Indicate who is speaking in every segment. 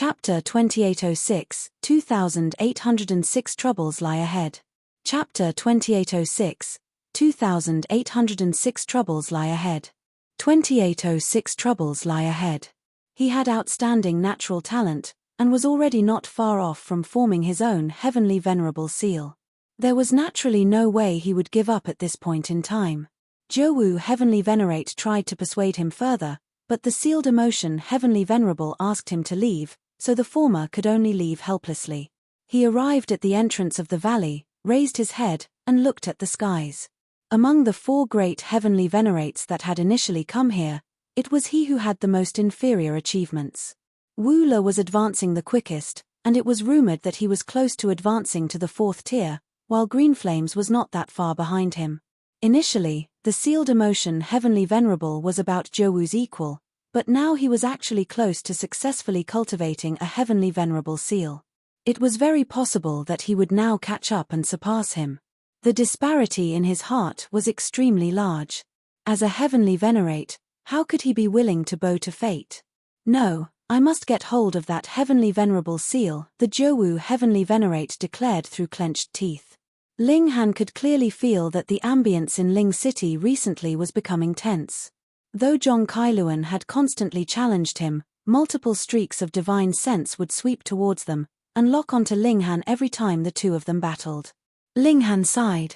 Speaker 1: Chapter 2806, 2806 Troubles Lie Ahead. Chapter 2806, 2806 Troubles Lie Ahead. 2806 Troubles Lie Ahead. He had outstanding natural talent, and was already not far off from forming his own heavenly venerable seal. There was naturally no way he would give up at this point in time. Jowu Heavenly Venerate tried to persuade him further, but the sealed emotion Heavenly Venerable asked him to leave, so the former could only leave helplessly. He arrived at the entrance of the valley, raised his head, and looked at the skies. Among the 4 great Heavenly Venerates that had initially come here, it was he who had the most inferior achievements. Wu Le was advancing the quickest, and it was rumored that he was close to advancing to the 4th tier, while Green Flames was not that far behind him. Initially, the sealed emotion Heavenly Venerable was about Jowu's equal, but now he was actually close to successfully cultivating a Heavenly Venerable seal. It was very possible that he would now catch up and surpass him. The disparity in his heart was extremely large. As a Heavenly Venerate, how could he be willing to bow to fate? No, I must get hold of that Heavenly Venerable seal, the Jowu Heavenly Venerate declared through clenched teeth. Ling Han could clearly feel that the ambience in Ling City recently was becoming tense. Though Zhong Kailuan had constantly challenged him, multiple streaks of divine sense would sweep towards them, and lock onto Ling Han every time the two of them battled. Ling Han sighed.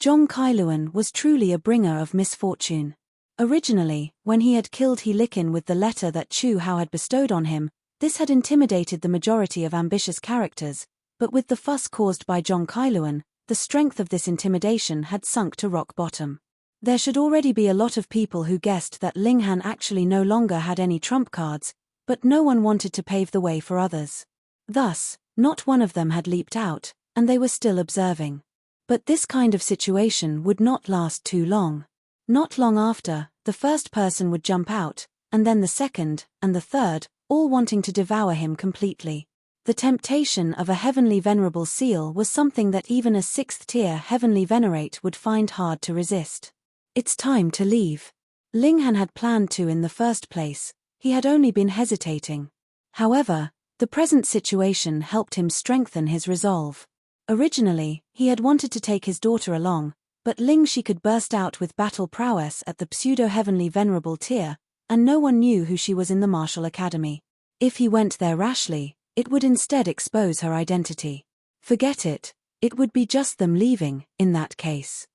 Speaker 1: Zhong Kailuan was truly a bringer of misfortune. Originally, when he had killed He Likin with the letter that Chu Hao had bestowed on him, this had intimidated the majority of ambitious characters, but with the fuss caused by Zhong Kailuan, the strength of this intimidation had sunk to rock bottom. There should already be a lot of people who guessed that Ling Han actually no longer had any trump cards, but no one wanted to pave the way for others. Thus, not one of them had leaped out, and they were still observing. But this kind of situation would not last too long. Not long after, the first person would jump out, and then the second, and the third, all wanting to devour him completely. The temptation of a Heavenly Venerable seal was something that even a 6th-tier Heavenly Venerate would find hard to resist. It's time to leave. Ling Han had planned to in the first place, he had only been hesitating. However, the present situation helped him strengthen his resolve. Originally, he had wanted to take his daughter along, but Ling Shi could burst out with battle prowess at the pseudo-Heavenly Venerable tier, and no one knew who she was in the martial academy. If he went there rashly, it would instead expose her identity. Forget it, it would be just them leaving, in that case.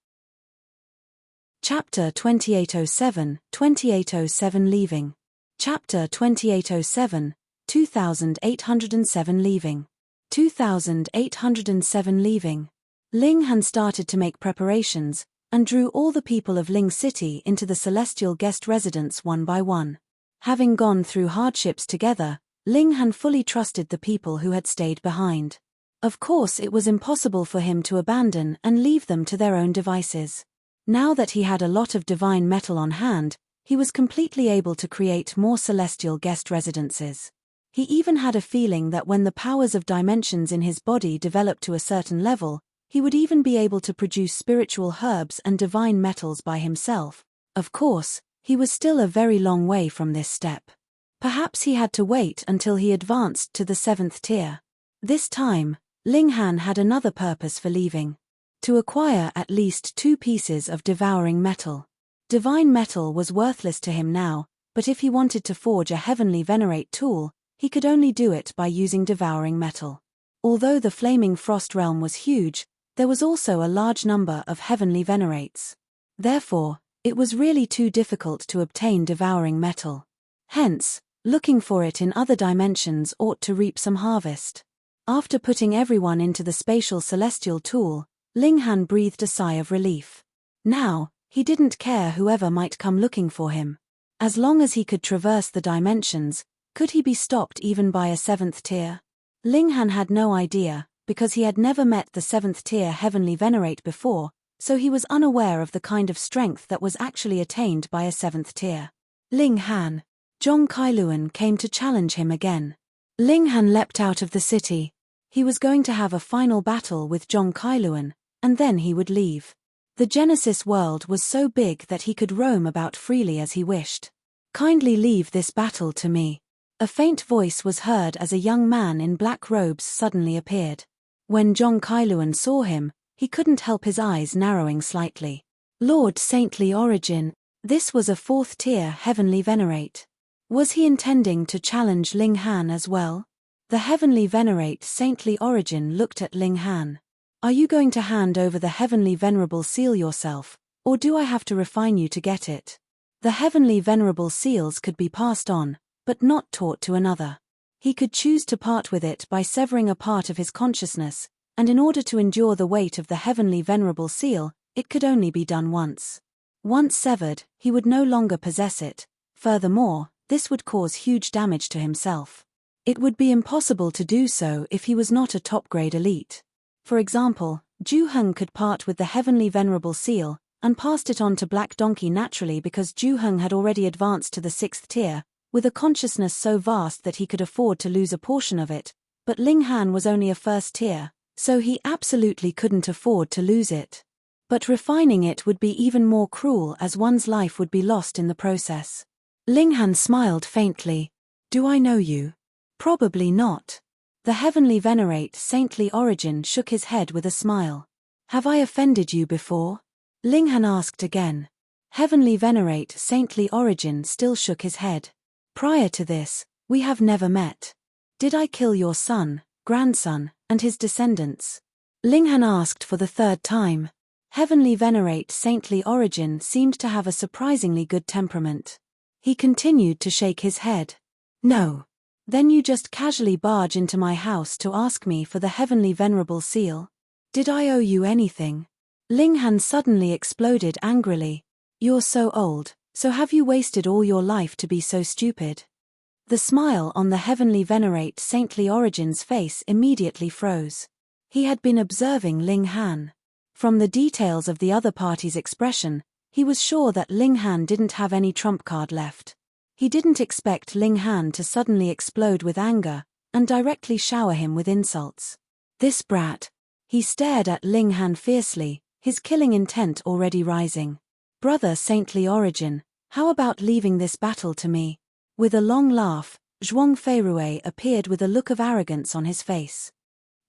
Speaker 1: Chapter 2807, 2807 Leaving. Chapter 2807, 2807 Leaving. 2807 Leaving. Ling Han started to make preparations, and drew all the people of Ling City into the celestial guest residence one by one. Having gone through hardships together, Ling Han fully trusted the people who had stayed behind. Of course, it was impossible for him to abandon and leave them to their own devices. Now that he had a lot of divine metal on hand, he was completely able to create more celestial guest residences. He even had a feeling that when the powers of dimensions in his body developed to a certain level, he would even be able to produce spiritual herbs and divine metals by himself. Of course, he was still a very long way from this step. Perhaps he had to wait until he advanced to the 7th tier. This time, Ling Han had another purpose for leaving. To acquire at least 2 pieces of devouring metal. Divine metal was worthless to him now, but if he wanted to forge a Heavenly Venerate tool, he could only do it by using devouring metal. Although the Flaming Frost Realm was huge, there was also a large number of Heavenly Venerates. Therefore, it was really too difficult to obtain devouring metal. Hence, looking for it in other dimensions ought to reap some harvest. After putting everyone into the spatial celestial tool, Ling Han breathed a sigh of relief. Now, he didn't care whoever might come looking for him. As long as he could traverse the dimensions, could he be stopped even by a 7th tier? Ling Han had no idea, because he had never met the 7th tier Heavenly Venerate before, so he was unaware of the kind of strength that was actually attained by a 7th tier. Ling Han. Zhong Kailuan came to challenge him again. Ling Han leapt out of the city. He was going to have a final battle with Zhong Kailuan, and then he would leave. The Genesis world was so big that he could roam about freely as he wished. Kindly leave this battle to me. A faint voice was heard as a young man in black robes suddenly appeared. When Zhong Kailuan saw him, he couldn't help his eyes narrowing slightly. Lord Saintly Origin, this was a 4th tier Heavenly Venerate. Was he intending to challenge Ling Han as well? The Heavenly Venerate Saintly Origin looked at Ling Han. Are you going to hand over the Heavenly Venerable Seal yourself, or do I have to refine you to get it? The Heavenly Venerable Seals could be passed on, but not taught to another. He could choose to part with it by severing a part of his consciousness, and in order to endure the weight of the Heavenly Venerable Seal, it could only be done once. Once severed, he would no longer possess it. Furthermore, this would cause huge damage to himself. It would be impossible to do so if he was not a top-grade elite. For example, Zhu Heng could part with the Heavenly Venerable Seal, and passed it on to Black Donkey naturally because Zhu Heng had already advanced to the 6th tier, with a consciousness so vast that he could afford to lose a portion of it, but Ling Han was only a 1st tier, so he absolutely couldn't afford to lose it. But refining it would be even more cruel as one's life would be lost in the process. Ling Han smiled faintly. Do I know you? Probably not. The Heavenly Venerate Saintly Origin shook his head with a smile. Have I offended you before? Ling Han asked again. Heavenly Venerate Saintly Origin still shook his head. Prior to this, we have never met. Did I kill your son, grandson, and his descendants? Ling Han asked for the 3rd time. Heavenly Venerate Saintly Origin seemed to have a surprisingly good temperament. He continued to shake his head. No. Then you just casually barge into my house to ask me for the Heavenly Venerable Seal? Did I owe you anything? Ling Han suddenly exploded angrily. You're so old, so have you wasted all your life to be so stupid? The smile on the Heavenly Venerate Saintly Origin's face immediately froze. He had been observing Ling Han. From the details of the other party's expression, he was sure that Ling Han didn't have any trump card left. He didn't expect Ling Han to suddenly explode with anger, and directly shower him with insults. This brat. He stared at Ling Han fiercely, his killing intent already rising. Brother Saintly Origin, how about leaving this battle to me? With a long laugh, Zhuang Feirue appeared with a look of arrogance on his face.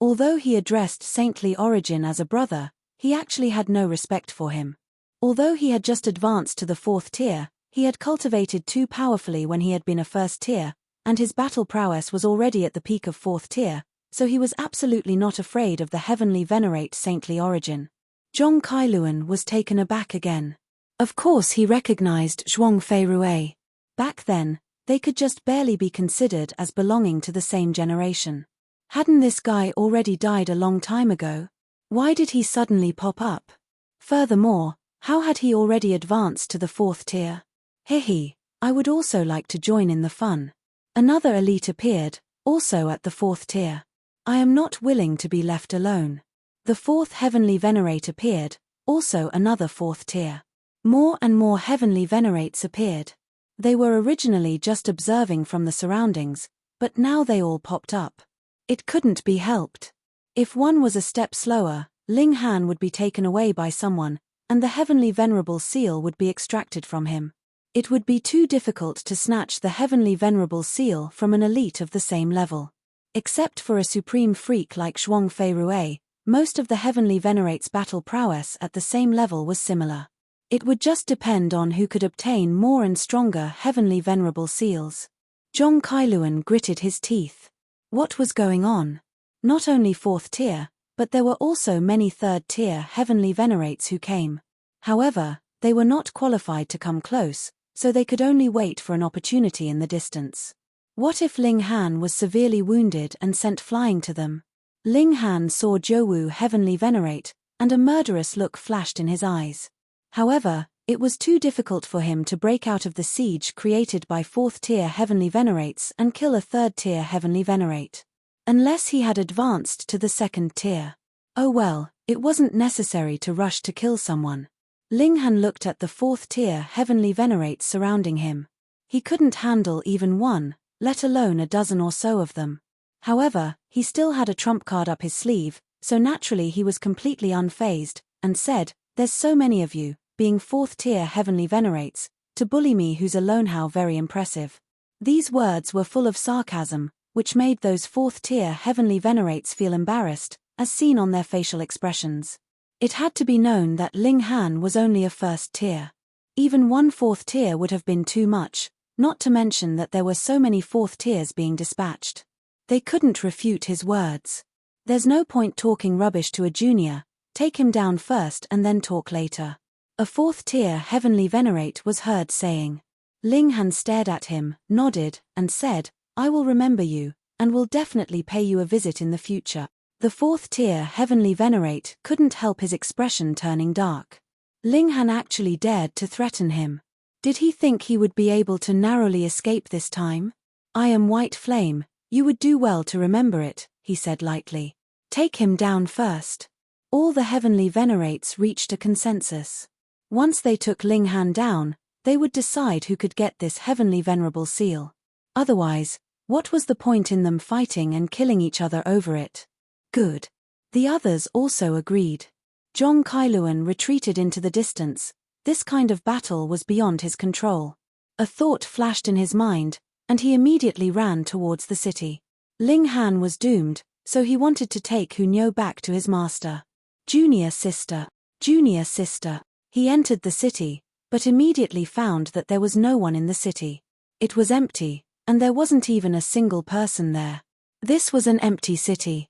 Speaker 1: Although he addressed Saintly Origin as a brother, he actually had no respect for him. Although he had just advanced to the 4th tier, he had cultivated too powerfully when he had been a 1st tier, and his battle prowess was already at the peak of 4th tier, so he was absolutely not afraid of the Heavenly Venerate Saintly Origin. Zhong Kailuan was taken aback again. Of course he recognized Zhuang Feirue. Back then, they could just barely be considered as belonging to the same generation. Hadn't this guy already died a long time ago? Why did he suddenly pop up? Furthermore, how had he already advanced to the 4th tier? Hehe, I would also like to join in the fun. Another elite appeared, also at the 4th tier. I am not willing to be left alone. The 4th Heavenly Venerate appeared, also another 4th tier. More and more Heavenly Venerates appeared. They were originally just observing from the surroundings, but now they all popped up. It couldn't be helped. If one was a step slower, Ling Han would be taken away by someone, and the Heavenly Venerable Seal would be extracted from him. It would be too difficult to snatch the Heavenly Venerable Seal from an elite of the same level. Except for a supreme freak like Zhuang Feirue, most of the Heavenly Venerates' battle prowess at the same level was similar. It would just depend on who could obtain more and stronger Heavenly Venerable Seals. Zhong Kailuan gritted his teeth. What was going on? Not only 4th tier, but there were also many 3rd tier Heavenly Venerates who came. However, they were not qualified to come close, so they could only wait for an opportunity in the distance. What if Ling Han was severely wounded and sent flying to them? Ling Han saw Zhouwu Heavenly Venerate, and a murderous look flashed in his eyes. However, it was too difficult for him to break out of the siege created by 4th tier Heavenly Venerates and kill a 3rd tier Heavenly Venerate. Unless he had advanced to the 2nd tier. Oh well, it wasn't necessary to rush to kill someone. Ling Han looked at the 4th tier Heavenly Venerates surrounding him. He couldn't handle even one, let alone a dozen or so of them. However, he still had a trump card up his sleeve, so naturally he was completely unfazed, and said, "There's so many of you, being 4th tier Heavenly Venerates, to bully me who's alone how very impressive." These words were full of sarcasm, which made those fourth-tier heavenly venerates feel embarrassed, as seen on their facial expressions. It had to be known that Ling Han was only a first tier. Even one fourth tier would have been too much, not to mention that there were so many fourth tiers being dispatched. They couldn't refute his words. There's no point talking rubbish to a junior, take him down first and then talk later. A fourth-tier heavenly venerate was heard saying. Ling Han stared at him, nodded, and said, "I will remember you, and will definitely pay you a visit in the future." The fourth-tier heavenly venerate couldn't help his expression turning dark. Ling Han actually dared to threaten him. Did he think he would be able to narrowly escape this time? "I am White Flame, you would do well to remember it," he said lightly. "Take him down first." All the heavenly venerates reached a consensus. Once they took Ling Han down, they would decide who could get this heavenly venerable seal. Otherwise, what was the point in them fighting and killing each other over it? Good. The others also agreed. Zhong Kailuan retreated into the distance. This kind of battle was beyond his control. A thought flashed in his mind, and he immediately ran towards the city. Ling Han was doomed, so he wanted to take Hunyo back to his master. Junior sister. Junior sister. He entered the city, but immediately found that there was no one in the city. It was empty, and there wasn't even a single person there. This was an empty city.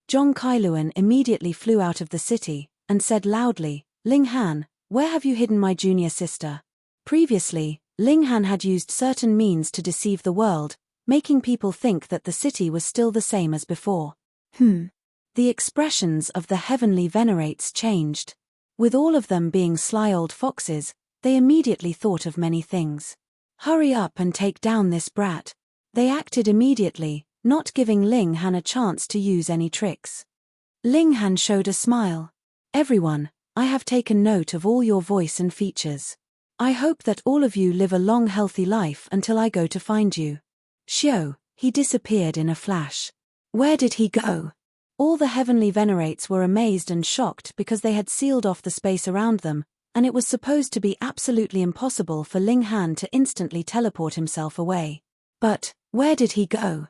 Speaker 1: Zhong Kailuan immediately flew out of the city, and said loudly, "Ling Han, where have you hidden my junior sister?" Previously, Ling Han had used certain means to deceive the world, making people think that the city was still the same as before. The expressions of the heavenly venerates changed. With all of them being sly old foxes, they immediately thought of many things. Hurry up and take down this brat. They acted immediately, not giving Ling Han a chance to use any tricks. Ling Han showed a smile. "Everyone, I have taken note of all your voice and features. I hope that all of you live a long healthy life until I go to find you." Xiao, he disappeared in a flash. Where did he go? All the heavenly venerates were amazed and shocked because they had sealed off the space around them, and it was supposed to be absolutely impossible for Ling Han to instantly teleport himself away. But, where did he go?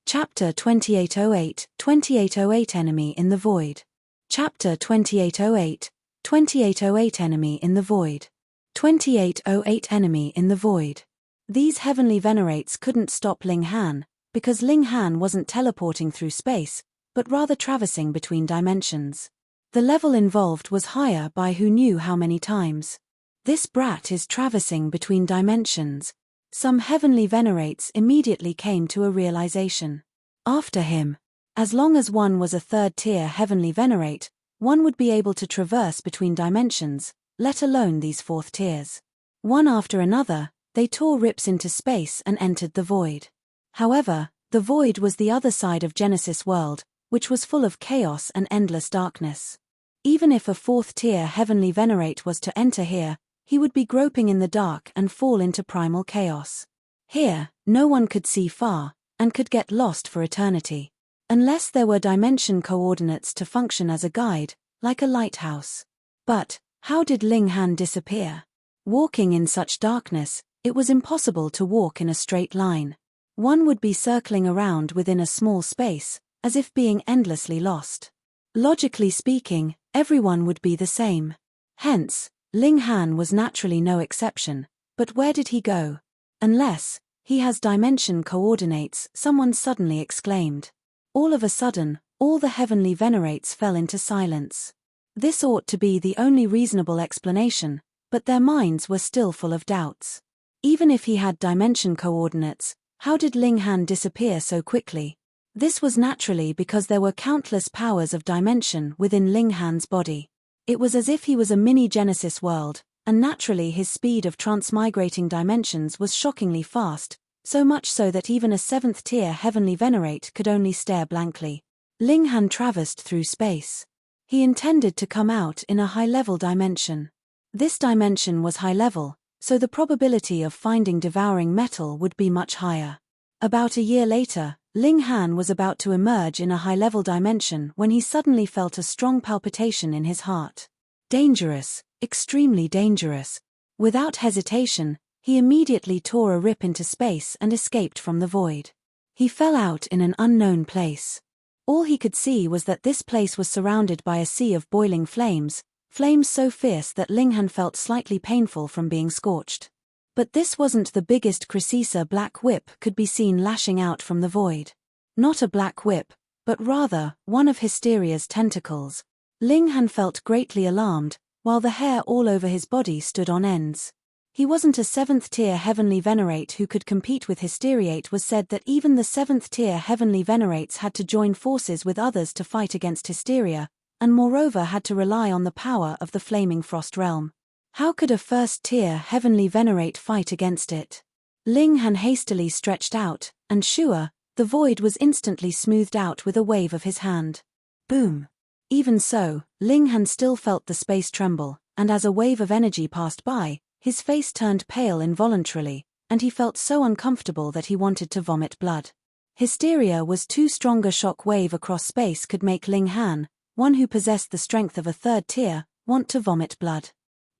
Speaker 1: Chapter 2808, 2808 Enemy in the Void. Chapter 2808, 2808 Enemy in the Void. 2808 Enemy in the Void. These heavenly venerates couldn't stop Ling Han, because Ling Han wasn't teleporting through space, but rather traversing between dimensions. The level involved was higher by who knew how many times. This brat is traversing between dimensions. Some heavenly venerates immediately came to a realization. After him. As long as one was a third-tier heavenly venerate, one would be able to traverse between dimensions, let alone these fourth tiers. One after another, they tore rips into space and entered the void. However, the void was the other side of Genesis world, which was full of chaos and endless darkness. Even if a fourth-tier heavenly venerate was to enter here, he would be groping in the dark and fall into primal chaos. Here, no one could see far, and could get lost for eternity. Unless there were dimension coordinates to function as a guide, like a lighthouse. But, how did Ling Han disappear? Walking in such darkness, it was impossible to walk in a straight line. One would be circling around within a small space, as if being endlessly lost. Logically speaking, everyone would be the same. Hence, Ling Han was naturally no exception, but where did he go? Unless he has dimension coordinates, someone suddenly exclaimed. All of a sudden, all the heavenly venerates fell into silence. This ought to be the only reasonable explanation, but their minds were still full of doubts. Even if he had dimension coordinates, how did Ling Han disappear so quickly? This was naturally because there were countless powers of dimension within Ling Han's body. It was as if he was a mini-Genesis world, and naturally his speed of transmigrating dimensions was shockingly fast, so much so that even a seventh-tier heavenly venerate could only stare blankly. Ling Han traversed through space. He intended to come out in a high-level dimension. This dimension was high-level, so the probability of finding devouring metal would be much higher. About a year later, Ling Han was about to emerge in a high-level dimension when he suddenly felt a strong palpitation in his heart. Dangerous, extremely dangerous. Without hesitation, He immediately tore a rip into space and escaped from the void. He fell out in an unknown place. All he could see was that this place was surrounded by a sea of boiling flames, flames so fierce that Linghan felt slightly painful from being scorched. But this wasn't the biggest Cressisa black whip could be seen lashing out from the void. Not a black whip, but rather, one of Hysteria's tentacles. Linghan felt greatly alarmed, while the hair all over his body stood on ends. He wasn't a 7th-tier heavenly venerate who could compete with Hysteria. It was said that even the 7th-tier heavenly venerates had to join forces with others to fight against Hysteria, and moreover had to rely on the power of the flaming frost realm. How could a 1st-tier heavenly venerate fight against it? Linghan hastily stretched out, and sure, the void was instantly smoothed out with a wave of his hand. Boom! Even so, Linghan still felt the space tremble, and as a wave of energy passed by, his face turned pale involuntarily, and he felt so uncomfortable that he wanted to vomit blood. Hysteria was too strong. A shock wave across space could make Linghan, one who possessed the strength of a 3rd tier, want to vomit blood.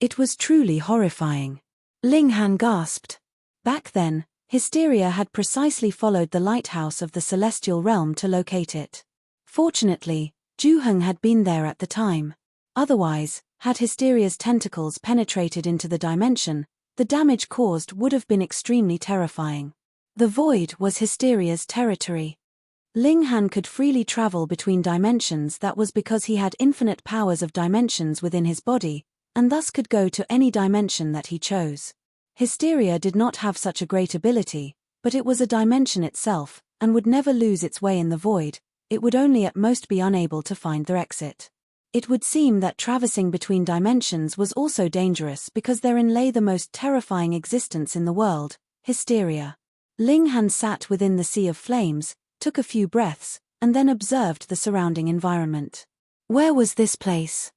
Speaker 1: It was truly horrifying. Linghan gasped. Back then, Hysteria had precisely followed the lighthouse of the celestial realm to locate it. Fortunately, Juheng had been there at the time. Otherwise, had Hysteria's tentacles penetrated into the dimension, the damage caused would have been extremely terrifying. The void was Hysteria's territory. Linghan could freely travel between dimensions. That was because he had infinite powers of dimensions within his body, and thus could go to any dimension that he chose. Hysteria did not have such a great ability, but it was a dimension itself, and would never lose its way in the void. It would only at most be unable to find their exit. It would seem that traversing between dimensions was also dangerous because therein lay the most terrifying existence in the world, Hysteria. Linghan sat within the sea of flames, took a few breaths, and then observed the surrounding environment. Where was this place?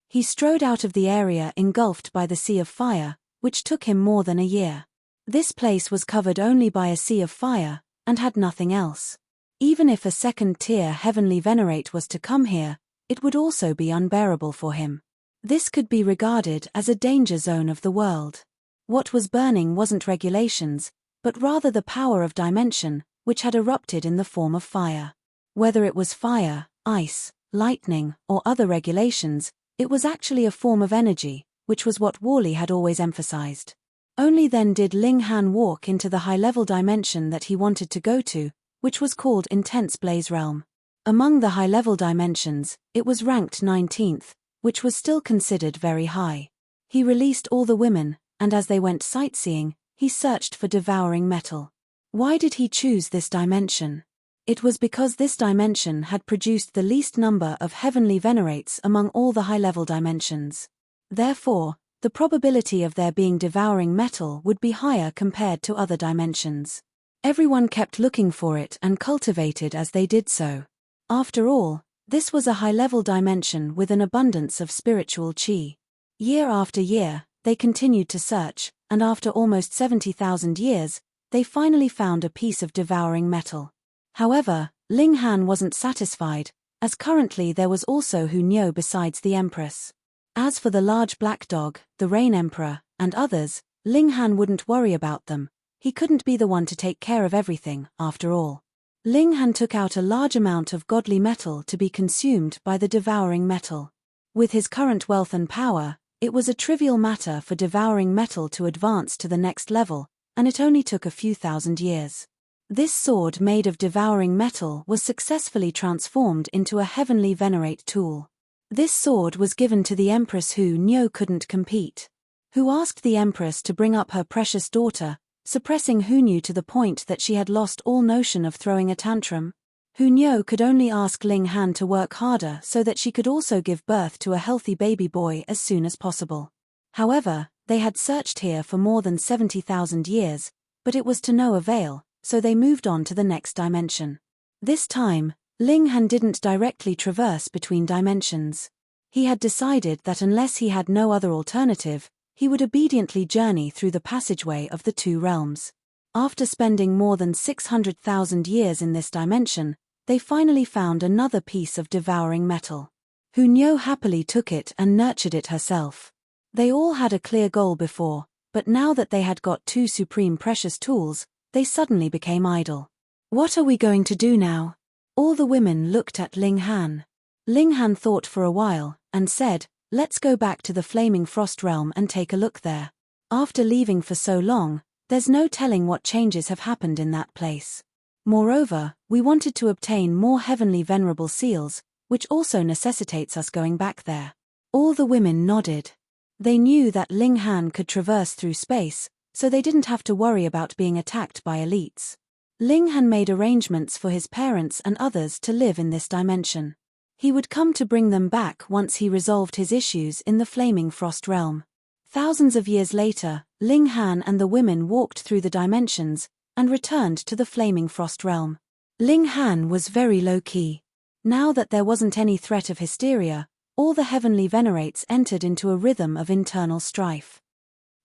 Speaker 1: He strode out of the area engulfed by the sea of fire, which took him more than a year. This place was covered only by a sea of fire, and had nothing else. Even if a 2nd-tier heavenly venerate was to come here, it would also be unbearable for him. This could be regarded as a danger zone of the world. What was burning wasn't regulations, but rather the power of dimension, which had erupted in the form of fire. Whether it was fire, ice, lightning, or other regulations, it was actually a form of energy, which was what Wally had always emphasized. Only then did Linghan walk into the high-level dimension that he wanted to go to, which was called Intense Blaze Realm. Among the high-level dimensions, it was ranked 19th, which was still considered very high. He released all the women, and as they went sightseeing, he searched for devouring metal. Why did he choose this dimension? It was because this dimension had produced the least number of heavenly venerates among all the high-level dimensions. Therefore, the probability of there being devouring metal would be higher compared to other dimensions. Everyone kept looking for it and cultivated as they did so. After all, this was a high-level dimension with an abundance of spiritual chi. Year after year, they continued to search, and after almost 70,000 years, they finally found a piece of devouring metal. However, Linghan wasn't satisfied, as currently there was also Hu Niu besides the Empress. As for the large black dog, the Rain Emperor, and others, Linghan wouldn't worry about them. He couldn't be the one to take care of everything, after all. Linghan took out a large amount of godly metal to be consumed by the devouring metal. With his current wealth and power, it was a trivial matter for devouring metal to advance to the next level, and it only took a few thousand years. This sword made of devouring metal was successfully transformed into a heavenly venerate tool. This sword was given to the Empress Hu Niu couldn't compete. Hu asked the Empress to bring up her precious daughter, suppressing Hu Niu to the point that she had lost all notion of throwing a tantrum. Hu Niu could only ask Linghan to work harder so that she could also give birth to a healthy baby boy as soon as possible. However, they had searched here for more than 70,000 years, but it was to no avail, so they moved on to the next dimension. This time, Linghan didn't directly traverse between dimensions. He had decided that unless he had no other alternative, he would obediently journey through the passageway of the two realms. After spending more than 600,000 years in this dimension, they finally found another piece of devouring metal. Hu Niu happily took it and nurtured it herself. They all had a clear goal before, But now that they had got two supreme precious tools, they suddenly became idle. What are we going to do now? All the women looked at Ling Han. Ling Han thought for a while, and said, let's go back to the Flaming Frost Realm and take a look there. After leaving for so long, there's no telling what changes have happened in that place. Moreover, we wanted to obtain more heavenly venerable seals, which also necessitates us going back there. All the women nodded. They knew that Ling Han could traverse through space, so they didn't have to worry about being attacked by elites. Ling Han made arrangements for his parents and others to live in this dimension. He would come to bring them back once he resolved his issues in the Flaming Frost Realm. Thousands of years later, Ling Han and the women walked through the dimensions and returned to the Flaming Frost Realm. Ling Han was very low-key. Now that there wasn't any threat of hysteria, all the heavenly venerates entered into a rhythm of internal strife.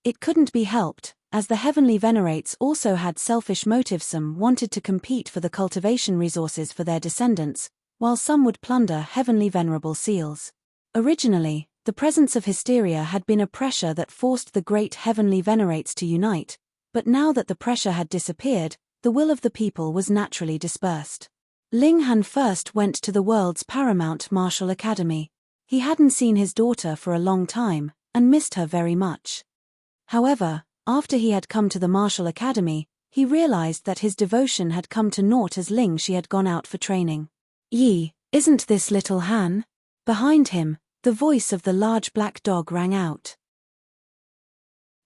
Speaker 1: It couldn't be helped, as the heavenly venerates also had selfish motives. Some wanted to compete for the cultivation resources for their descendants, while some would plunder heavenly venerable seals. Originally, the presence of hysteria had been a pressure that forced the great heavenly venerates to unite, but now that the pressure had disappeared, the will of the people was naturally dispersed. Ling Han first went to the world's paramount martial academy. He hadn't seen his daughter for a long time, and missed her very much. However, after he had come to the martial academy, he realized that his devotion had come to naught as she had gone out for training. Yi, isn't this little Han? Behind him, the voice of the large black dog rang out.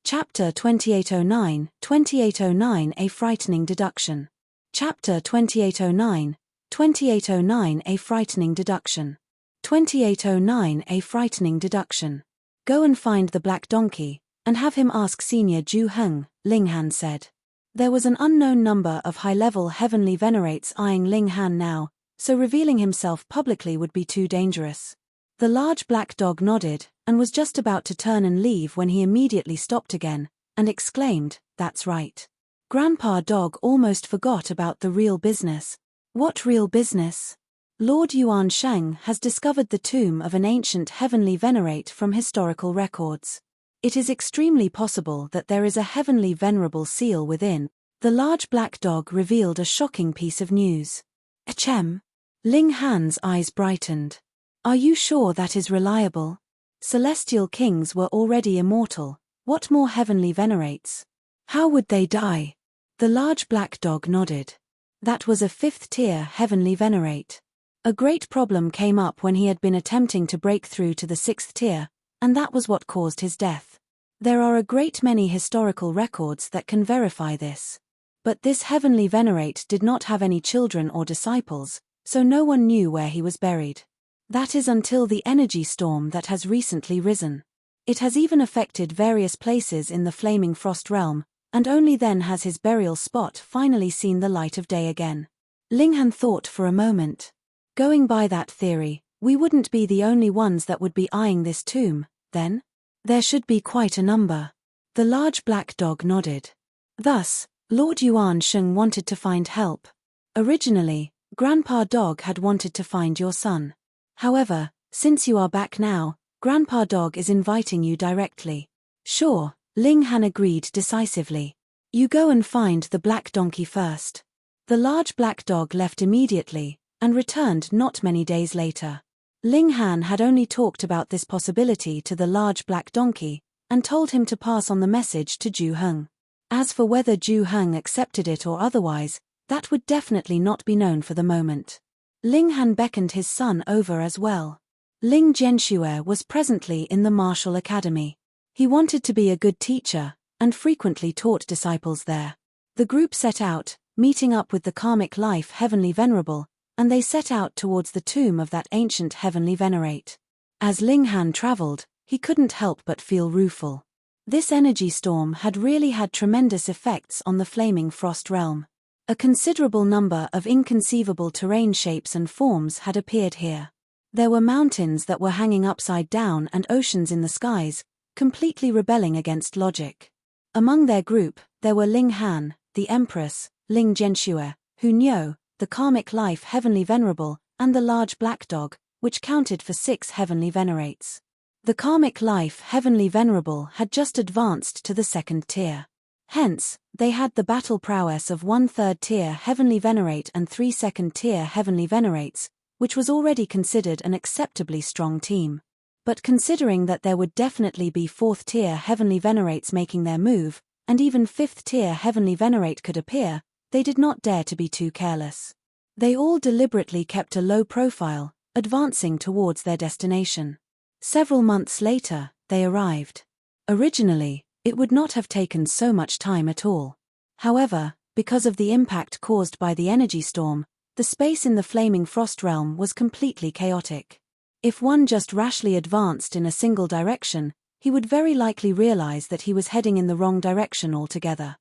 Speaker 1: Chapter 2809, 2809 A Frightening Deduction. Chapter 2809, 2809 A Frightening Deduction. 2809 A Frightening Deduction. Go and find the black donkey, and have him ask Senior Ju Heng, Ling Han said. There was an unknown number of high-level heavenly venerates eyeing Ling Han now, so revealing himself publicly would be too dangerous. The large black dog nodded, and was just about to turn and leave when he immediately stopped again, and exclaimed, "That's right." Grandpa Dog almost forgot about the real business. What real business? Lord Yuan Sheng has discovered the tomb of an ancient heavenly venerate from historical records. It is extremely possible that there is a heavenly venerable seal within. The large black dog revealed a shocking piece of news. Achem. Ling Han's eyes brightened. Are you sure that is reliable? Celestial kings were already immortal. What more heavenly venerates? How would they die? The large black dog nodded. That was a 5th-tier heavenly venerate. A great problem came up when he had been attempting to break through to the 6th tier, and that was what caused his death. There are a great many historical records that can verify this. But this heavenly venerate did not have any children or disciples, so no one knew where he was buried. That is until the energy storm that has recently risen. It has even affected various places in the Flaming Frost Realm, and only then has his burial spot finally seen the light of day again. Ling Han thought for a moment. Going by that theory, we wouldn't be the only ones that would be eyeing this tomb, then? There should be quite a number. The large black dog nodded. Thus, Lord Yuan Sheng wanted to find help. Originally, Grandpa Dog had wanted to find your son. However, since you are back now, Grandpa Dog is inviting you directly. Sure, Ling Han agreed decisively. You go and find the black donkey first. The large black dog left immediately, and returned not many days later. Ling Han had only talked about this possibility to the large black donkey, and told him to pass on the message to Ju Heng. As for whether Ju Heng accepted it or otherwise, that would definitely not be known for the moment. Ling Han beckoned his son over as well. Ling Jianxue was presently in the martial academy. He wanted to be a good teacher, and frequently taught disciples there. The group set out, meeting up with the karmic life heavenly venerable, and they set out towards the tomb of that ancient heavenly venerate. As Ling Han traveled, he couldn't help but feel rueful. This energy storm had really had tremendous effects on the Flaming Frost Realm. A considerable number of inconceivable terrain shapes and forms had appeared here. There were mountains that were hanging upside down and oceans in the skies, completely rebelling against logic. Among their group, there were Ling Han, the Empress, Ling Jianxue, Hu Niu, the karmic life heavenly venerable, and the large black dog, which counted for 6 heavenly venerates. The karmic life Heavenly Venerable had just advanced to the second tier. Hence, they had the battle prowess of 1/3 tier Heavenly Venerate and 3 second tier Heavenly Venerates, which was already considered an acceptably strong team. But considering that there would definitely be 4th tier Heavenly Venerates making their move, and even 5th tier Heavenly Venerate could appear, they did not dare to be too careless. They all deliberately kept a low profile, advancing towards their destination. Several months later, they arrived. Originally, it would not have taken so much time at all. However, because of the impact caused by the energy storm, the space in the flaming frost realm was completely chaotic. If one just rashly advanced in a single direction, he would very likely realize that he was heading in the wrong direction altogether.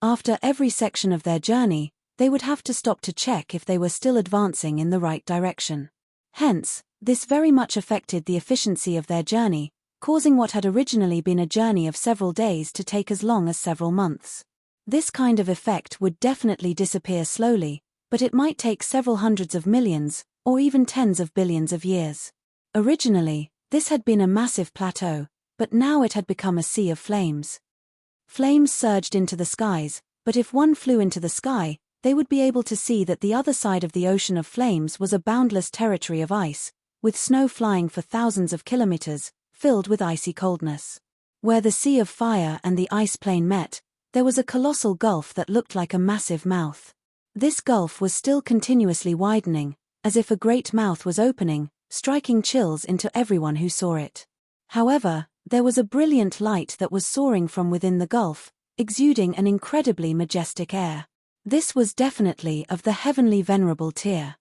Speaker 1: After every section of their journey, they would have to stop to check if they were still advancing in the right direction. Hence, this very much affected the efficiency of their journey, causing what had originally been a journey of several days to take as long as several months. This kind of effect would definitely disappear slowly, but it might take several hundreds of millions, or even tens of billions of years. Originally, this had been a massive plateau, but now it had become a sea of flames. Flames surged into the skies, but if one flew into the sky, they would be able to see that the other side of the ocean of flames was a boundless territory of ice, with snow flying for thousands of kilometers, filled with icy coldness. Where the sea of fire and the ice plain met, there was a colossal gulf that looked like a massive mouth. This gulf was still continuously widening, as if a great mouth was opening, striking chills into everyone who saw it. However, there was a brilliant light that was soaring from within the gulf, exuding an incredibly majestic air. This was definitely of the Heavenly Venerable tier.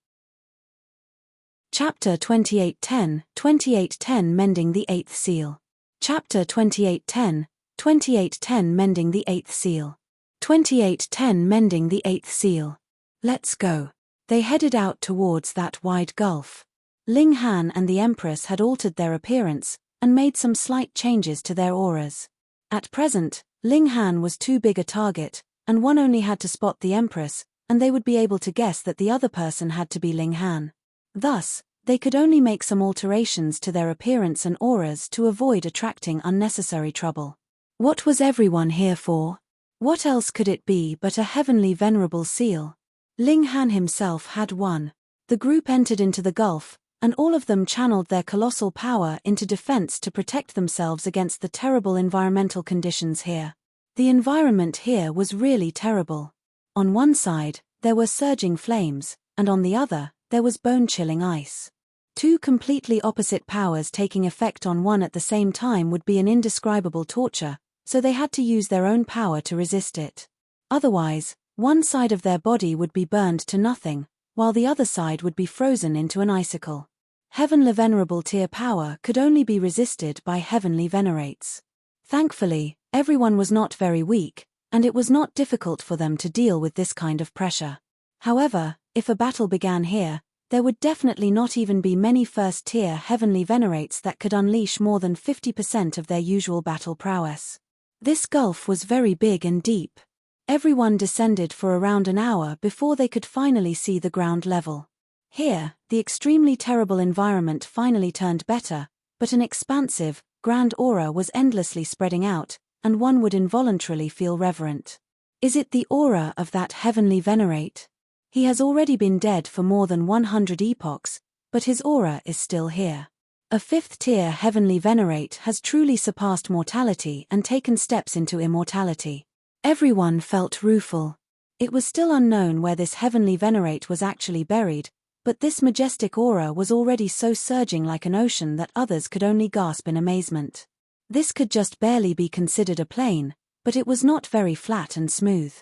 Speaker 1: Chapter 2810, 2810 Mending the 8th Seal. Chapter 2810, 2810 Mending the 8th Seal. 2810 Mending the 8th Seal. Let's go. They headed out towards that wide gulf. Ling Han and the Empress had altered their appearance, and made some slight changes to their auras. At present, Ling Han was too big a target, and one only had to spot the Empress, and they would be able to guess that the other person had to be Ling Han. Thus, they could only make some alterations to their appearance and auras to avoid attracting unnecessary trouble. What was everyone here for? What else could it be but a Heavenly Venerable seal? Ling Han himself had one. The group entered into the gulf, and all of them channeled their colossal power into defense to protect themselves against the terrible environmental conditions here. The environment here was really terrible. On one side, there were surging flames, and on the other, there was bone-chilling ice. Two completely opposite powers taking effect on one at the same time would be an indescribable torture, so they had to use their own power to resist it. Otherwise, one side of their body would be burned to nothing, while the other side would be frozen into an icicle. Heavenly Venerable tier power could only be resisted by Heavenly Venerates. Thankfully, everyone was not very weak, and it was not difficult for them to deal with this kind of pressure. However, if a battle began here, there would definitely not even be many first-tier Heavenly Venerates that could unleash more than 50% of their usual battle prowess. This gulf was very big and deep. Everyone descended for around an hour before they could finally see the ground level. Here, the extremely terrible environment finally turned better, but an expansive, grand aura was endlessly spreading out, and one would involuntarily feel reverent. Is it the aura of that Heavenly Venerate? He has already been dead for more than 100 epochs, but his aura is still here. A 5th-tier Heavenly Venerate has truly surpassed mortality and taken steps into immortality. Everyone felt rueful. It was still unknown where this Heavenly Venerate was actually buried, but this majestic aura was already so surging like an ocean that others could only gasp in amazement. This could just barely be considered a plain, but it was not very flat and smooth.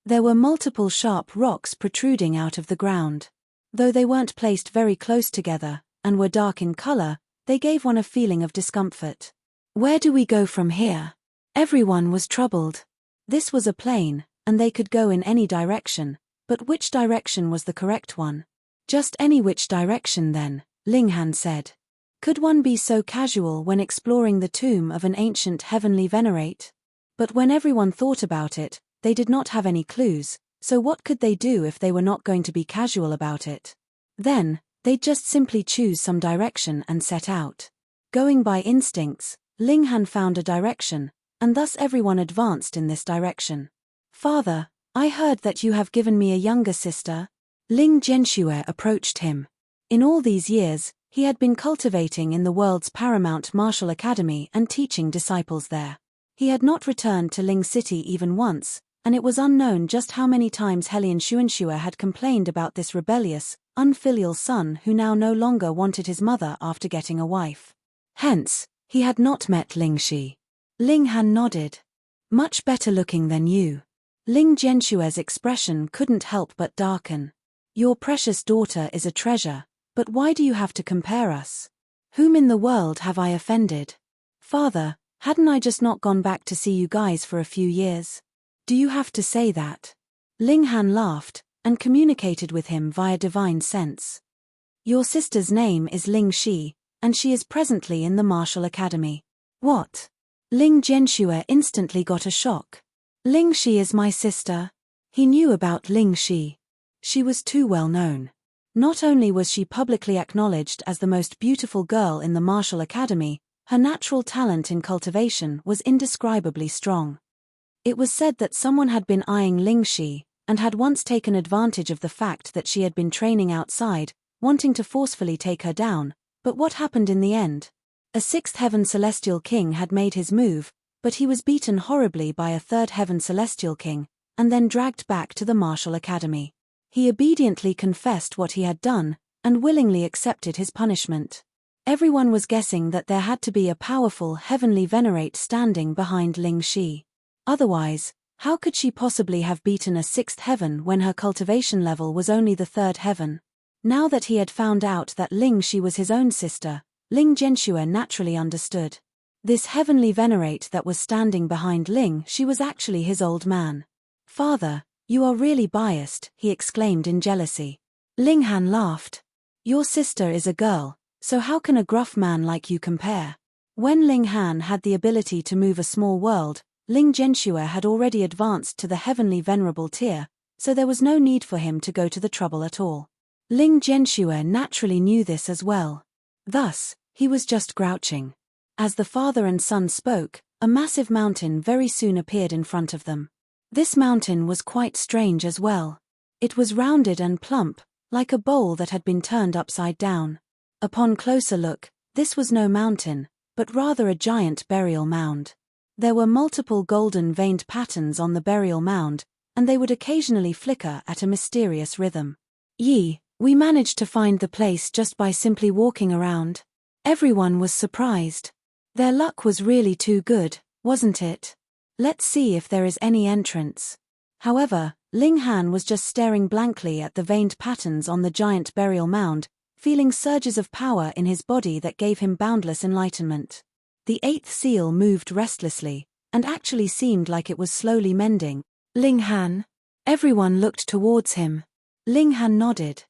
Speaker 1: There were multiple sharp rocks protruding out of the ground. Though they weren't placed very close together, and were dark in color, they gave one a feeling of discomfort. Where do we go from here? Everyone was troubled. This was a plain, and they could go in any direction, but which direction was the correct one? Just any which direction then, Ling Han said. Could one be so casual when exploring the tomb of an ancient Heavenly Venerate? But when everyone thought about it, they did not have any clues, so what could they do if they were not going to be casual about it? Then, they'd just simply choose some direction and set out. Going by instincts, Ling Han found a direction, and thus everyone advanced in this direction. Father, I heard that you have given me a younger sister. Ling Jianxue approached him. In all these years, he had been cultivating in the world's paramount martial academy and teaching disciples there. He had not returned to Ling City even once, and it was unknown just how many times Helian Xuanxue had complained about this rebellious, unfilial son who now no longer wanted his mother after getting a wife. Hence, he had not met Ling Shi. Ling Han nodded. Much better looking than you. Ling Jianshue's expression couldn't help but darken. Your precious daughter is a treasure, but why do you have to compare us? Whom in the world have I offended? Father, hadn't I just not gone back to see you guys for a few years? Do you have to say that? Ling Han laughed, and communicated with him via divine sense. Your sister's name is Ling Shi, and she is presently in the martial academy. What? Ling Jianxue instantly got a shock. Ling Shi is my sister. He knew about Ling Shi. She was too well known. Not only was she publicly acknowledged as the most beautiful girl in the martial academy, her natural talent in cultivation was indescribably strong. It was said that someone had been eyeing Ling Shi, and had once taken advantage of the fact that she had been training outside, wanting to forcefully take her down, but what happened in the end? A sixth heaven celestial king had made his move, but he was beaten horribly by a third heaven celestial king, and then dragged back to the martial academy. He obediently confessed what he had done, and willingly accepted his punishment. Everyone was guessing that there had to be a powerful heavenly venerate standing behind Ling Shi. Otherwise, how could she possibly have beaten a sixth heaven when her cultivation level was only the third heaven? Now that he had found out that Ling Shi was his own sister, Ling Jianxue naturally understood. This heavenly venerate that was standing behind Ling Shi was actually his old man. Father, you are really biased, he exclaimed in jealousy. Ling Han laughed. Your sister is a girl, so how can a gruff man like you compare? When Ling Han had the ability to move a small world, Ling Jianxue had already advanced to the heavenly venerable tier, so there was no need for him to go to the trouble at all. Ling Jianxue naturally knew this as well. Thus, he was just grouching. As the father and son spoke, a massive mountain very soon appeared in front of them. This mountain was quite strange as well. It was rounded and plump, like a bowl that had been turned upside down. Upon closer look, this was no mountain, but rather a giant burial mound. There were multiple golden veined patterns on the burial mound, and they would occasionally flicker at a mysterious rhythm. We managed to find the place just by simply walking around. Everyone was surprised. Their luck was really too good, wasn't it? Let's see if there is any entrance. However, Ling Han was just staring blankly at the veined patterns on the giant burial mound, feeling surges of power in his body that gave him boundless enlightenment. The eighth seal moved restlessly, and actually seemed like it was slowly mending. Ling Han. Everyone looked towards him. Ling Han nodded.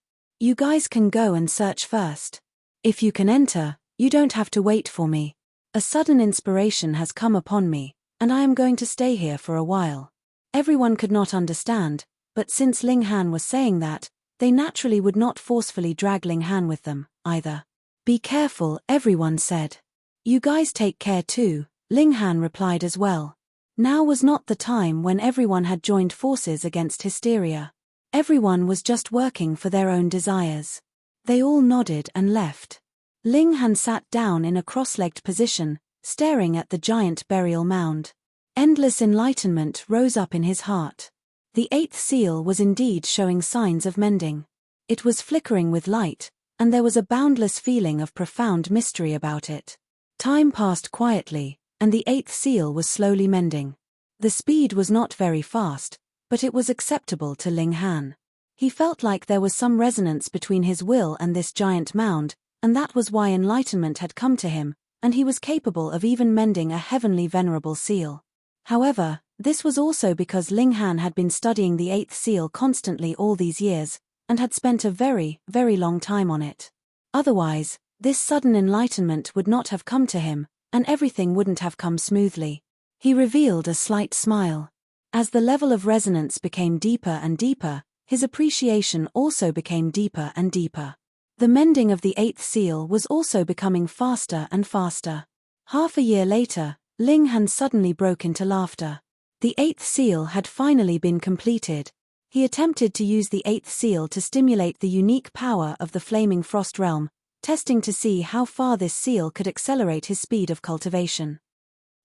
Speaker 1: You guys can go and search first. If you can enter, you don't have to wait for me. A sudden inspiration has come upon me, and I am going to stay here for a while. Everyone could not understand, but since Ling Han was saying that, they naturally would not forcefully drag Ling Han with them, either. Be careful, everyone said. You guys take care too, Ling Han replied as well. Now was not the time when everyone had joined forces against hysteria. Everyone was just working for their own desires. They all nodded and left. Ling Han sat down in a cross-legged position, staring at the giant burial mound. Endless enlightenment rose up in his heart. The eighth seal was indeed showing signs of mending. It was flickering with light, and there was a boundless feeling of profound mystery about it. Time passed quietly, and the eighth seal was slowly mending. The speed was not very fast, but it was acceptable to Ling Han. He felt like there was some resonance between his will and this giant mound, and that was why enlightenment had come to him, and he was capable of even mending a heavenly venerable seal. However, this was also because Ling Han had been studying the eighth seal constantly all these years, and had spent a very, very long time on it. Otherwise, this sudden enlightenment would not have come to him, and everything wouldn't have come smoothly. He revealed a slight smile. As the level of resonance became deeper and deeper, his appreciation also became deeper and deeper. The mending of the 8th seal was also becoming faster and faster. Half a year later, Ling Han suddenly broke into laughter. The 8th seal had finally been completed. He attempted to use the 8th seal to stimulate the unique power of the Flaming Frost Realm, testing to see how far this seal could accelerate his speed of cultivation.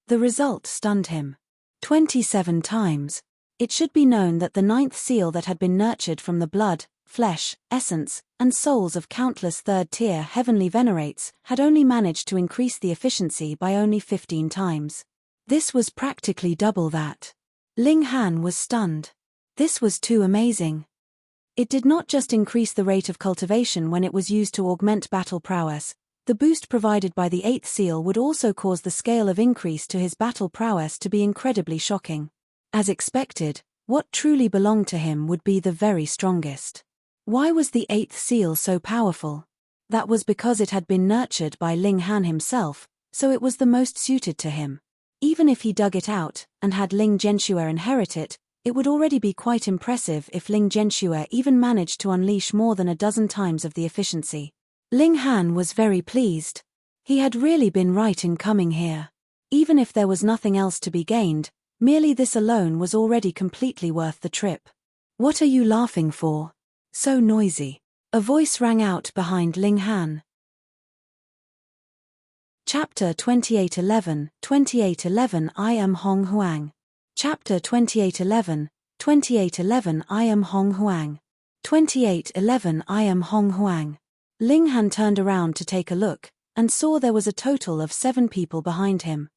Speaker 1: The result stunned him. 27 times. It should be known that the 9th seal that had been nurtured from the blood, flesh, essence, and souls of countless third-tier heavenly venerates had only managed to increase the efficiency by only 15 times. This was practically double that. Ling Han was stunned. This was too amazing. It did not just increase the rate of cultivation when it was used to augment battle prowess. The boost provided by the 8th seal would also cause the scale of increase to his battle prowess to be incredibly shocking. As expected, what truly belonged to him would be the very strongest. Why was the 8th seal so powerful? That was because it had been nurtured by Ling Han himself, so it was the most suited to him. Even if he dug it out, and had Ling Zhenxue inherit it, it would already be quite impressive if Ling Zhenxue even managed to unleash more than a dozen times of the efficiency. Ling Han was very pleased. He had really been right in coming here. Even if there was nothing else to be gained, merely this alone was already completely worth the trip. What are you laughing for? So noisy. A voice rang out behind Ling Han. Chapter 2811, 2811 I am Hong Huang. Chapter 2811, 2811 I am Hong Huang. 2811 I am Hong Huang. Ling Han turned around to take a look, and saw there was a total of 7 people behind him.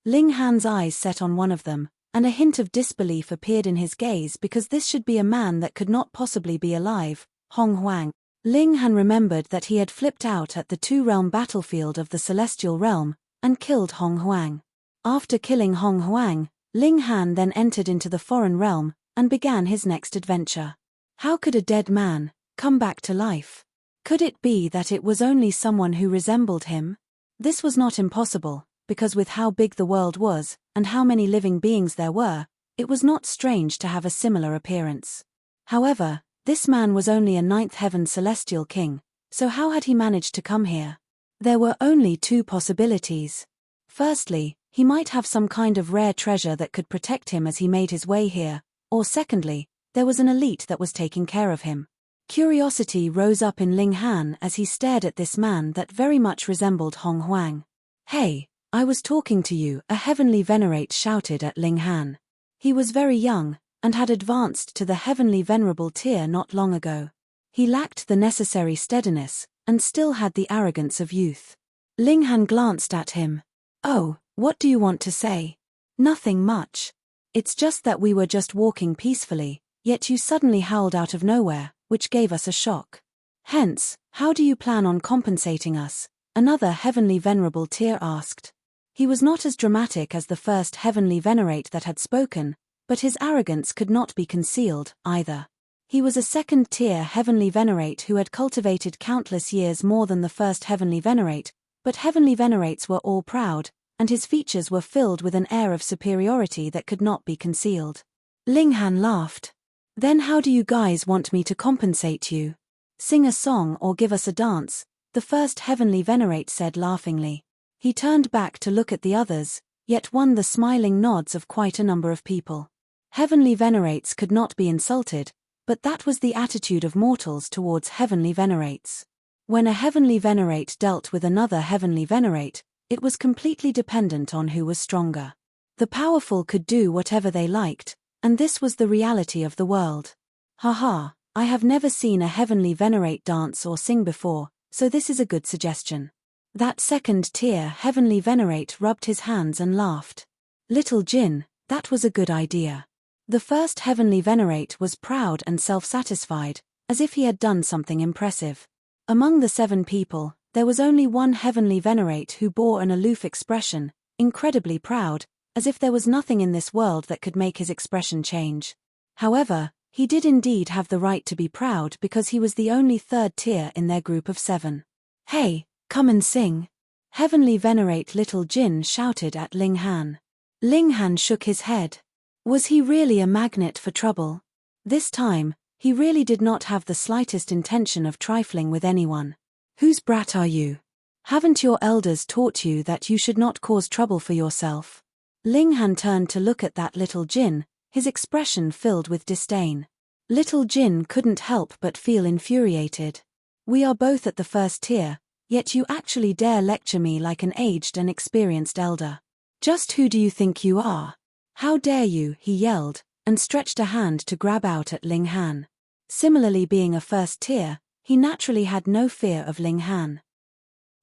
Speaker 1: Ling Han's eyes set on one of them, and a hint of disbelief appeared in his gaze because this should be a man that could not possibly be alive, Hong Huang. Ling Han remembered that he had flipped out at the 2-realm battlefield of the Celestial Realm, and killed Hong Huang. After killing Hong Huang, Ling Han then entered into the foreign realm, and began his next adventure. How could a dead man come back to life? Could it be that it was only someone who resembled him? This was not impossible, because with how big the world was, and how many living beings there were, it was not strange to have a similar appearance. However, this man was only a 9th heaven celestial king, so how had he managed to come here? There were only 2 possibilities. Firstly, he might have some kind of rare treasure that could protect him as he made his way here, or secondly, there was an elite that was taking care of him. Curiosity rose up in Ling Han as he stared at this man that very much resembled Hong Huang. Hey, I was talking to you, a heavenly venerate shouted at Ling Han. He was very young, and had advanced to the heavenly venerable tier not long ago. He lacked the necessary steadiness, and still had the arrogance of youth. Ling Han glanced at him. Oh, what do you want to say? Nothing much. It's just that we were just walking peacefully, yet you suddenly howled out of nowhere, which gave us a shock. Hence, how do you plan on compensating us? Another heavenly venerable tier asked. He was not as dramatic as the first heavenly venerate that had spoken, but his arrogance could not be concealed, either. He was a 2nd-tier heavenly venerate who had cultivated countless years more than the first heavenly venerate, but heavenly venerates were all proud, and his features were filled with an air of superiority that could not be concealed. Ling Han laughed. Then how do you guys want me to compensate you? Sing a song or give us a dance, the first heavenly venerate said laughingly. He turned back to look at the others, yet won the smiling nods of quite a number of people. Heavenly venerates could not be insulted, but that was the attitude of mortals towards heavenly venerates. When a heavenly venerate dealt with another heavenly venerate, it was completely dependent on who was stronger. The powerful could do whatever they liked, and this was the reality of the world. Haha, I have never seen a heavenly venerate dance or sing before, so this is a good suggestion. That 2nd-tier heavenly venerate rubbed his hands and laughed. Little Jin, that was a good idea. The first heavenly venerate was proud and self-satisfied, as if he had done something impressive. Among the 7 people, there was only one heavenly venerate who bore an aloof expression, incredibly proud, as if there was nothing in this world that could make his expression change. However, he did indeed have the right to be proud because he was the only 3rd tier in their group of 7. Hey, come and sing. Heavenly venerate Little Jin shouted at Ling Han. Ling Han shook his head. Was he really a magnet for trouble? This time, He really did not have the slightest intention of trifling with anyone. Whose brat are you? Haven't your elders taught you that you should not cause trouble for yourself? Ling Han turned to look at that little Jin, his expression filled with disdain. Little Jin couldn't help but feel infuriated. We are both at the first tier, yet you actually dare lecture me like an aged and experienced elder. Just who do you think you are? How dare you, he yelled, and stretched a hand to grab out at Ling Han. Similarly, being a first tier, he naturally had no fear of Ling Han.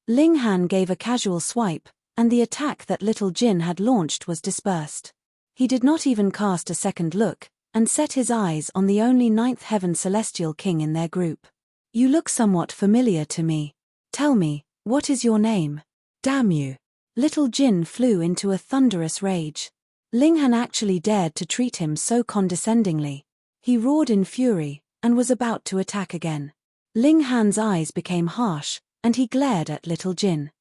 Speaker 1: Ling Han gave a casual swipe, and the attack that little Jin had launched was dispersed. He did not even cast a second look, and set his eyes on the only ninth heaven celestial king in their group. You look somewhat familiar to me. Tell me, what is your name? Damn you. Little Jin flew into a thunderous rage. Ling Han actually dared to treat him so condescendingly. He roared in fury, and was about to attack again. Ling Han's eyes became harsh, and he glared at little Jin.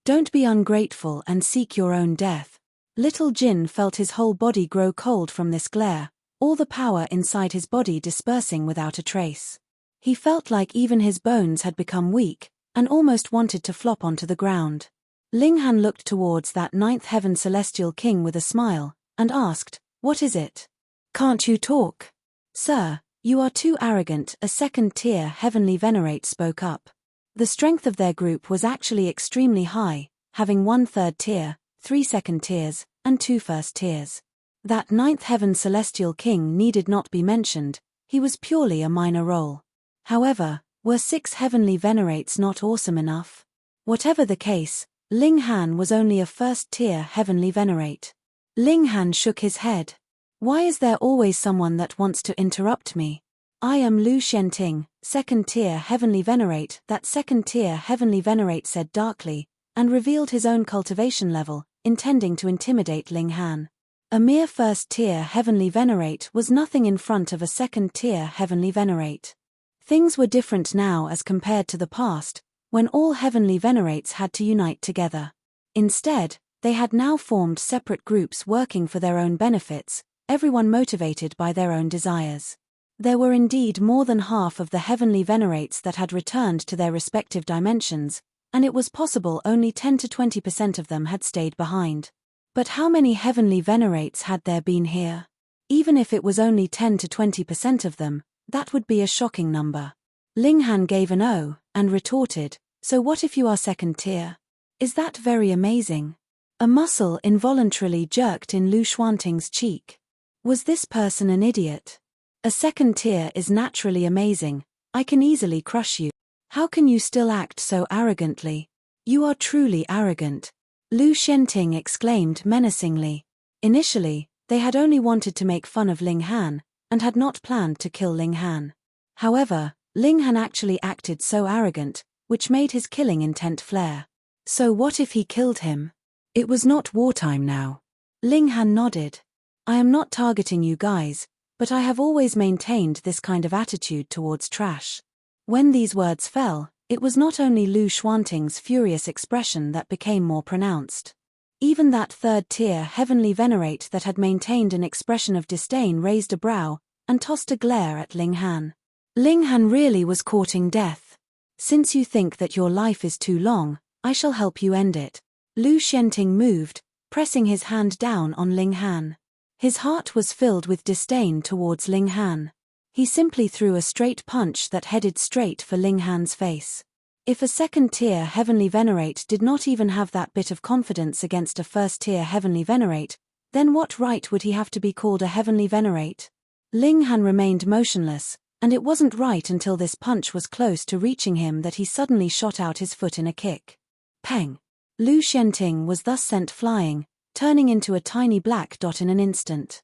Speaker 1: Don't be ungrateful and seek your own death. Little Jin felt his whole body grow cold from this glare, all the power inside his body dispersing without a trace. He felt like even his bones had become weak, and almost wanted to flop onto the ground. Ling Han looked towards that ninth heaven celestial king with a smile, and asked, "What is it? Can't you talk?" "Sir, you are too arrogant," a second-tier heavenly venerate spoke up. The strength of their group was actually extremely high, having 1 third tier, 3 second tiers, and 2 first tiers. That ninth heaven celestial king needed not be mentioned, he was purely a minor role. However, were 6 heavenly venerates not awesome enough? Whatever the case, Ling Han was only a first-tier heavenly venerate. Ling Han shook his head. Why is there always someone that wants to interrupt me? I am Lu Shenting, second-tier heavenly venerate, that second-tier heavenly venerate said darkly, and revealed his own cultivation level, intending to intimidate Ling Han. A mere first-tier heavenly venerate was nothing in front of a second-tier heavenly venerate. Things were different now as compared to the past, when all heavenly venerates had to unite together. Instead, they had now formed separate groups working for their own benefits, everyone motivated by their own desires. There were indeed more than half of the heavenly venerates that had returned to their respective dimensions, and it was possible only 10 to 20% of them had stayed behind. But how many heavenly venerates had there been here? Even if it was only 10 to 20% of them, that would be a shocking number. Ling Han gave an "oh," and retorted, "So what if you are second tier? Is that very amazing?" A muscle involuntarily jerked in Lu Xuanting's cheek. Was this person an idiot? A second tier is naturally amazing. I can easily crush you. How can you still act so arrogantly? You are truly arrogant. Lu Shenting exclaimed menacingly. Initially, they had only wanted to make fun of Ling Han, and had not planned to kill Ling Han. However, Ling Han actually acted so arrogant, which made his killing intent flare. So what if he killed him? It was not wartime now. Ling Han nodded. I am not targeting you guys, but I have always maintained this kind of attitude towards trash. When these words fell, it was not only Lu Xuanting's furious expression that became more pronounced. Even that third-tier heavenly venerate that had maintained an expression of disdain raised a brow, and tossed a glare at Ling Han. Ling Han really was courting death. Since you think that your life is too long, I shall help you end it. Lu Shenting moved, pressing his hand down on Ling Han. His heart was filled with disdain towards Ling Han. He simply threw a straight punch that headed straight for Ling Han's face. If a second-tier heavenly venerate did not even have that bit of confidence against a first-tier heavenly venerate, then what right would he have to be called a heavenly venerate? Ling Han remained motionless, and it wasn't right until this punch was close to reaching him that he suddenly shot out his foot in a kick. Peng! Lu Shenting was thus sent flying, turning into a tiny black dot in an instant.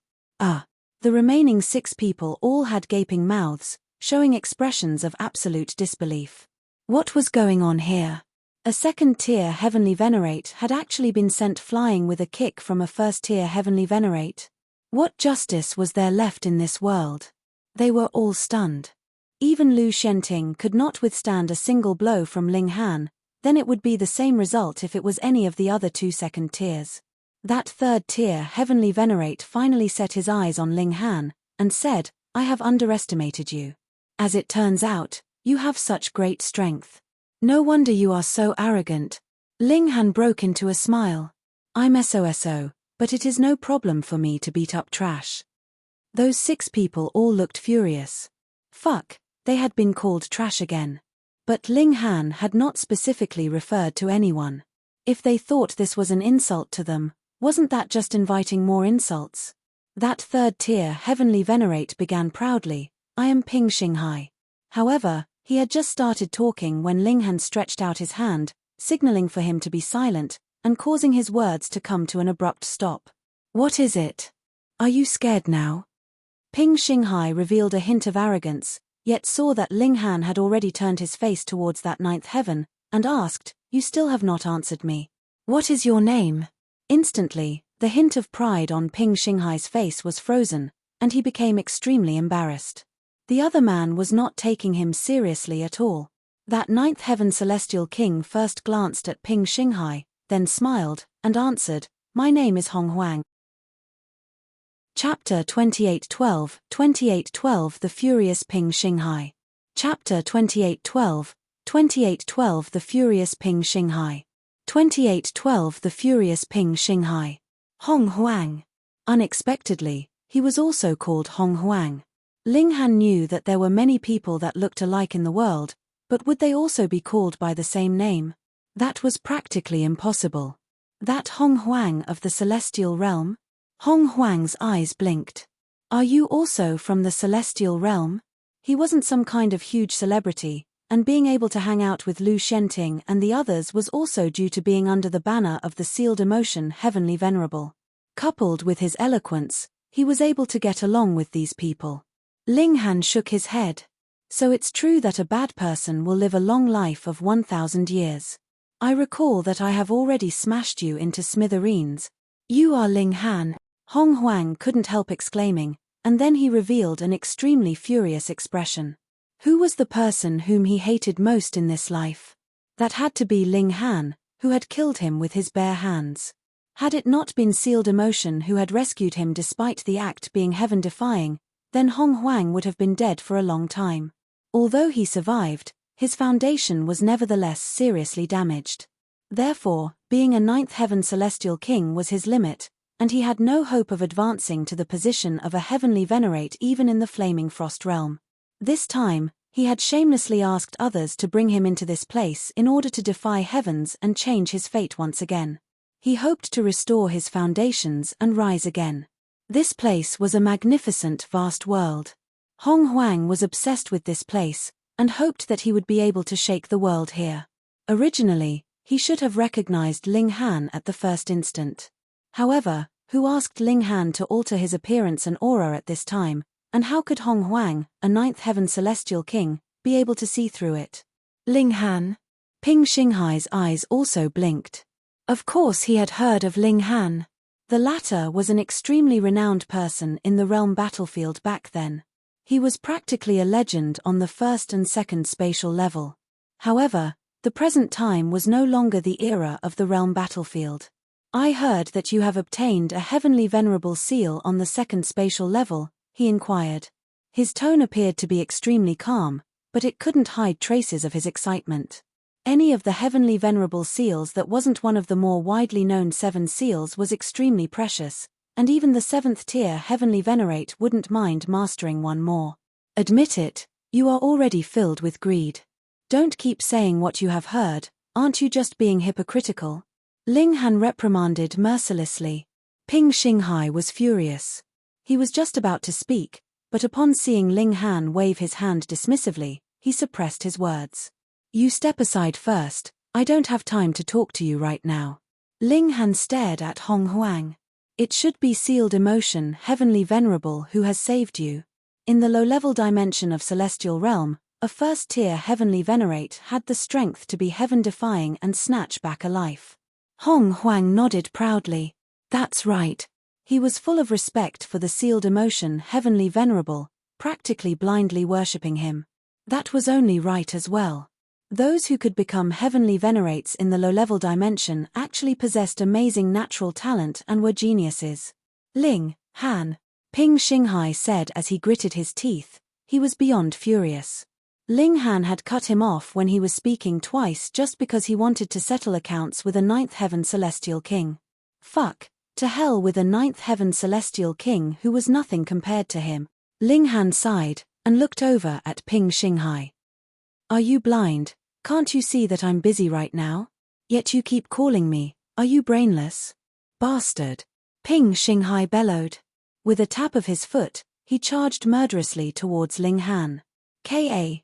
Speaker 1: The remaining 6 people all had gaping mouths, showing expressions of absolute disbelief. What was going on here? A second-tier heavenly venerate had actually been sent flying with a kick from a first-tier heavenly venerate. What justice was there left in this world? They were all stunned. Even Lu Shenting could not withstand a single blow from Ling Han, then it would be the same result if it was any of the other 2 second tiers. That third-tier heavenly venerate finally set his eyes on Ling Han, and said, I have underestimated you. As it turns out, you have such great strength. No wonder you are so arrogant. Ling Han broke into a smile. I'm SOSO, but it is no problem for me to beat up trash. Those 6 people all looked furious. Fuck, they had been called trash again. But Ling Han had not specifically referred to anyone. If they thought this was an insult to them, wasn't that just inviting more insults? That 3rd tier heavenly venerate began proudly, I am Ping Xinghai. However, he had just started talking when Ling Han stretched out his hand, signaling for him to be silent, and causing his words to come to an abrupt stop. What is it? Are you scared now? Ping Xinghai revealed a hint of arrogance, yet saw that Ling Han had already turned his face towards that 9th heaven, and asked, You still have not answered me. What is your name? Instantly, the hint of pride on Ping Xinghai's face was frozen, and he became extremely embarrassed. The other man was not taking him seriously at all. That 9th heaven celestial king first glanced at Ping Xinghai, then smiled, and answered, My name is Hong Huang. Chapter 2812, 2812 The Furious Ping Xinghai. Chapter 2812, 2812 The Furious Ping Xinghai. 2812 The Furious Ping Xinghai. Hong Huang. Unexpectedly, he was also called Hong Huang. Ling Han knew that there were many people that looked alike in the world, but would they also be called by the same name? That was practically impossible. That Hong Huang of the celestial realm? Hong Huang's eyes blinked. Are you also from the celestial realm? He wasn't some kind of huge celebrity, and being able to hang out with Lu Shenting and the others was also due to being under the banner of the sealed emotion Heavenly Venerable. Coupled with his eloquence, he was able to get along with these people. Ling Han shook his head. So it's true that a bad person will live a long life of 1,000 years. I recall that I have already smashed you into smithereens. You are Ling Han. Hong Huang couldn't help exclaiming, and then he revealed an extremely furious expression. Who was the person whom he hated most in this life? That had to be Ling Han, who had killed him with his bare hands. Had it not been sealed emotion who had rescued him despite the act being heaven-defying, then Hong Huang would have been dead for a long time. Although he survived, his foundation was nevertheless seriously damaged. Therefore, being a 9th heaven celestial king was his limit, and he had no hope of advancing to the position of a heavenly venerate even in the flaming frost realm. This time, he had shamelessly asked others to bring him into this place in order to defy heavens and change his fate once again. He hoped to restore his foundations and rise again. This place was a magnificent vast world. Hong Huang was obsessed with this place, and hoped that he would be able to shake the world here. Originally, he should have recognized Ling Han at the first instant. However, who asked Ling Han to alter his appearance and aura at this time, and how could Hong Huang, a 9th heaven celestial king, be able to see through it? Ling Han? Ping Xinghai's eyes also blinked. Of course he had heard of Ling Han. The latter was an extremely renowned person in the realm battlefield back then. He was practically a legend on the 1st and 2nd spatial level. However, the present time was no longer the era of the realm battlefield. I heard that you have obtained a heavenly venerable seal on the 2nd spatial level, he inquired. His tone appeared to be extremely calm, but it couldn't hide traces of his excitement. Any of the heavenly venerable seals that wasn't one of the more widely known 7 seals was extremely precious, and even the 7th tier heavenly venerate wouldn't mind mastering one more. Admit it, you are already filled with greed. Don't keep saying what you have heard, aren't you just being hypocritical? Ling Han reprimanded mercilessly. Ping Xinghai was furious. He was just about to speak, but upon seeing Ling Han wave his hand dismissively, he suppressed his words. You step aside first, I don't have time to talk to you right now. Ling Han stared at Hong Huang. It should be sealed emotion heavenly venerable who has saved you. In the low-level dimension of celestial realm, a first-tier heavenly venerate had the strength to be heaven-defying and snatch back a life. Hong Huang nodded proudly. That's right. He was full of respect for the sealed emotion heavenly venerable, practically blindly worshipping him. That was only right as well. Those who could become heavenly venerates in the low-level dimension actually possessed amazing natural talent and were geniuses. Ling Han. Ping Xinghai said as he gritted his teeth. He was beyond furious. Ling Han had cut him off when he was speaking twice just because he wanted to settle accounts with a ninth heaven celestial king. Fuck, to hell with a ninth heaven celestial king who was nothing compared to him. Ling Han sighed and looked over at Ping Xinghai. Are you blind? Can't you see that I'm busy right now? Yet you keep calling me. Are you brainless? Bastard! Ping Xinghai bellowed. With a tap of his foot, he charged murderously towards Ling Han. Ka,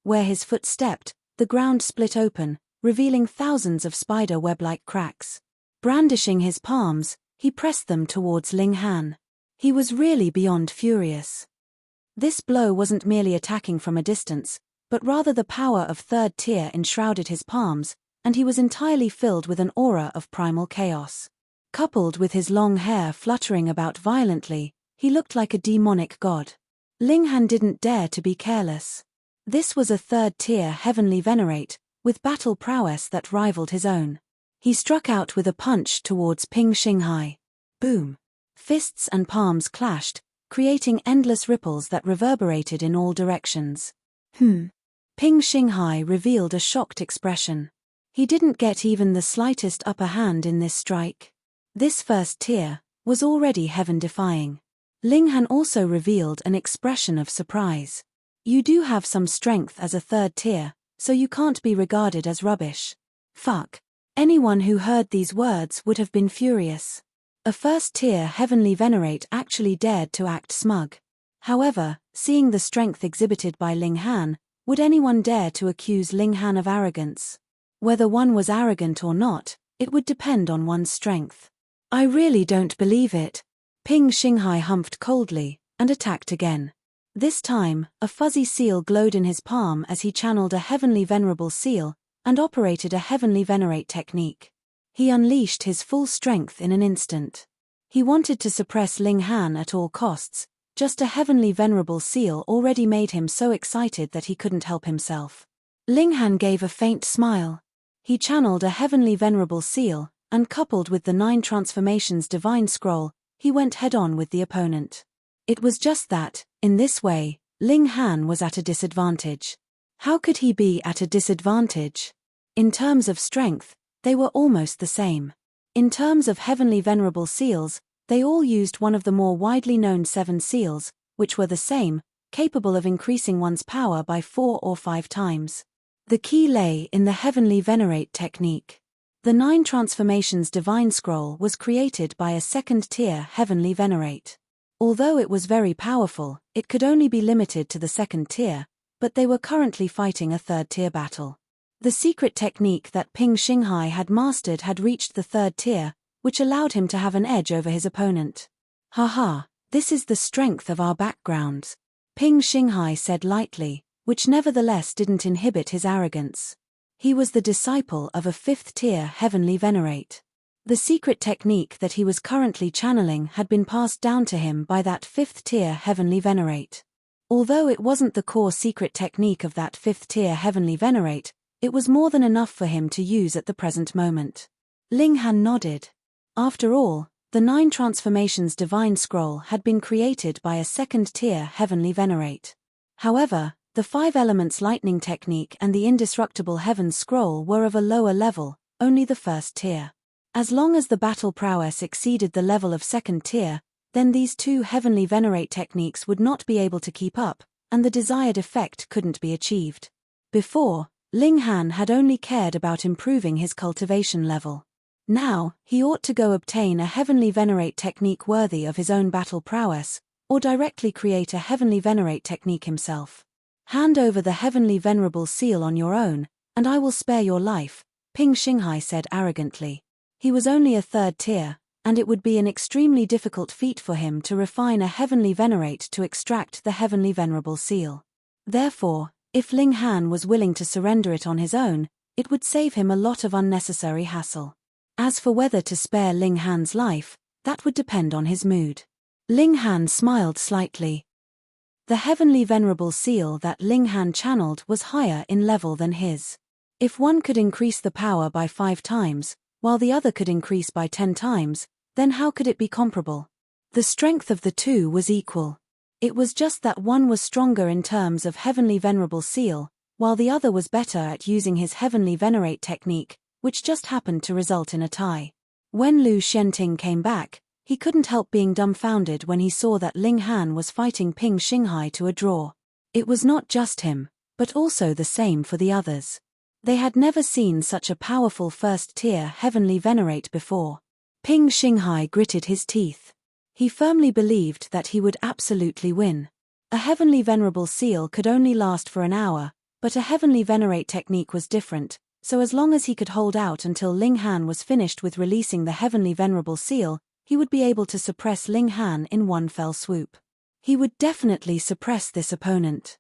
Speaker 1: where his foot stepped, the ground split open, revealing thousands of spider web-like cracks. Brandishing his palms, he pressed them towards Ling Han. He was really beyond furious. This blow wasn't merely attacking from a distance, but rather the power of third tier enshrouded his palms, and he was entirely filled with an aura of primal chaos. Coupled with his long hair fluttering about violently, he looked like a demonic god. Ling Han didn't dare to be careless. This was a third-tier heavenly venerate, with battle prowess that rivaled his own. He struck out with a punch towards Ping Xinghai. Boom! Fists and palms clashed, creating endless ripples that reverberated in all directions. Ping Xinghai revealed a shocked expression. He didn't get even the slightest upper hand in this strike. This first tier was already heaven-defying. Ling Han also revealed an expression of surprise. You do have some strength as a third tier, so you can't be regarded as rubbish. Fuck. Anyone who heard these words would have been furious. A first-tier heavenly venerate actually dared to act smug. However, seeing the strength exhibited by Ling Han, would anyone dare to accuse Ling Han of arrogance? Whether one was arrogant or not, it would depend on one's strength. I really don't believe it. Ping Xinghai humphed coldly, and attacked again. This time, a fuzzy seal glowed in his palm as he channeled a heavenly venerable seal, and operated a heavenly venerate technique. He unleashed his full strength in an instant. He wanted to suppress Ling Han at all costs, just a heavenly venerable seal already made him so excited that he couldn't help himself. Ling Han gave a faint smile. He channeled a heavenly venerable seal, and coupled with the 9 transformations divine scroll, he went head-on with the opponent. It was just that, in this way, Ling Han was at a disadvantage. How could he be at a disadvantage? In terms of strength, they were almost the same. In terms of heavenly venerable seals, they all used one of the more widely known 7 seals, which were the same, capable of increasing one's power by 4 or 5 times. The key lay in the heavenly venerate technique. The 9 transformations divine scroll was created by a second-tier heavenly venerate. Although it was very powerful, it could only be limited to the second tier, but they were currently fighting a third-tier battle. The secret technique that Ping Xinghai had mastered had reached the third tier, which allowed him to have an edge over his opponent. Haha, this is the strength of our backgrounds, Ping Xinghai said lightly, which nevertheless didn't inhibit his arrogance. He was the disciple of a 5th-tier heavenly venerate. The secret technique that he was currently channeling had been passed down to him by that 5th-tier heavenly venerate. Although it wasn't the core secret technique of that 5th-tier heavenly venerate, it was more than enough for him to use at the present moment. Ling Han nodded. After all, the 9 transformations divine scroll had been created by a 2nd-tier heavenly venerate. However, the 5 elements lightning technique and the indestructible heavens scroll were of a lower level, only the 1st tier. As long as the battle prowess exceeded the level of 2nd tier, then these 2 heavenly venerate techniques would not be able to keep up, and the desired effect couldn't be achieved. Before, Ling Han had only cared about improving his cultivation level. Now, he ought to go obtain a heavenly venerate technique worthy of his own battle prowess, or directly create a heavenly venerate technique himself. Hand over the heavenly venerable seal on your own, and I will spare your life, Ping Xinghai said arrogantly. He was only a 3rd tier, and it would be an extremely difficult feat for him to refine a heavenly venerate to extract the heavenly venerable seal. Therefore, if Ling Han was willing to surrender it on his own, it would save him a lot of unnecessary hassle. As for whether to spare Ling Han's life, that would depend on his mood. Ling Han smiled slightly. The heavenly venerable seal that Ling Han channeled was higher in level than his. If one could increase the power by 5 times, while the other could increase by 10 times, then how could it be comparable? The strength of the two was equal. It was just that one was stronger in terms of Heavenly Venerable Seal, while the other was better at using his Heavenly Venerate technique, which just happened to result in a tie. When Lu Xianting came back, he couldn't help being dumbfounded when he saw that Ling Han was fighting Ping Xinghai to a draw. It was not just him, but also the same for the others. They had never seen such a powerful first-tier Heavenly Venerate before. Ping Xinghai gritted his teeth. He firmly believed that he would absolutely win. A Heavenly Venerable Seal could only last for an hour, but a Heavenly Venerate technique was different, so as long as he could hold out until Ling Han was finished with releasing the Heavenly Venerable Seal, he would be able to suppress Ling Han in one fell swoop. He would definitely suppress this opponent.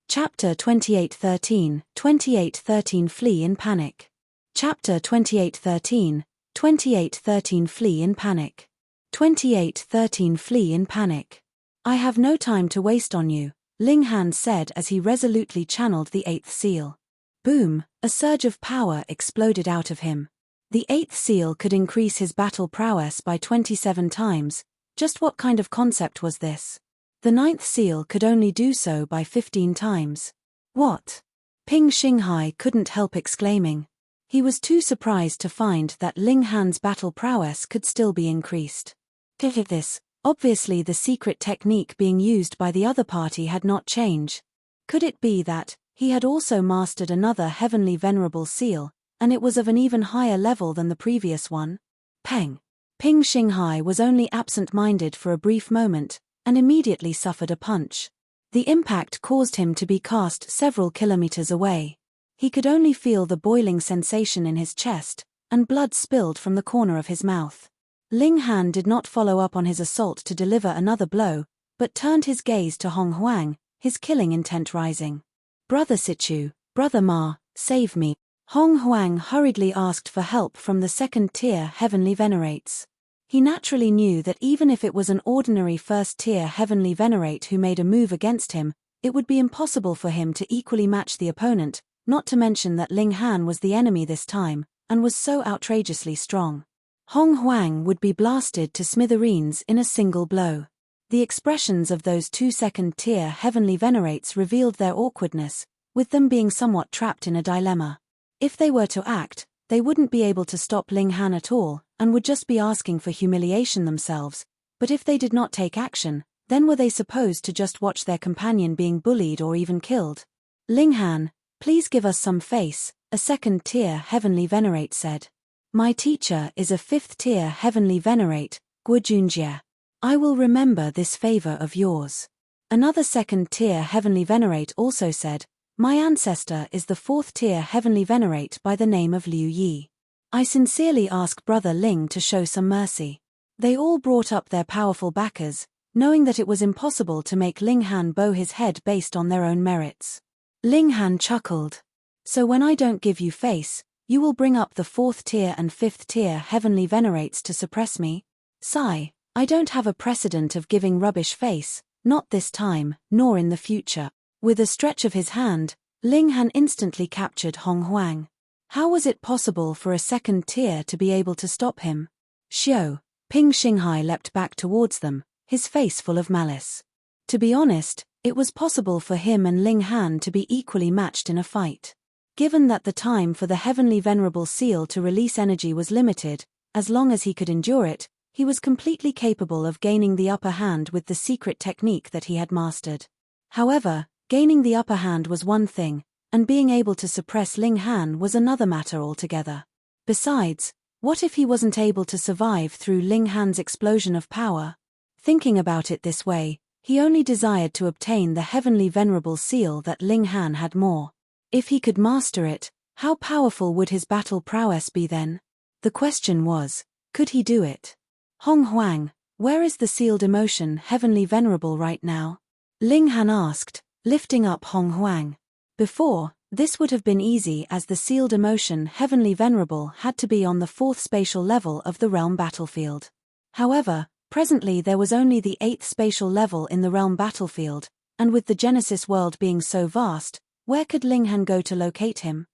Speaker 1: Chapter 2813, 2813 Flee in Panic. Chapter 2813, 2813 Flee in Panic. 2813 Flee in Panic. I have no time to waste on you, Ling Han said as he resolutely channeled the eighth seal. Boom, a surge of power exploded out of him. The eighth seal could increase his battle prowess by 27 times. Just what kind of concept was this? The ninth seal could only do so by 15 times. What? Ping Xinghai couldn't help exclaiming. He was too surprised to find that Ling Han's battle prowess could still be increased. This, obviously the secret technique being used by the other party had not changed. Could it be that he had also mastered another Heavenly Venerable Seal, and it was of an even higher level than the previous one? Peng. Ping Xinghai was only absent-minded for a brief moment, and immediately suffered a punch. The impact caused him to be cast several kilometers away. He could only feel the boiling sensation in his chest, and blood spilled from the corner of his mouth. Ling Han did not follow up on his assault to deliver another blow, but turned his gaze to Hong Huang, his killing intent rising. Brother Sichu, Brother Ma, save me. Hong Huang hurriedly asked for help from the second-tier Heavenly Venerates. He naturally knew that even if it was an ordinary first-tier Heavenly Venerate who made a move against him, it would be impossible for him to equally match the opponent, not to mention that Ling Han was the enemy this time, and was so outrageously strong. Hong Huang would be blasted to smithereens in a single blow. The expressions of those two second-tier Heavenly Venerates revealed their awkwardness, with them being somewhat trapped in a dilemma. If they were to act, they wouldn't be able to stop Ling Han at all, and would just be asking for humiliation themselves, but if they did not take action, then were they supposed to just watch their companion being bullied or even killed? Ling Han, please give us some face, a second-tier Heavenly Venerate said. My teacher is a fifth-tier Heavenly Venerate, Guojunjie. I will remember this favor of yours. Another second-tier Heavenly Venerate also said, my ancestor is the fourth-tier Heavenly Venerate by the name of Liu Yi. I sincerely ask Brother Ling to show some mercy. They all brought up their powerful backers, knowing that it was impossible to make Ling Han bow his head based on their own merits. Ling Han chuckled. So when I don't give you face, you will bring up the fourth-tier and fifth-tier Heavenly Venerates to suppress me? Sigh, I don't have a precedent of giving rubbish face, not this time, nor in the future. With a stretch of his hand, Ling Han instantly captured Hong Huang. How was it possible for a second tier to be able to stop him? Xiao, Ping Xinghai leapt back towards them, his face full of malice. To be honest, it was possible for him and Ling Han to be equally matched in a fight. Given that the time for the Heavenly Venerable Seal to release energy was limited, as long as he could endure it, he was completely capable of gaining the upper hand with the secret technique that he had mastered. However, gaining the upper hand was one thing, and being able to suppress Ling Han was another matter altogether. Besides, what if he wasn't able to survive through Ling Han's explosion of power? Thinking about it this way, he only desired to obtain the Heavenly Venerable Seal that Ling Han had more. If he could master it, how powerful would his battle prowess be then? The question was, could he do it? Hong Huang, where is the sealed emotion Heavenly Venerable right now? Ling Han asked, lifting up Hong Huang. Before, this would have been easy as the sealed emotion Heavenly Venerable had to be on the fourth spatial level of the realm battlefield. However, presently there was only the eighth spatial level in the realm battlefield, and with the Genesis world being so vast, where could Ling Han go to locate him?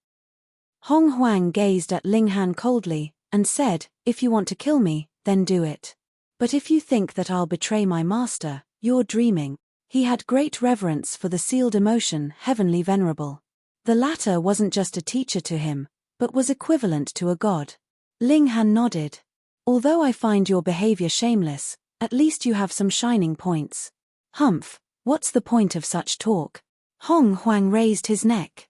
Speaker 1: Hong Huang gazed at Ling Han coldly, and said, if you want to kill me, then do it. But if you think that I'll betray my master, you're dreaming. He had great reverence for the sealed emotion, heavenly venerable. The latter wasn't just a teacher to him, but was equivalent to a god. Ling Han nodded. Although I find your behavior shameless, at least you have some shining points. Humph, what's the point of such talk? Hong Huang raised his neck.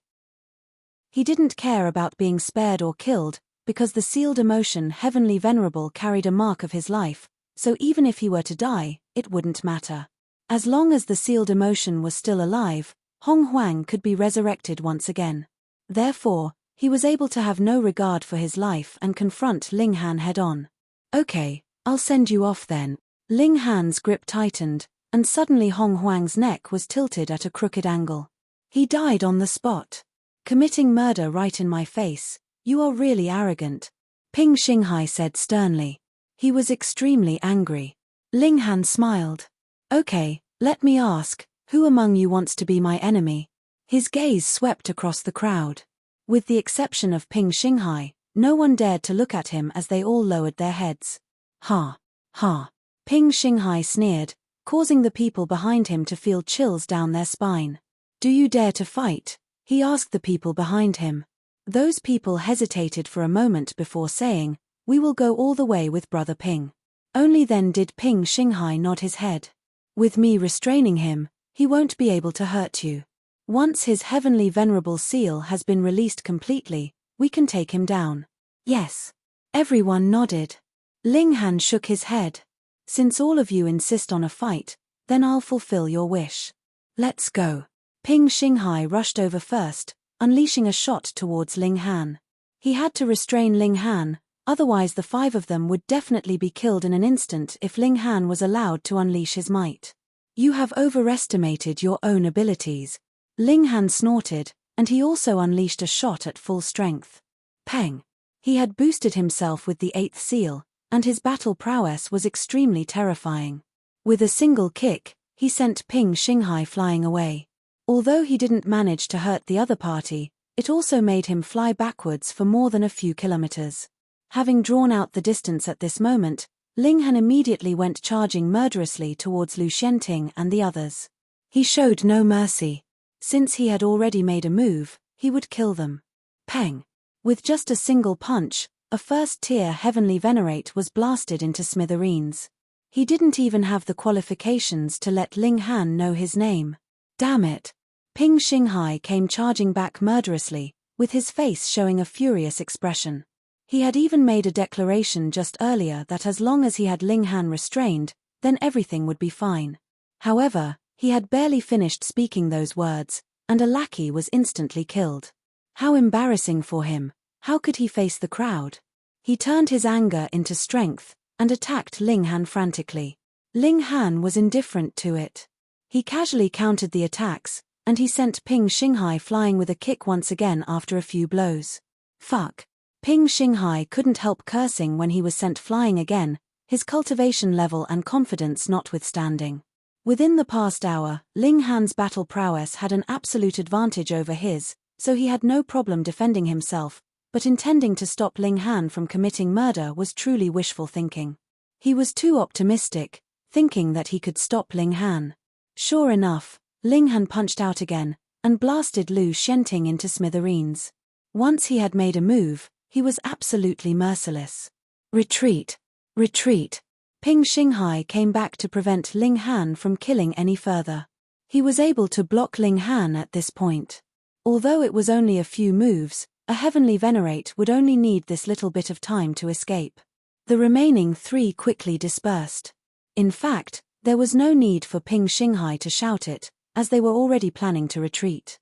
Speaker 1: He didn't care about being spared or killed, because the sealed emotion, heavenly venerable, carried a mark of his life, so even if he were to die, it wouldn't matter. As long as the sealed emotion was still alive, Hong Huang could be resurrected once again. Therefore, he was able to have no regard for his life and confront Ling Han head-on. Okay, I'll send you off then. Ling Han's grip tightened, and suddenly Hong Huang's neck was tilted at a crooked angle. He died on the spot. Committing murder right in my face. You are really arrogant, Ping Xinghai said sternly. He was extremely angry. Ling Han smiled. Okay, let me ask, who among you wants to be my enemy? His gaze swept across the crowd. With the exception of Ping Xinghai, no one dared to look at him as they all lowered their heads. Ha! Ha! Ping Xinghai sneered, causing the people behind him to feel chills down their spine. Do you dare to fight? He asked the people behind him. Those people hesitated for a moment before saying, we will go all the way with Brother Ping. Only then did Ping Xinghai nod his head. With me restraining him, he won't be able to hurt you. Once his heavenly venerable seal has been released completely, we can take him down. Yes. Everyone nodded. Ling Han shook his head. Since all of you insist on a fight, then I'll fulfill your wish. Let's go. Ping Xinghai rushed over first, unleashing a shot towards Ling Han. He had to restrain Ling Han, otherwise the five of them would definitely be killed in an instant if Ling Han was allowed to unleash his might. You have overestimated your own abilities. Ling Han snorted, and he also unleashed a shot at full strength. Peng. He had boosted himself with the 8th seal, and his battle prowess was extremely terrifying. With a single kick, he sent Ping Xinghai flying away. Although he didn't manage to hurt the other party, it also made him fly backwards for more than a few kilometers. Having drawn out the distance at this moment, Ling Han immediately went charging murderously towards Lu Xianting and the others. He showed no mercy. Since he had already made a move, he would kill them. Peng. With just a single punch, a first-tier heavenly venerate was blasted into smithereens. He didn't even have the qualifications to let Ling Han know his name. Damn it. Ping Xinghai came charging back murderously, with his face showing a furious expression. He had even made a declaration just earlier that as long as he had Ling Han restrained, then everything would be fine. However, he had barely finished speaking those words, and a lackey was instantly killed. How embarrassing for him. How could he face the crowd? He turned his anger into strength, and attacked Ling Han frantically. Ling Han was indifferent to it. He casually countered the attacks, and he sent Ping Xinghai flying with a kick once again after a few blows. Fuck. Ping Xinghai couldn't help cursing when he was sent flying again, his cultivation level and confidence notwithstanding. Within the past hour, Ling Han's battle prowess had an absolute advantage over his, so he had no problem defending himself, but intending to stop Ling Han from committing murder was truly wishful thinking. He was too optimistic, thinking that he could stop Ling Han. Sure enough, Ling Han punched out again, and blasted Lu Xianting into smithereens. Once he had made a move, he was absolutely merciless. Retreat! Retreat! Ping Xinghai came back to prevent Ling Han from killing any further. He was able to block Ling Han at this point. Although it was only a few moves, a heavenly venerate would only need this little bit of time to escape. The remaining 3 quickly dispersed. In fact, there was no need for Ping Xinghai to shout it, as they were already planning to retreat.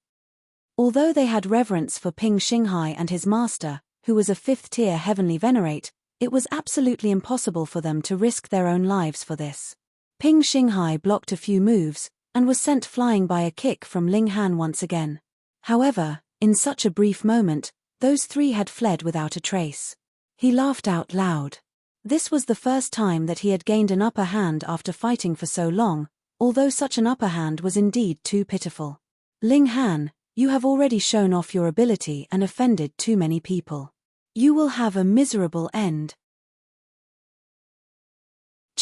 Speaker 1: Although they had reverence for Ping Xinghai and his master, who was a 5th-tier heavenly venerate, it was absolutely impossible for them to risk their own lives for this. Ping Xinghai blocked a few moves, and was sent flying by a kick from Ling Han once again. However, in such a brief moment, those 3 had fled without a trace. He laughed out loud. This was the first time that he had gained an upper hand after fighting for so long, although such an upper hand was indeed too pitiful. Ling Han, you have already shown off your ability and offended too many people. You will have a miserable end.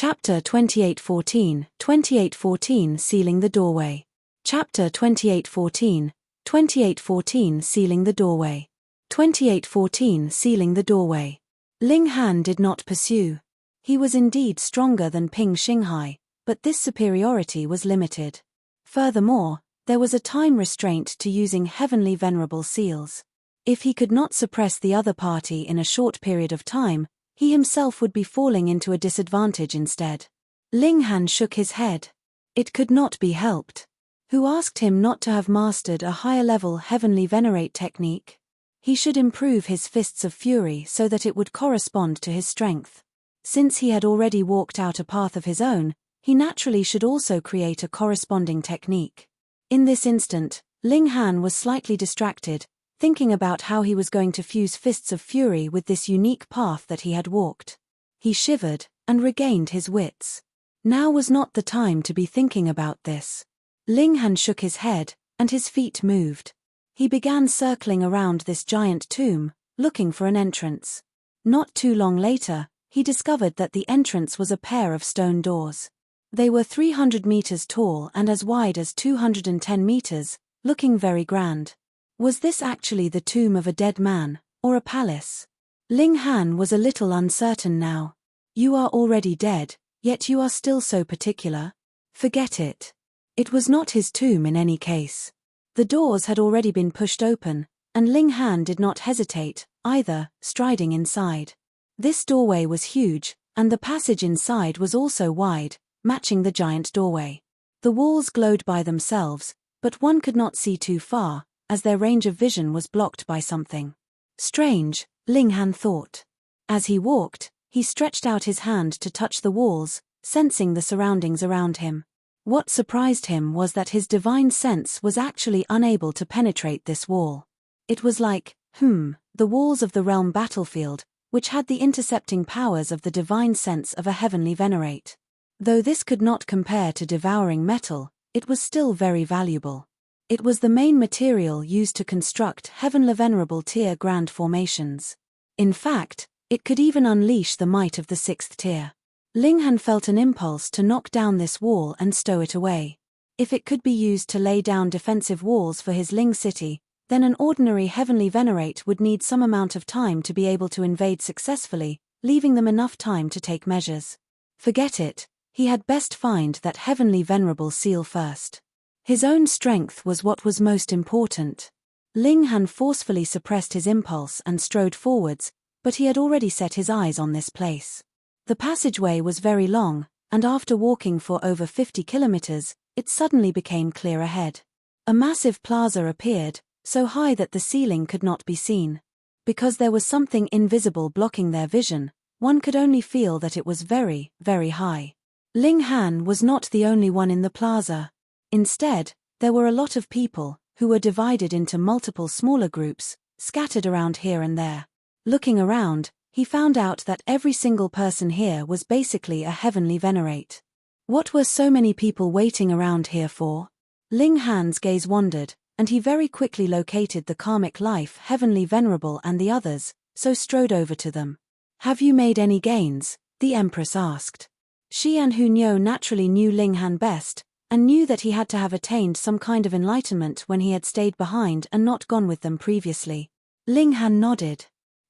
Speaker 1: Chapter 2814, 2814 Sealing the Doorway. Chapter 2814, 2814 Sealing the Doorway. 2814 Sealing the Doorway. Ling Han did not pursue. He was indeed stronger than Ping Xinghai, but this superiority was limited. Furthermore, there was a time restraint to using heavenly venerable seals. If he could not suppress the other party in a short period of time, he himself would be falling into a disadvantage instead. Ling Han shook his head. It could not be helped. Who asked him not to have mastered a higher-level heavenly venerate technique? He should improve his fists of fury so that it would correspond to his strength. Since he had already walked out a path of his own, he naturally should also create a corresponding technique. In this instant, Ling Han was slightly distracted, thinking about how he was going to fuse fists of fury with this unique path that he had walked. He shivered, and regained his wits. Now was not the time to be thinking about this. Ling Han shook his head, and his feet moved. He began circling around this giant tomb, looking for an entrance. Not too long later, he discovered that the entrance was a pair of stone doors. They were 300 meters tall and as wide as 210 meters, looking very grand. Was this actually the tomb of a dead man, or a palace? Ling Han was a little uncertain now. You are already dead, yet you are still so particular? Forget it. It was not his tomb in any case. The doors had already been pushed open, and Ling Han did not hesitate, either, striding inside. This doorway was huge, and the passage inside was also wide, matching the giant doorway. The walls glowed by themselves, but one could not see too far, as their range of vision was blocked by something. Strange, Ling Han thought. As he walked, he stretched out his hand to touch the walls, sensing the surroundings around him. What surprised him was that his divine sense was actually unable to penetrate this wall. It was like, the walls of the realm battlefield, which had the intercepting powers of the divine sense of a heavenly venerate. Though this could not compare to devouring metal, it was still very valuable. It was the main material used to construct heavenly venerable tier grand formations. In fact, it could even unleash the might of the 6th tier. Ling Han felt an impulse to knock down this wall and stow it away. If it could be used to lay down defensive walls for his Ling city, then an ordinary heavenly venerate would need some amount of time to be able to invade successfully, leaving them enough time to take measures. Forget it, he had best find that heavenly venerable seal first. His own strength was what was most important. Ling Han forcefully suppressed his impulse and strode forwards, but he had already set his eyes on this place. The passageway was very long, and after walking for over 50 kilometers, it suddenly became clear ahead. A massive plaza appeared, so high that the ceiling could not be seen. Because there was something invisible blocking their vision, one could only feel that it was very, very high. Ling Han was not the only one in the plaza. Instead, there were a lot of people, who were divided into multiple smaller groups, scattered around here and there. Looking around, he found out that every single person here was basically a heavenly venerate. What were so many people waiting around here for? Ling Han's gaze wandered, and he very quickly located the karmic life heavenly venerable and the others, so strode over to them. Have you made any gains? The Empress asked. Xian Hunyo naturally knew Ling Han best, and knew that he had to have attained some kind of enlightenment when he had stayed behind and not gone with them previously. Ling Han nodded.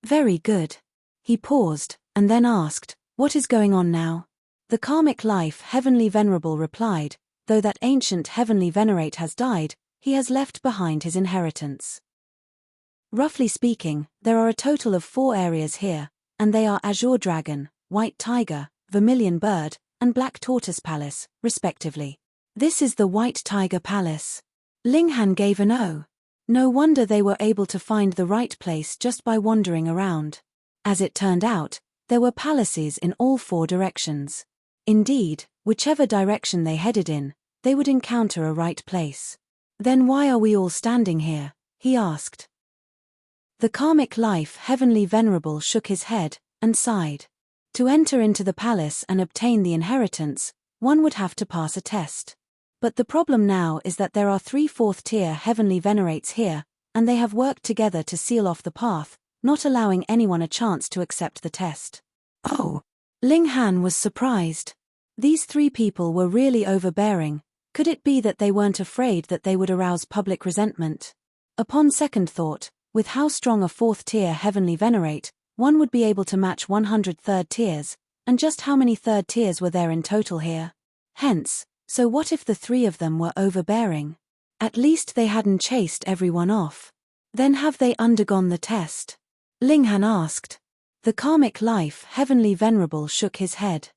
Speaker 1: Very good. He paused, and then asked, what is going on now? The karmic life heavenly venerable replied, though that ancient heavenly venerate has died, he has left behind his inheritance. Roughly speaking, there are a total of 4 areas here, and they are Azure Dragon, White Tiger, Vermilion Bird, and Black Tortoise Palace, respectively. This is the White Tiger Palace. Ling Han gave an "oh." No wonder they were able to find the right place just by wandering around. As it turned out, there were palaces in all 4 directions. Indeed, whichever direction they headed in, they would encounter a right place. Then why are we all standing here? He asked. The karmic life heavenly venerable shook his head, and sighed. To enter into the palace and obtain the inheritance, one would have to pass a test. But the problem now is that there are 3 4th tier heavenly venerates here, and they have worked together to seal off the path, not allowing anyone a chance to accept the test. Oh! Ling Han was surprised. These three people were really overbearing. Could it be that they weren't afraid that they would arouse public resentment? Upon second thought, with how strong a fourth-tier heavenly venerate, one would be able to match 100 third tiers, and just how many third tiers were there in total here? Hence, so what if the three of them were overbearing? At least they hadn't chased everyone off. Then have they undergone the test? Linghan asked. The karmic life heavenly venerable shook his head.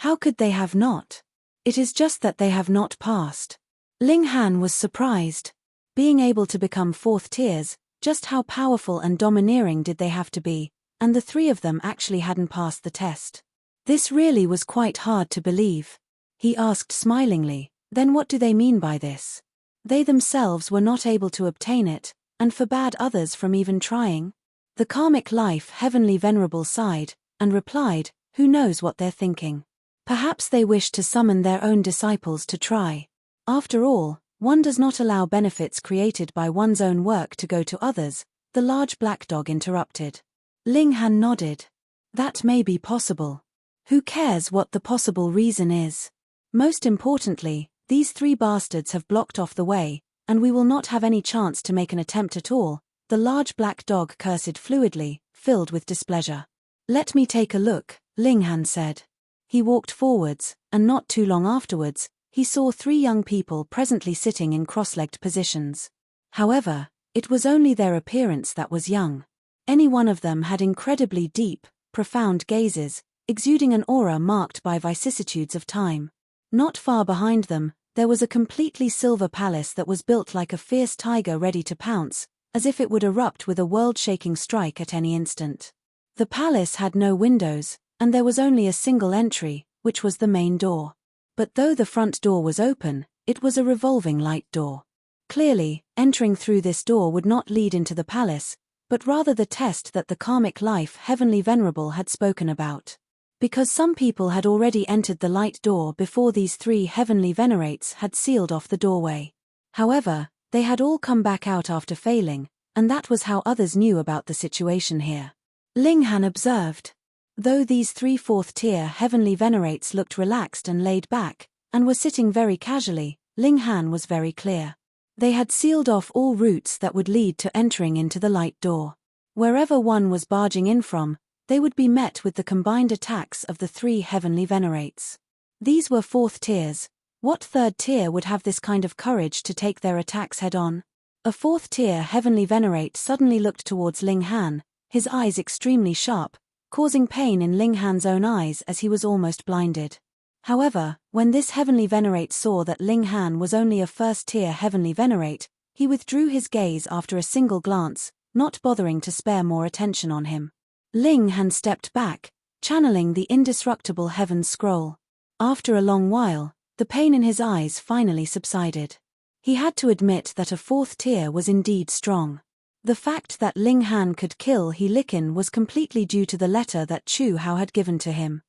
Speaker 1: How could they have not? It is just that they have not passed. Linghan was surprised. Being able to become fourth tiers, just how powerful and domineering did they have to be, and the three of them actually hadn't passed the test. This really was quite hard to believe. He asked smilingly, then what do they mean by this? They themselves were not able to obtain it, and forbade others from even trying? The karmic life heavenly venerable sighed, and replied, who knows what they're thinking? Perhaps they wish to summon their own disciples to try. After all, one does not allow benefits created by one's own work to go to others, the large black dog interrupted. Linghan nodded. That may be possible. Who cares what the possible reason is? Most importantly, these three bastards have blocked off the way, and we will not have any chance to make an attempt at all, the large black dog cursed fluidly, filled with displeasure. Let me take a look, Linghan said. He walked forwards, and not too long afterwards, he saw three young people presently sitting in cross-legged positions. However, it was only their appearance that was young. Any one of them had incredibly deep, profound gazes, exuding an aura marked by vicissitudes of time. Not far behind them, there was a completely silver palace that was built like a fierce tiger ready to pounce, as if it would erupt with a world-shaking strike at any instant. The palace had no windows, and there was only a single entry, which was the main door. But though the front door was open, it was a revolving light door. Clearly, entering through this door would not lead into the palace, but rather the test that the karmic life heavenly venerable had spoken about. Because some people had already entered the light door before these three heavenly venerates had sealed off the doorway. However, they had all come back out after failing, and that was how others knew about the situation here. Linghan observed. Though these three fourth-tier heavenly venerates looked relaxed and laid back, and were sitting very casually, Linghan was very clear. They had sealed off all routes that would lead to entering into the light door. Wherever one was barging in from, they would be met with the combined attacks of the three heavenly venerates. These were fourth tiers. What third tier would have this kind of courage to take their attacks head-on? A fourth-tier heavenly venerate suddenly looked towards Linghan, his eyes extremely sharp, causing pain in Linghan's own eyes as he was almost blinded. However, when this heavenly venerate saw that Linghan was only a first-tier heavenly venerate, he withdrew his gaze after a single glance, not bothering to spare more attention on him. Linghan stepped back, channeling the indestructible heaven scroll. After a long while, the pain in his eyes finally subsided. He had to admit that a fourth tier was indeed strong. The fact that Linghan could kill He Likin was completely due to the letter that Chu Hao had given to him.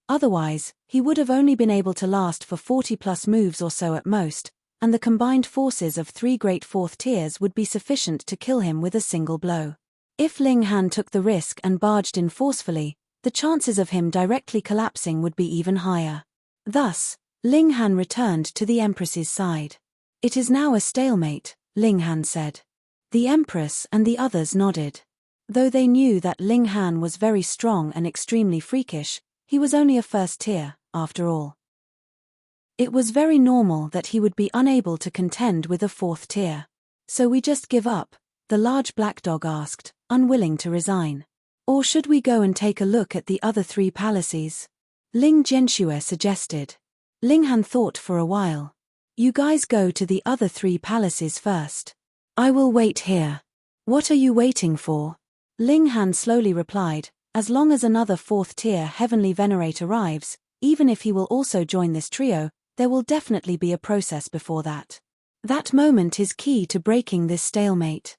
Speaker 1: Otherwise, he would have only been able to last for 40+ moves or so at most, and the combined forces of three great fourth tiers would be sufficient to kill him with a single blow. If Linghan took the risk and barged in forcefully, the chances of him directly collapsing would be even higher. Thus, Linghan returned to the Empress's side. It is now a stalemate, Linghan said. The Empress and the others nodded. Though they knew that Linghan was very strong and extremely freakish, he was only a first tier, after all. It was very normal that he would be unable to contend with a fourth tier. So we just give up, the large black dog asked, unwilling to resign. Or should we go and take a look at the other three palaces? Ling Jianxue suggested. Linghan thought for a while. You guys go to the other three palaces first. I will wait here. What are you waiting for? Linghan slowly replied, as long as another fourth-tier heavenly venerate arrives, even if he will also join this trio, there will definitely be a process before that. That moment is key to breaking this stalemate.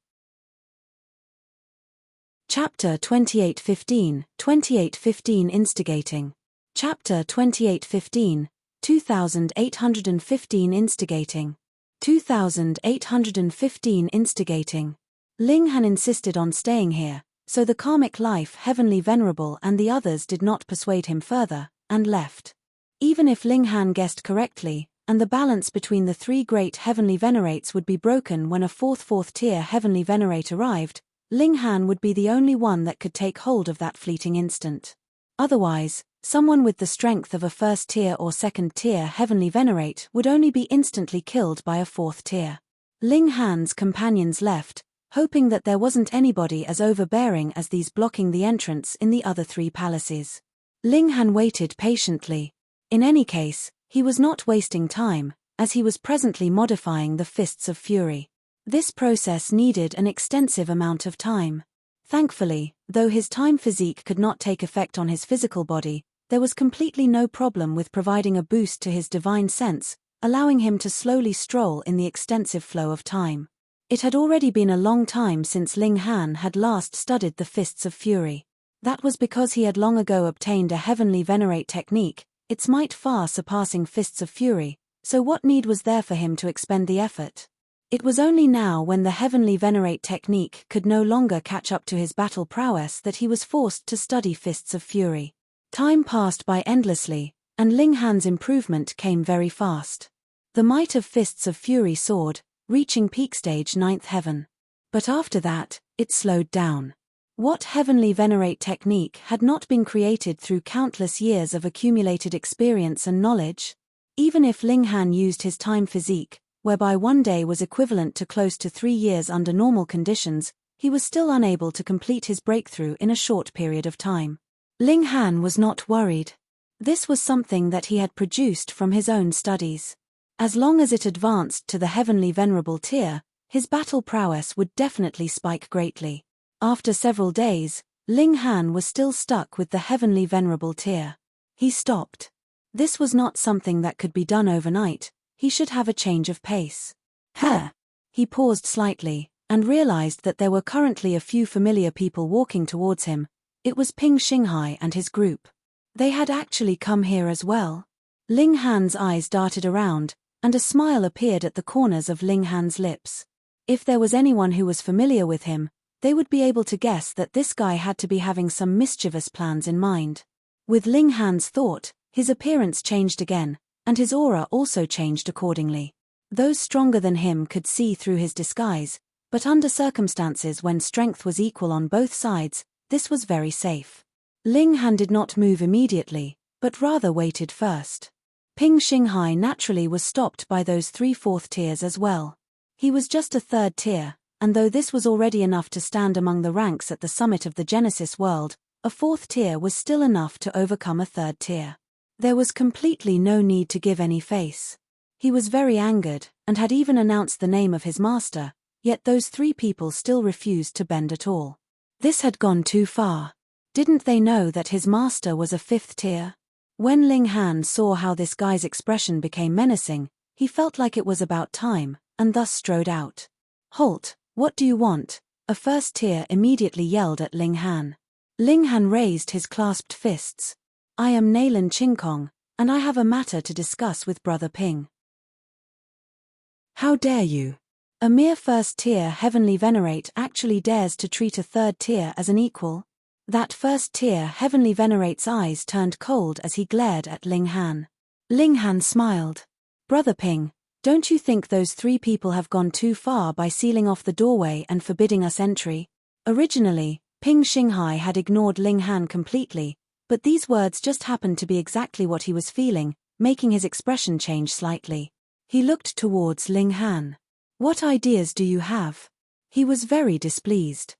Speaker 1: Chapter 2815, 2815 Instigating. Chapter 2815, 2815 Instigating. 2815 Instigating. Linghan insisted on staying here, so the karmic life heavenly venerable and the others did not persuade him further, and left. Even if Ling Han guessed correctly, and the balance between the three great heavenly venerates would be broken when a fourth-tier heavenly venerate arrived, Ling Han would be the only one that could take hold of that fleeting instant. Otherwise, someone with the strength of a first-tier or second-tier heavenly venerate would only be instantly killed by a fourth-tier. Ling Han's companions left, hoping that there wasn't anybody as overbearing as these blocking the entrance in the other three palaces. Ling Han waited patiently. In any case, he was not wasting time, as he was presently modifying the Fists of Fury. This process needed an extensive amount of time. Thankfully, though his time physique could not take effect on his physical body, there was completely no problem with providing a boost to his divine sense, allowing him to slowly stroll in the extensive flow of time. It had already been a long time since Ling Han had last studied the Fists of Fury. That was because he had long ago obtained a heavenly venerate technique, its might far surpassing Fists of Fury, so what need was there for him to expend the effort? It was only now when the heavenly venerate technique could no longer catch up to his battle prowess that he was forced to study Fists of Fury. Time passed by endlessly, and Ling Han's improvement came very fast. The might of Fists of Fury soared, reaching peak stage 9th heaven. But after that, it slowed down. What heavenly venerate technique had not been created through countless years of accumulated experience and knowledge? Even if Ling Han used his time physique, whereby one day was equivalent to close to 3 years under normal conditions, he was still unable to complete his breakthrough in a short period of time. Ling Han was not worried. This was something that he had produced from his own studies. As long as it advanced to the heavenly venerable tier, his battle prowess would definitely spike greatly. After several days, Ling Han was still stuck with the heavenly venerable tier. He stopped. This was not something that could be done overnight, he should have a change of pace. He paused slightly, and realized that there were currently a few familiar people walking towards him. It was Ping Xinghai and his group. They had actually come here as well. Ling Han's eyes darted around, and a smile appeared at the corners of Ling Han's lips. If there was anyone who was familiar with him, they would be able to guess that this guy had to be having some mischievous plans in mind. With Ling Han's thought, his appearance changed again, and his aura also changed accordingly. Those stronger than him could see through his disguise, but under circumstances when strength was equal on both sides, this was very safe. Ling Han did not move immediately, but rather waited first. Ping Xinghai naturally was stopped by those 3/4 tiers as well. He was just a 3rd tier, and though this was already enough to stand among the ranks at the summit of the Genesis world, a 4th tier was still enough to overcome a 3rd tier. There was completely no need to give any face. He was very angered, and had even announced the name of his master, yet those 3 people still refused to bend at all. This had gone too far. Didn't they know that his master was a 5th tier? When Ling Han saw how this guy's expression became menacing, he felt like it was about time, and thus strode out. "Halt, what do you want?" a 1st tier immediately yelled at Ling Han. Ling Han raised his clasped fists. "I am Nalan Qingkong, and I have a matter to discuss with Brother Ping." "How dare you? A mere 1st tier heavenly venerate actually dares to treat a 3rd tier as an equal?" That 1st tier heavenly venerate's eyes turned cold as he glared at Ling Han. Ling Han smiled. "Brother Ping, don't you think those 3 people have gone too far by sealing off the doorway and forbidding us entry?" Originally, Ping Xinghai had ignored Ling Han completely, but these words just happened to be exactly what he was feeling, making his expression change slightly. He looked towards Ling Han. "What ideas do you have?" He was very displeased.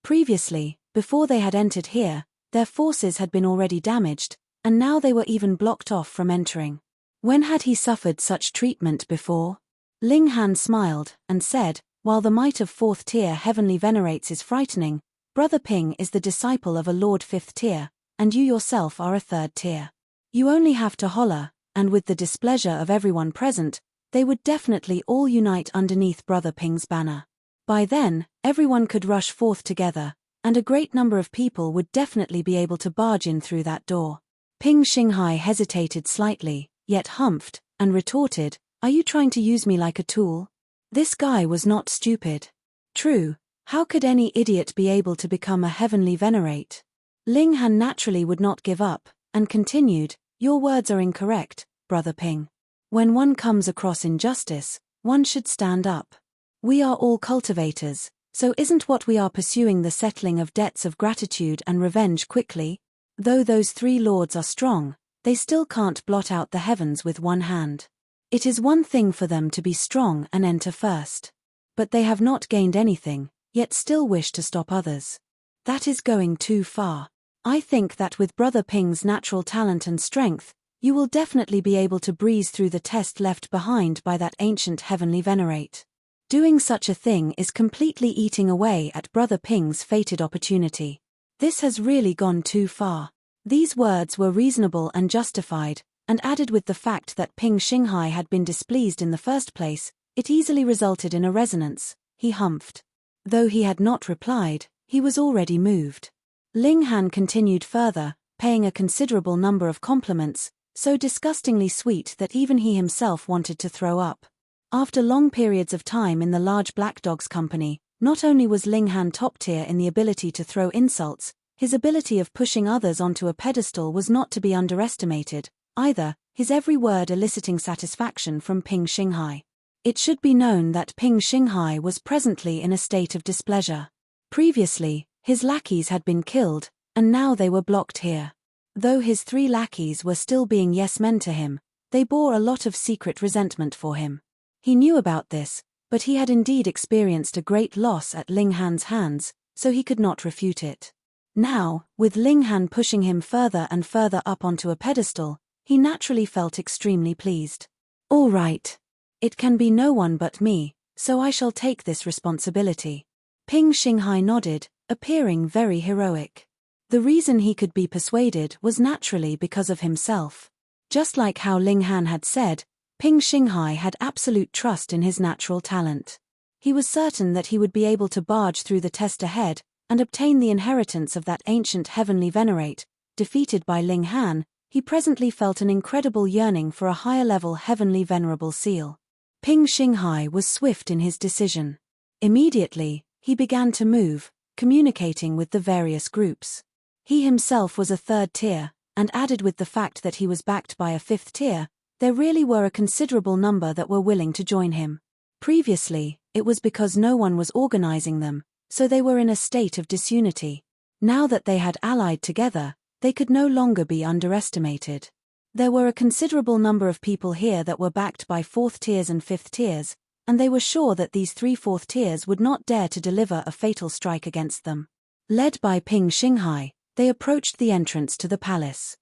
Speaker 1: Previously, before they had entered here, their forces had been already damaged, and now they were even blocked off from entering. When had he suffered such treatment before? Ling Han smiled, and said, "While the might of 4th tier heavenly venerates is frightening, Brother Ping is the disciple of a Lord 5th tier, and you yourself are a 3rd tier. You only have to holler, and with the displeasure of everyone present, they would definitely all unite underneath Brother Ping's banner. By then, everyone could rush forth together, and a great number of people would definitely be able to barge in through that door." Ping Xinghai hesitated slightly, yet humphed, and retorted, "Are you trying to use me like a tool?" This guy was not stupid. True, how could any idiot be able to become a heavenly venerate? Ling Han naturally would not give up, and continued, "Your words are incorrect, Brother Ping. When one comes across injustice, one should stand up. We are all cultivators, so isn't what we are pursuing the settling of debts of gratitude and revenge quickly? Though those three lords are strong, they still can't blot out the heavens with one hand. It is one thing for them to be strong and enter first. But they have not gained anything, yet still wish to stop others. That is going too far. I think that with Brother Ping's natural talent and strength, you will definitely be able to breeze through the test left behind by that ancient heavenly venerate. Doing such a thing is completely eating away at Brother Ping's fated opportunity. This has really gone too far." These words were reasonable and justified, and added with the fact that Ping Xinghai had been displeased in the first place, it easily resulted in a resonance. He humphed. Though he had not replied, he was already moved. Ling Han continued further, paying a considerable number of compliments, so disgustingly sweet that even he himself wanted to throw up. After long periods of time in the large black dog's company, not only was Ling Han top tier in the ability to throw insults, his ability of pushing others onto a pedestal was not to be underestimated, either, his every word eliciting satisfaction from Ping Xinghai. It should be known that Ping Xinghai was presently in a state of displeasure. Previously, his lackeys had been killed, and now they were blocked here. Though his three lackeys were still being yes-men to him, they bore a lot of secret resentment for him. He knew about this, but he had indeed experienced a great loss at Ling Han's hands, so he could not refute it. Now, with Ling Han pushing him further and further up onto a pedestal, he naturally felt extremely pleased. "All right. It can be no one but me, so I shall take this responsibility." Ping Xinghai nodded, appearing very heroic. The reason he could be persuaded was naturally because of himself. Just like how Ling Han had said, Ping Xinghai had absolute trust in his natural talent. He was certain that he would be able to barge through the test ahead and obtain the inheritance of that ancient heavenly venerate. Defeated by Ling Han, he presently felt an incredible yearning for a higher-level heavenly venerable seal. Ping Xinghai was swift in his decision. Immediately, he began to move, communicating with the various groups. He himself was a third tier, and added with the fact that he was backed by a fifth tier, there really were a considerable number that were willing to join him. Previously, it was because no one was organizing them, so they were in a state of disunity. Now that they had allied together, they could no longer be underestimated. There were a considerable number of people here that were backed by fourth tiers and fifth tiers, and they were sure that these three fourth tiers would not dare to deliver a fatal strike against them. Led by Ping Xinghai, they approached the entrance to the palace.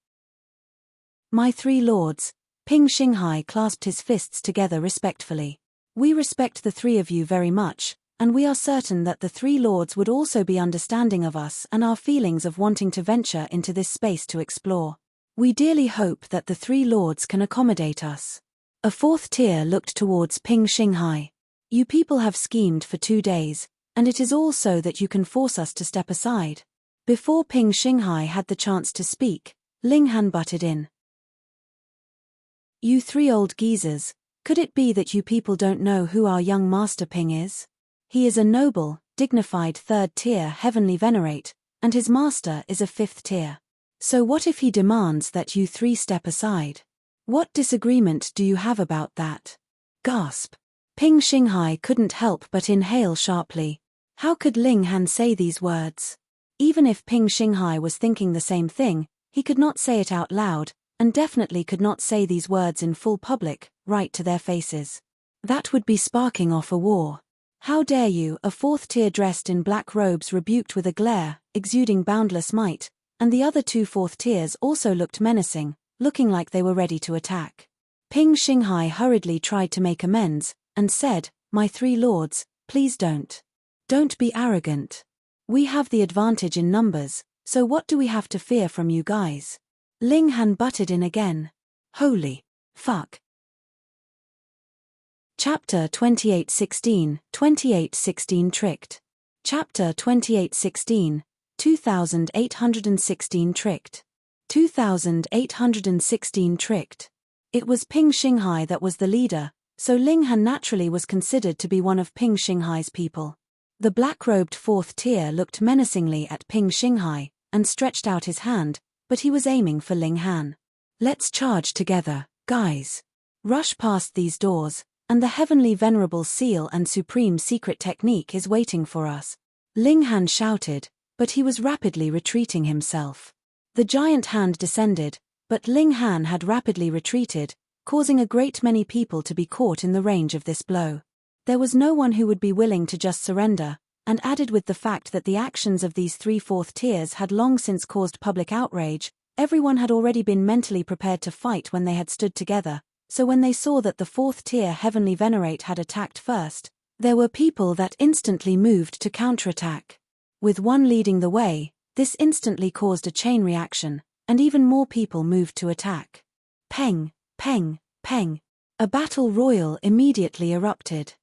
Speaker 1: "My three lords," Ping Xinghai clasped his fists together respectfully. "We respect the three of you very much, and we are certain that the three lords would also be understanding of us and our feelings of wanting to venture into this space to explore. We dearly hope that the three lords can accommodate us." A fourth tier looked towards Ping Xinghai. "You people have schemed for 2 days, and it is all so that you can force us to step aside." Before Ping Xinghai had the chance to speak, Ling Han butted in. "You three old geezers, could it be that you people don't know who our young master Ping is? He is a noble, dignified third-tier heavenly venerate, and his master is a fifth tier. So what if he demands that you three step aside? What disagreement do you have about that?" Gasp. Ping Xinghai couldn't help but inhale sharply. How could Ling Han say these words? Even if Ping Xinghai was thinking the same thing, he could not say it out loud, and definitely could not say these words in full public, right to their faces. That would be sparking off a war. "How dare you?" A fourth tier dressed in black robes rebuked with a glare, exuding boundless might, and the other two fourth tiers also looked menacing, looking like they were ready to attack. Ping Xinghai hurriedly tried to make amends, and said, "My three lords, please don't. Don't be arrogant. We have the advantage in numbers, so what do we have to fear from you guys?" Ling Han butted in again. "Holy fuck." Chapter 2816, 2816 Tricked. Chapter 2816, 2816 Tricked. 2816 Tricked. It was Ping Xinghai that was the leader, so Ling Han naturally was considered to be one of Ping Xinghai's people. The black-robed fourth tier looked menacingly at Ping Xinghai, and stretched out his hand, but he was aiming for Ling Han. Let's charge together, guys. Rush past these doors, and the heavenly venerable seal and supreme secret technique is waiting for us. Ling Han shouted, but he was rapidly retreating himself. The giant hand descended, but Ling Han had rapidly retreated, causing a great many people to be caught in the range of this blow. There was no one who would be willing to just surrender, and added with the fact that the actions of these 3/4 tiers had long since caused public outrage, everyone had already been mentally prepared to fight when they had stood together, so when they saw that the 4th tier Heavenly Venerate had attacked first, there were people that instantly moved to counterattack. With one leading the way, this instantly caused a chain reaction, and even more people moved to attack. Peng, peng, peng. A battle royal immediately erupted.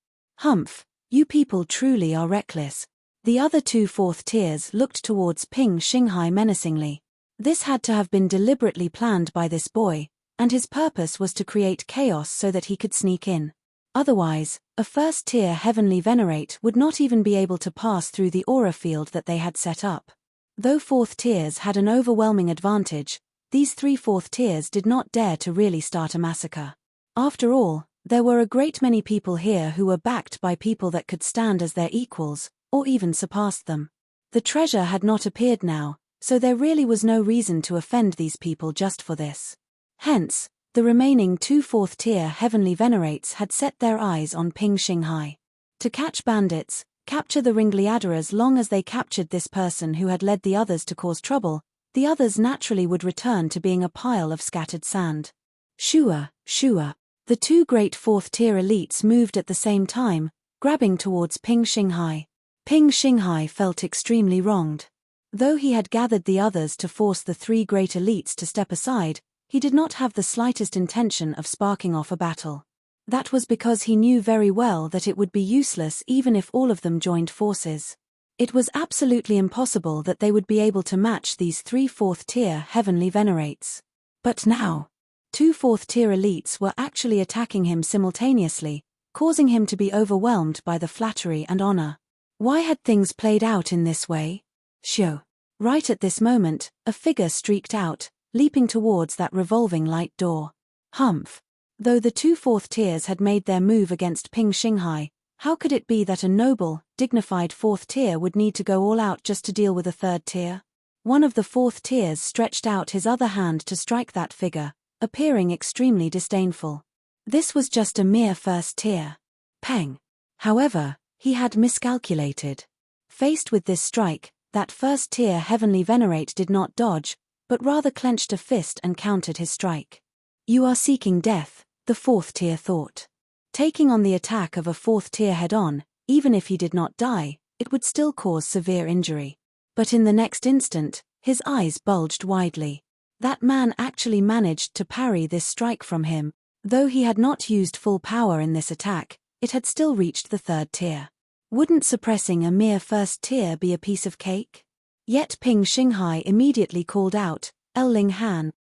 Speaker 1: Humph, you people truly are reckless. The other 2 4th tiers looked towards Ping Xinghai menacingly. This had to have been deliberately planned by this boy, and his purpose was to create chaos so that he could sneak in. Otherwise, a 1st tier Heavenly Venerate would not even be able to pass through the aura field that they had set up. Though 4th tiers had an overwhelming advantage, these 3/4 tiers did not dare to really start a massacre. After all, there were a great many people here who were backed by people that could stand as their equals, or even surpass them. The treasure had not appeared now, so there really was no reason to offend these people just for this. Hence, the remaining 2 4th tier Heavenly Venerates had set their eyes on Ping Xinghai. To catch bandits, capture the ringleader. As long as they captured this person who had led the others to cause trouble, the others naturally would return to being a pile of scattered sand. Shua, shua. The 2 great 4th tier elites moved at the same time, grabbing towards Ping Xinghai. Ping Xinghai felt extremely wronged. Though he had gathered the others to force the 3 great elites to step aside, he did not have the slightest intention of sparking off a battle. That was because he knew very well that it would be useless even if all of them joined forces. It was absolutely impossible that they would be able to match these 3 4th tier Heavenly Venerates. But now, 2 4th tier elites were actually attacking him simultaneously, causing him to be overwhelmed by the flattery and honor. Why had things played out in this way? Shoo. Right at this moment, a figure streaked out, leaping towards that revolving light door. Humph. Though the 2 4th tiers had made their move against Ping Xinghai, how could it be that a noble, dignified 4th tier would need to go all out just to deal with a 3rd tier? One of the 4th tiers stretched out his other hand to strike that figure, appearing extremely disdainful. This was just a mere 1st tier. Peng. However, he had miscalculated. Faced with this strike, that 1st tier Heavenly Venerate did not dodge, but rather clenched a fist and countered his strike. You are seeking death, the 4th tier thought. Taking on the attack of a 4th tier head-on, even if he did not die, it would still cause severe injury. But in the next instant, his eyes bulged widely. That man actually managed to parry this strike from him. Though he had not used full power in this attack, it had still reached the 3rd tier. Wouldn't suppressing a mere 1st tier be a piece of cake? Yet Ping Xinghai immediately called out, Ling Han.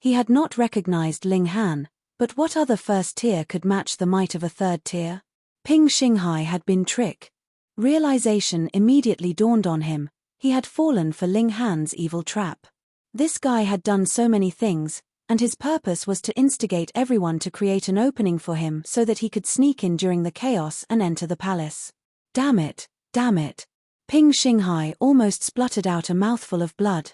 Speaker 1: He had not recognized Ling Han, but what other 1st tier could match the might of a 3rd tier? Ping Xinghai had been tricked. Realization immediately dawned on him. He had fallen for Ling Han's evil trap. This guy had done so many things, and his purpose was to instigate everyone to create an opening for him so that he could sneak in during the chaos and enter the palace. Damn it, damn it. Ping Xinghai almost spluttered out a mouthful of blood.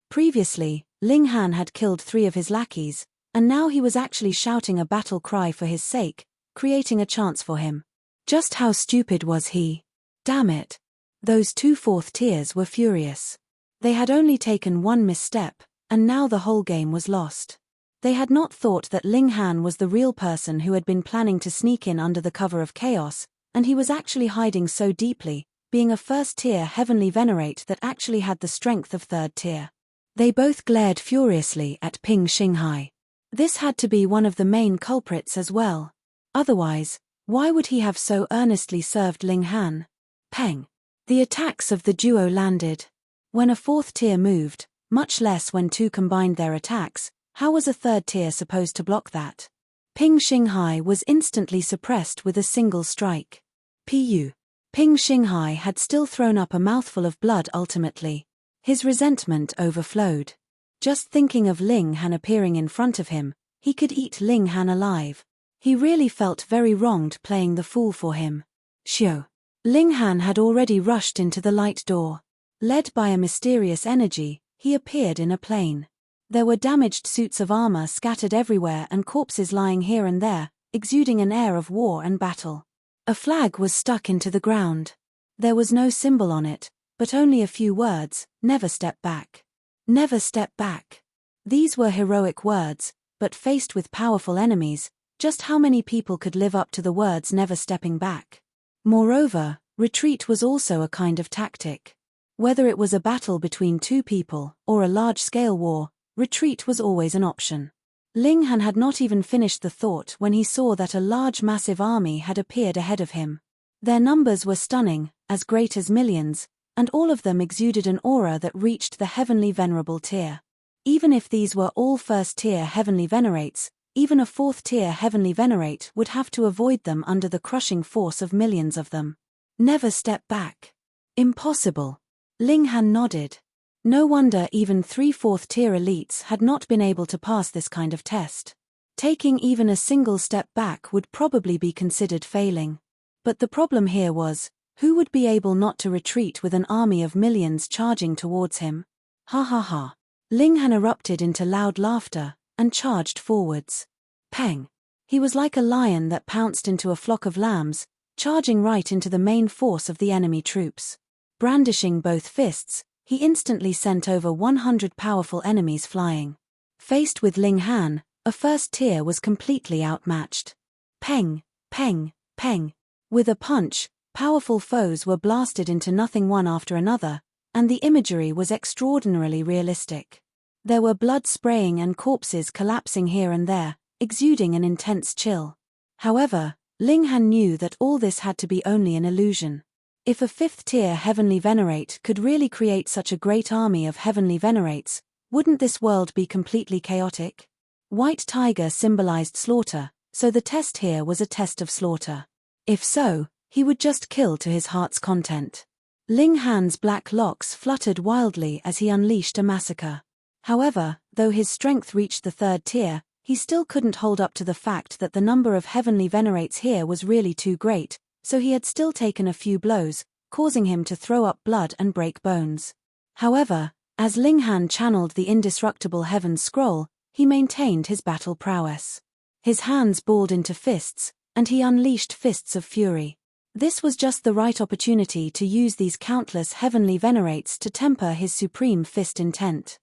Speaker 1: Previously, Ling Han had killed 3 of his lackeys, and now he was actually shouting a battle cry for his sake, creating a chance for him. Just how stupid was he? Damn it. Those 2 4th tiers were furious. They had only taken one misstep, and now the whole game was lost. They had not thought that Ling Han was the real person who had been planning to sneak in under the cover of chaos, and he was actually hiding so deeply, being a 1st tier Heavenly Venerate that actually had the strength of 3rd tier. They both glared furiously at Ping Xinghai. This had to be one of the main culprits as well. Otherwise, why would he have so earnestly served Ling Han? Peng. The attacks of the duo landed. When a 4th tier moved, much less when 2 combined their attacks, how was a 3rd tier supposed to block that? Ping Xinghai was instantly suppressed with a single strike. Pu. Ping Xinghai had still thrown up a mouthful of blood ultimately. His resentment overflowed. Just thinking of Ling Han appearing in front of him, he could eat Ling Han alive. He really felt very wronged playing the fool for him. Shio. Ling Han had already rushed into the light door. Led by a mysterious energy, he appeared in a plane. There were damaged suits of armor scattered everywhere and corpses lying here and there, exuding an air of war and battle. A flag was stuck into the ground. There was no symbol on it, but only a few words: "Never step back. Never step back." These were heroic words, but faced with powerful enemies, just how many people could live up to the words "never stepping back"? Moreover, retreat was also a kind of tactic. Whether it was a battle between two people or a large-scale war, retreat was always an option. Ling Han had not even finished the thought when he saw that a large massive army had appeared ahead of him. Their numbers were stunning, as great as millions, and all of them exuded an aura that reached the heavenly venerable tier. Even if these were all first-tier heavenly venerates, even a fourth-tier heavenly venerate would have to avoid them under the crushing force of millions of them. Never step back. Impossible. Ling Han nodded. No wonder even 3 fourth-tier elites had not been able to pass this kind of test. Taking even a single step back would probably be considered failing. But the problem here was, who would be able not to retreat with an army of millions charging towards him? Ha ha ha. Ling Han erupted into loud laughter and charged forwards. Peng! He was like a lion that pounced into a flock of lambs, charging right into the main force of the enemy troops. Brandishing both fists, he instantly sent over 100 powerful enemies flying. Faced with Ling Han, a first tier was completely outmatched. Peng! Peng! Peng! With a punch, powerful foes were blasted into nothing one after another, and the imagery was extraordinarily realistic. There were blood spraying and corpses collapsing here and there, exuding an intense chill. However, Ling Han knew that all this had to be only an illusion. If a fifth-tier heavenly venerate could really create such a great army of heavenly venerates, wouldn't this world be completely chaotic? White tiger symbolized slaughter, so the test here was a test of slaughter. If so, he would just kill to his heart's content. Ling Han's black locks fluttered wildly as he unleashed a massacre. However, though his strength reached the third tier, he still couldn't hold up to the fact that the number of heavenly venerates here was really too great, so he had still taken a few blows, causing him to throw up blood and break bones. However, as Ling Han channeled the indestructible heaven scroll, he maintained his battle prowess. His hands balled into fists, and he unleashed fists of fury. This was just the right opportunity to use these countless heavenly venerates to temper his supreme fist intent.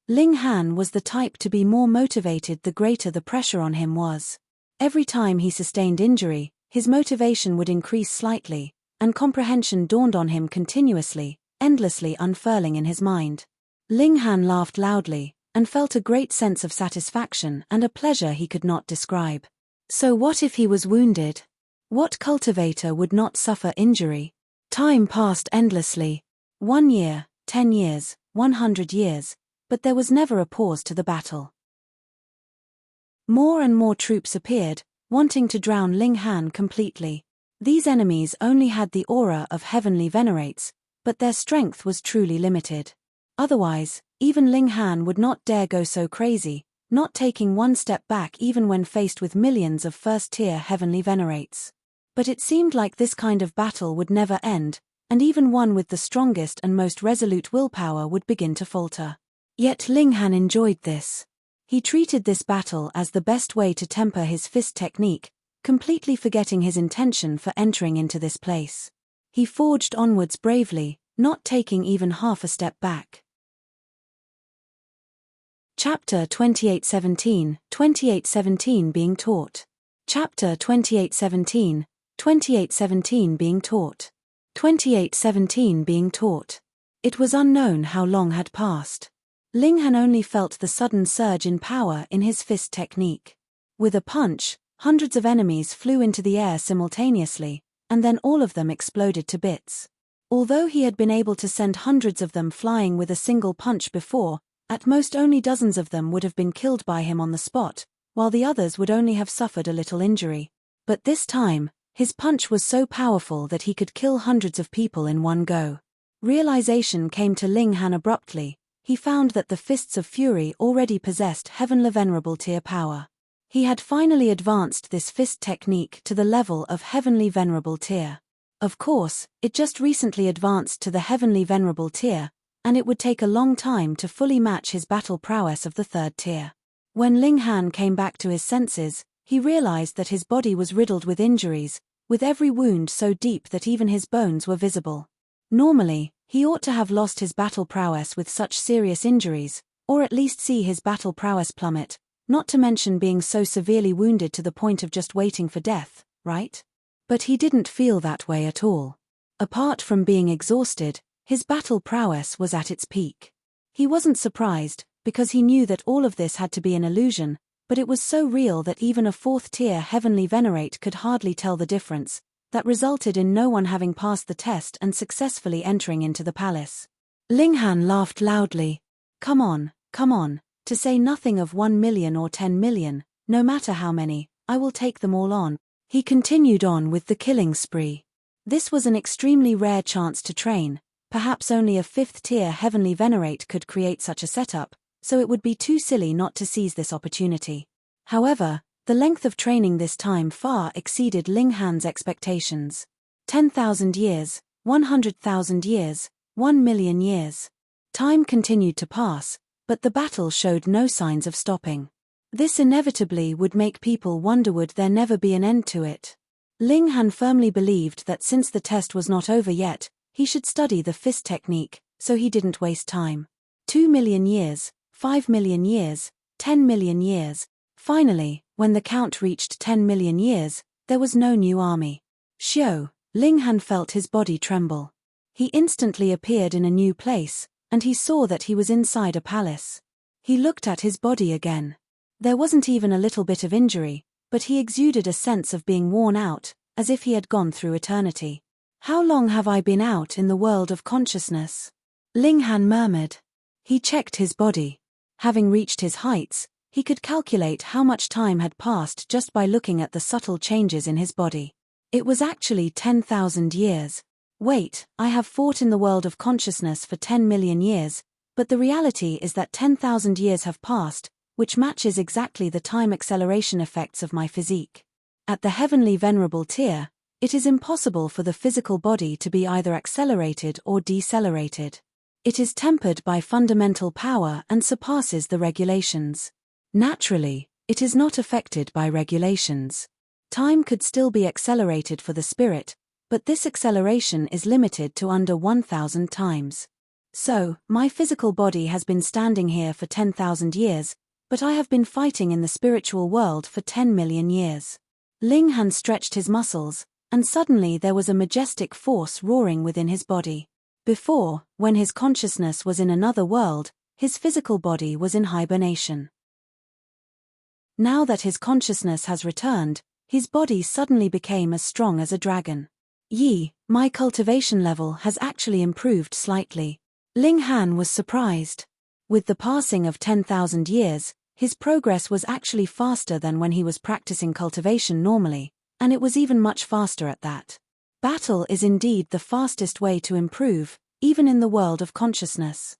Speaker 1: Ling Han was the type to be more motivated the greater the pressure on him was. Every time he sustained injury, his motivation would increase slightly, and comprehension dawned on him continuously, endlessly unfurling in his mind. Ling Han laughed loudly, and felt a great sense of satisfaction and a pleasure he could not describe. So what if he was wounded? What cultivator would not suffer injury? Time passed endlessly. 1 year, 10 years, 100 years, but there was never a pause to the battle. More and more troops appeared, wanting to drown Ling Han completely. These enemies only had the aura of heavenly venerates, but their strength was truly limited. Otherwise, even Ling Han would not dare go so crazy, not taking one step back even when faced with millions of first-tier heavenly venerates. But it seemed like this kind of battle would never end, and even one with the strongest and most resolute willpower would begin to falter. Yet Ling Han enjoyed this. He treated this battle as the best way to temper his fist technique, completely forgetting his intention for entering into this place. He forged onwards bravely, not taking even half a step back. Chapter 2817, 2817 being taught. Chapter 2817, 2817 being taught. 2817 being taught. It was unknown how long had passed. Ling Han only felt the sudden surge in power in his fist technique. With a punch, hundreds of enemies flew into the air simultaneously, and then all of them exploded to bits. Although he had been able to send hundreds of them flying with a single punch before, at most only dozens of them would have been killed by him on the spot, while the others would only have suffered a little injury. But this time, his punch was so powerful that he could kill hundreds of people in one go. Realization came to Ling Han abruptly. he found that the Fists of Fury already possessed Heavenly Venerable Tier power. He had finally advanced this fist technique to the level of Heavenly Venerable Tier. Of course, it just recently advanced to the Heavenly Venerable Tier, and it would take a long time to fully match his battle prowess of the 3rd tier. When Ling Han came back to his senses, he realized that his body was riddled with injuries, with every wound so deep that even his bones were visible. Normally, he ought to have lost his battle prowess with such serious injuries, or at least see his battle prowess plummet, not to mention being so severely wounded to the point of just waiting for death, right? But he didn't feel that way at all. Apart from being exhausted, his battle prowess was at its peak. He wasn't surprised, because he knew that all of this had to be an illusion, but it was so real that even a 4th tier Heavenly Venerate could hardly tell the difference. That resulted in no one having passed the test and successfully entering into the palace. Ling Han laughed loudly. Come on, to say nothing of 1 million or 10 million, no matter how many, I will take them all on. He continued on with the killing spree. This was an extremely rare chance to train, perhaps only a 5th tier Heavenly Venerate could create such a setup, so it would be too silly not to seize this opportunity. However, the length of training this time far exceeded Ling Han's expectations. 10,000 years, 100,000 years, 1 million years. Time continued to pass, but the battle showed no signs of stopping. This inevitably would make people wonder, would there never be an end to it? Ling Han firmly believed that since the test was not over yet, he should study the fist technique, so he didn't waste time. 2 million years, 5 million years, 10 million years. Finally, when the count reached 10 million years, there was no new army. Xiao, Ling Han felt his body tremble. He instantly appeared in a new place, and he saw that he was inside a palace. He looked at his body again. There wasn't even a little bit of injury, but he exuded a sense of being worn out, as if he had gone through eternity. How long have I been out in the world of consciousness? Ling Han murmured. He checked his body. Having reached his heights, he could calculate how much time had passed just by looking at the subtle changes in his body. It was actually 10,000 years. Wait, I have fought in the world of consciousness for 10 million years, but the reality is that 10,000 years have passed, which matches exactly the time acceleration effects of my physique. At the Heavenly Venerable Tier, it is impossible for the physical body to be either accelerated or decelerated. It is tempered by fundamental power and surpasses the regulations. Naturally, it is not affected by regulations. Time could still be accelerated for the spirit, but this acceleration is limited to under 1,000 times. So, my physical body has been standing here for 10,000 years, but I have been fighting in the spiritual world for 10 million years. Ling Han stretched his muscles, and suddenly there was a majestic force roaring within his body. Before, when his consciousness was in another world, his physical body was in hibernation. Now that his consciousness has returned, his body suddenly became as strong as a dragon. Yi, my cultivation level has actually improved slightly. Ling Han was surprised. With the passing of 10,000 years, his progress was actually faster than when he was practicing cultivation normally, and it was even much faster at that. Battle is indeed the fastest way to improve, even in the world of consciousness.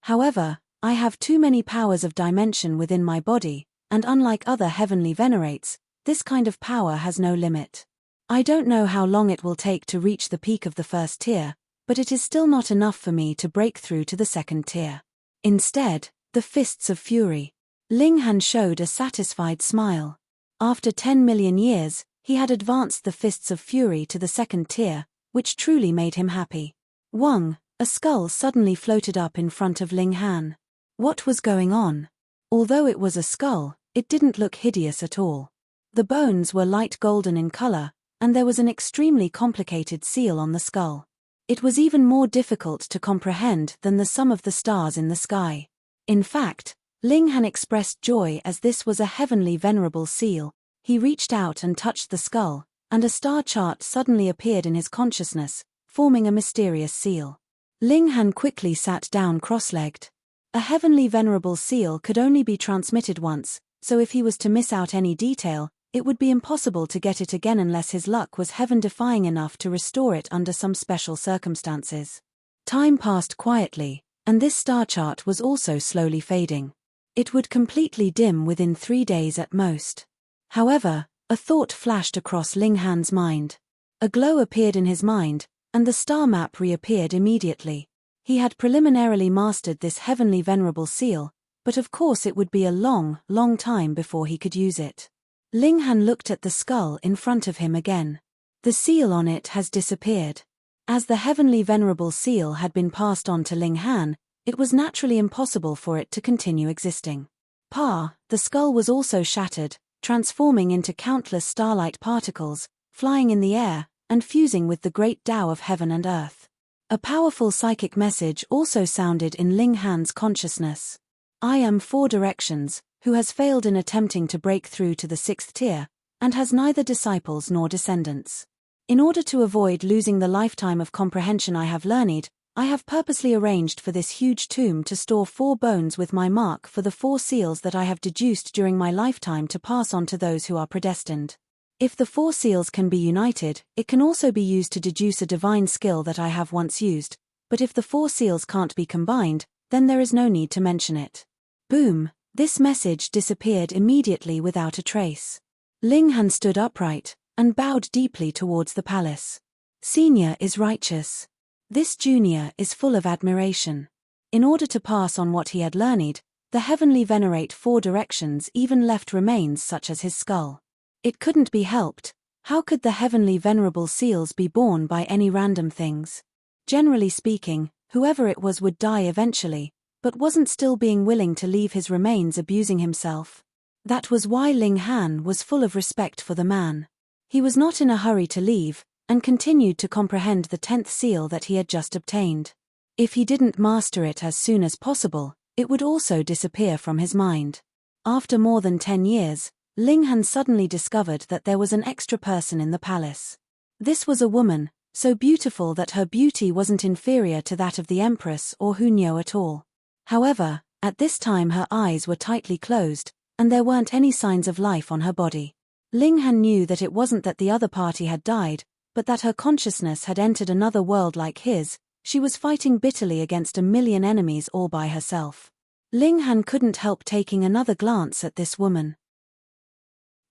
Speaker 1: However, I have too many powers of dimension within my body, and unlike other heavenly venerates, this kind of power has no limit. I don't know how long it will take to reach the peak of the 1st tier, but it is still not enough for me to break through to the 2nd tier. Instead, the Fists of Fury. Ling Han showed a satisfied smile. After 10 million years, he had advanced the Fists of Fury to the 2nd tier, which truly made him happy. Wang, a skull suddenly floated up in front of Ling Han. What was going on? Although it was a skull, it didn't look hideous at all. The bones were light golden in color, and there was an extremely complicated seal on the skull. It was even more difficult to comprehend than the sum of the stars in the sky. In fact, Ling Han expressed joy as this was a heavenly venerable seal. He reached out and touched the skull, and a star chart suddenly appeared in his consciousness, forming a mysterious seal. Ling Han quickly sat down cross-legged. A heavenly venerable seal could only be transmitted once, so if he was to miss out any detail, it would be impossible to get it again unless his luck was heaven-defying enough to restore it under some special circumstances. Time passed quietly, and this star chart was also slowly fading. It would completely dim within 3 days at most. However, a thought flashed across Ling Han's mind. A glow appeared in his mind, and the star map reappeared immediately. He had preliminarily mastered this heavenly venerable seal, but of course it would be a long, long time before he could use it. Ling Han looked at the skull in front of him again. The seal on it has disappeared. As the heavenly venerable seal had been passed on to Ling Han, it was naturally impossible for it to continue existing. The skull was also shattered, transforming into countless starlight particles, flying in the air, and fusing with the great Tao of heaven and earth. A powerful psychic message also sounded in Ling Han's consciousness. I am 4 directions, who has failed in attempting to break through to the 6th tier, and has neither disciples nor descendants. In order to avoid losing the lifetime of comprehension I have learned, I have purposely arranged for this huge tomb to store 4 bones with my mark for the 4 seals that I have deduced during my lifetime to pass on to those who are predestined. If the 4 seals can be united, it can also be used to deduce a divine skill that I have once used, but if the 4 seals can't be combined, then there is no need to mention it. Boom! This message disappeared immediately without a trace. Ling Han stood upright, and bowed deeply towards the palace. Senior is righteous. This junior is full of admiration. In order to pass on what he had learned, the heavenly venerate 4 directions even left remains such as his skull. It couldn't be helped. How could the heavenly venerable seals be born by any random things? Generally speaking, whoever it was would die eventually, but wasn't still being willing to leave his remains abusing himself. That was why Ling Han was full of respect for the man. He was not in a hurry to leave, and continued to comprehend the 10th seal that he had just obtained. If he didn't master it as soon as possible, it would also disappear from his mind. After more than 10 years, Ling Han suddenly discovered that there was an extra person in the palace. This was a woman, so beautiful that her beauty wasn't inferior to that of the Empress or Hunyo at all. However, at this time her eyes were tightly closed, and there weren't any signs of life on her body. Ling Han knew that it wasn't that the other party had died, but that her consciousness had entered another world like his. She was fighting bitterly against a million enemies all by herself. Ling Han couldn't help taking another glance at this woman.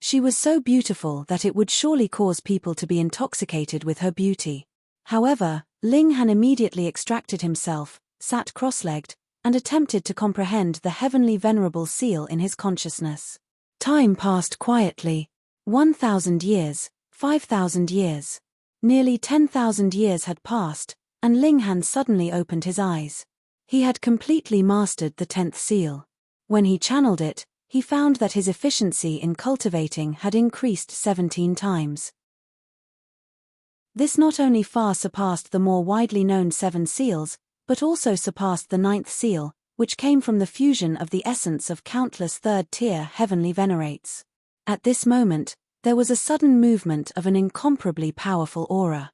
Speaker 1: She was so beautiful that it would surely cause people to be intoxicated with her beauty. However, Ling Han immediately extracted himself, sat cross-legged, and attempted to comprehend the heavenly venerable seal in his consciousness. Time passed quietly. 1,000 years, 5,000 years. Nearly 10,000 years had passed, and Ling Han suddenly opened his eyes. He had completely mastered the 10th seal. When he channeled it, he found that his efficiency in cultivating had increased 17 times. This not only far surpassed the more widely known 7 seals, but also surpassed the 9th seal, which came from the fusion of the essence of countless 3rd-tier heavenly venerates. At this moment, there was a sudden movement of an incomparably powerful aura.